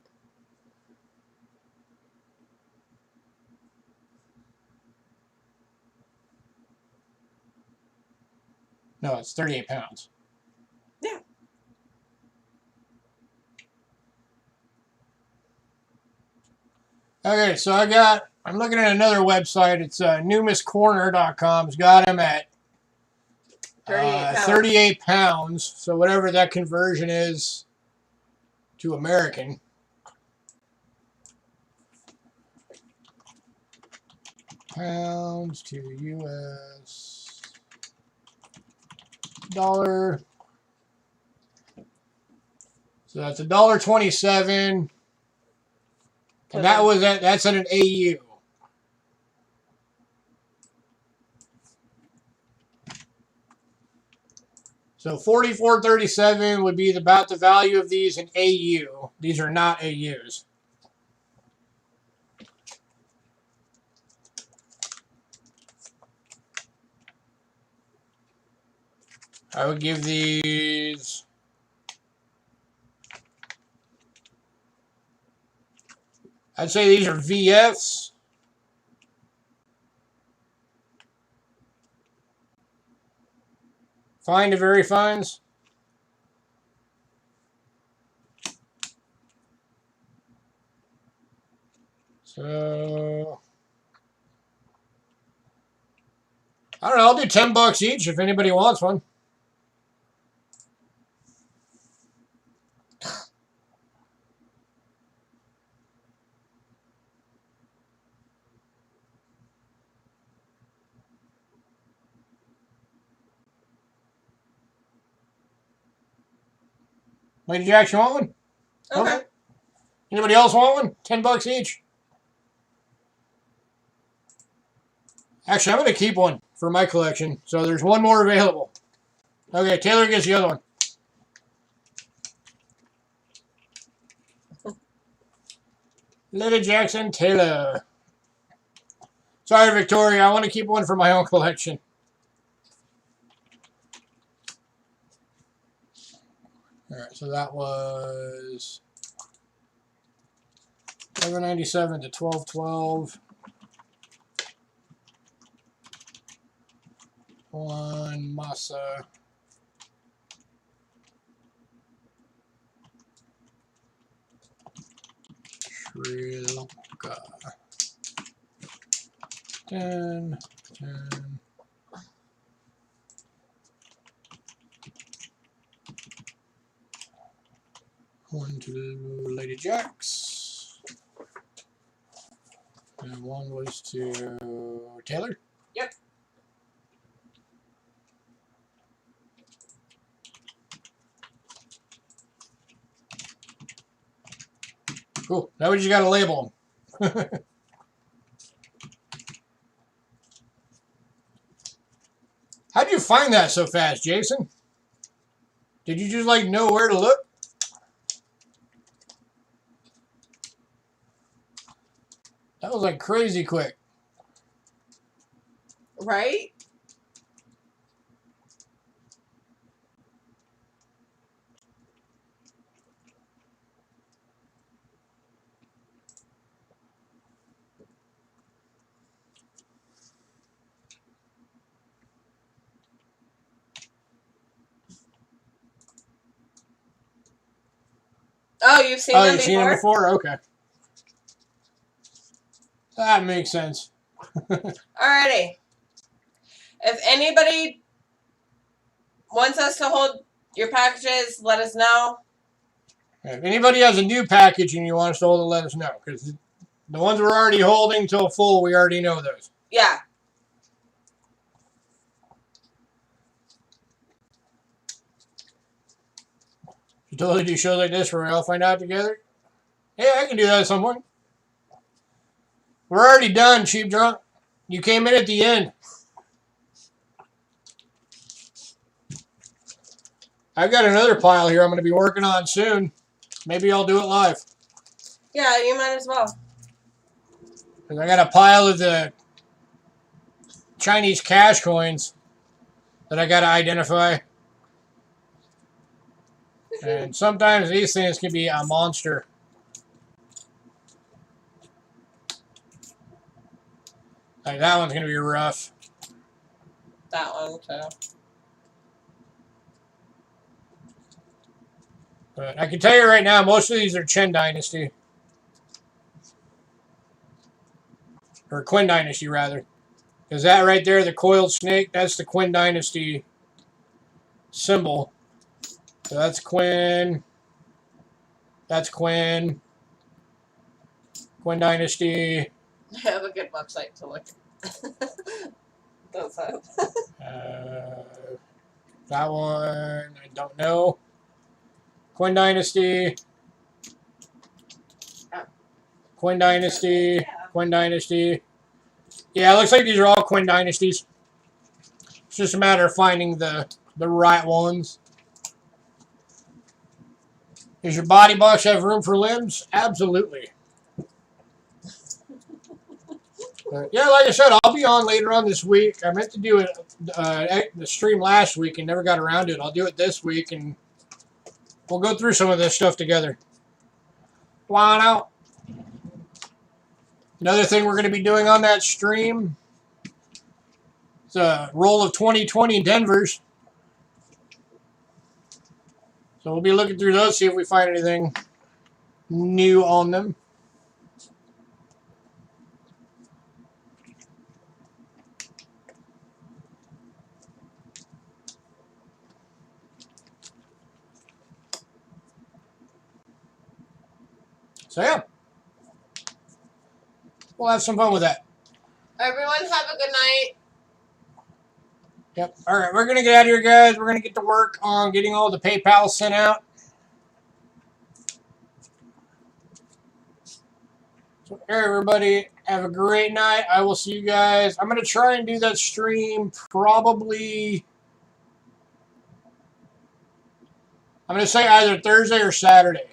No, it's 38 pounds. Yeah. Okay, so I'm looking at another website. It's numiscorner.com. It's got them at 38 pounds. So whatever that conversion is to American. Pounds to US dollar. So that's $1.27. And that's at an AU. So 44.37 would be about the value of these in AU. These are not AUs. I would give these I'd say these are VFs. Fine to very fines. So I don't know, I'll do $10 each if anybody wants one. Lady Jackson, want one? Okay. Anybody else want one? $10 each. Actually, I'm going to keep one for my collection. So there's one more available. Okay, Taylor gets the other one. Lily Jackson Taylor. Sorry, Victoria. I want to keep one for my own collection. All right, so that was $11.97 to $12.12. One masa. Sri Lanka. 10, 10. One to Lady Jacks. And one was to Taylor. Yep. Cool. Now we just got to label them. How'd you find that so fast, Jason? Did you just like know where to look? That was like crazy quick. Right? Oh, you've seen them you've before? seen them before? Okay. That makes sense. Alrighty. If anybody wants us to hold your packages, let us know. If anybody has a new package and you want us to hold it, let us know. Because the ones we're already holding till full, we already know those. Yeah. You totally do shows like this where we all find out together? Yeah, I can do that at some point. We're already done, Cheap Drunk. You came in at the end. I've got another pile here I'm going to be working on soon. Maybe I'll do it live. Yeah, you might as well. Because I got a pile of the Chinese cash coins that I got to identify. And sometimes these things can be a monster. Like that one's going to be rough. That one, too. But I can tell you right now, most of these are Chen Dynasty. Or Qin Dynasty, rather. Because that right there, the coiled snake, that's the Qin Dynasty symbol. So that's Qin. That's Qin. Qin Dynasty. I have a good website to look at. Don't say That one, I don't know. Qin Dynasty. Qin Dynasty. Qin Dynasty. Yeah, it looks like these are all Qin Dynasties. It's just a matter of finding the right ones. Does your body box have room for limbs? Absolutely. Yeah, like I said, I'll be on later on this week. I meant to do it the stream last week and never got around to it. I'll do it this week, and we'll go through some of this stuff together. Flying out. Another thing we're going to be doing on that stream is a roll of 2020 Denvers. So we'll be looking through those, see if we find anything new on them. So yeah, we'll have some fun with that. Everyone have a good night. Yep. All right, we're going to get out of here, guys. We're going to get to work on getting all the PayPal sent out. So, everybody, have a great night. I will see you guys. I'm going to try and do that stream probably. I'm going to say either Thursday or Saturday.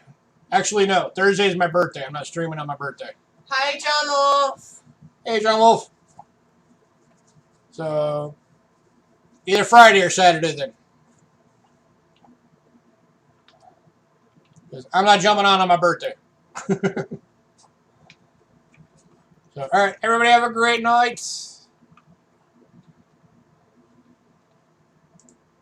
Actually, no. Thursday is my birthday. I'm not streaming on my birthday. Hi, John Wolf. Hey, John Wolf. So, either Friday or Saturday then. Because I'm not jumping on my birthday. So, all right. Everybody have a great night.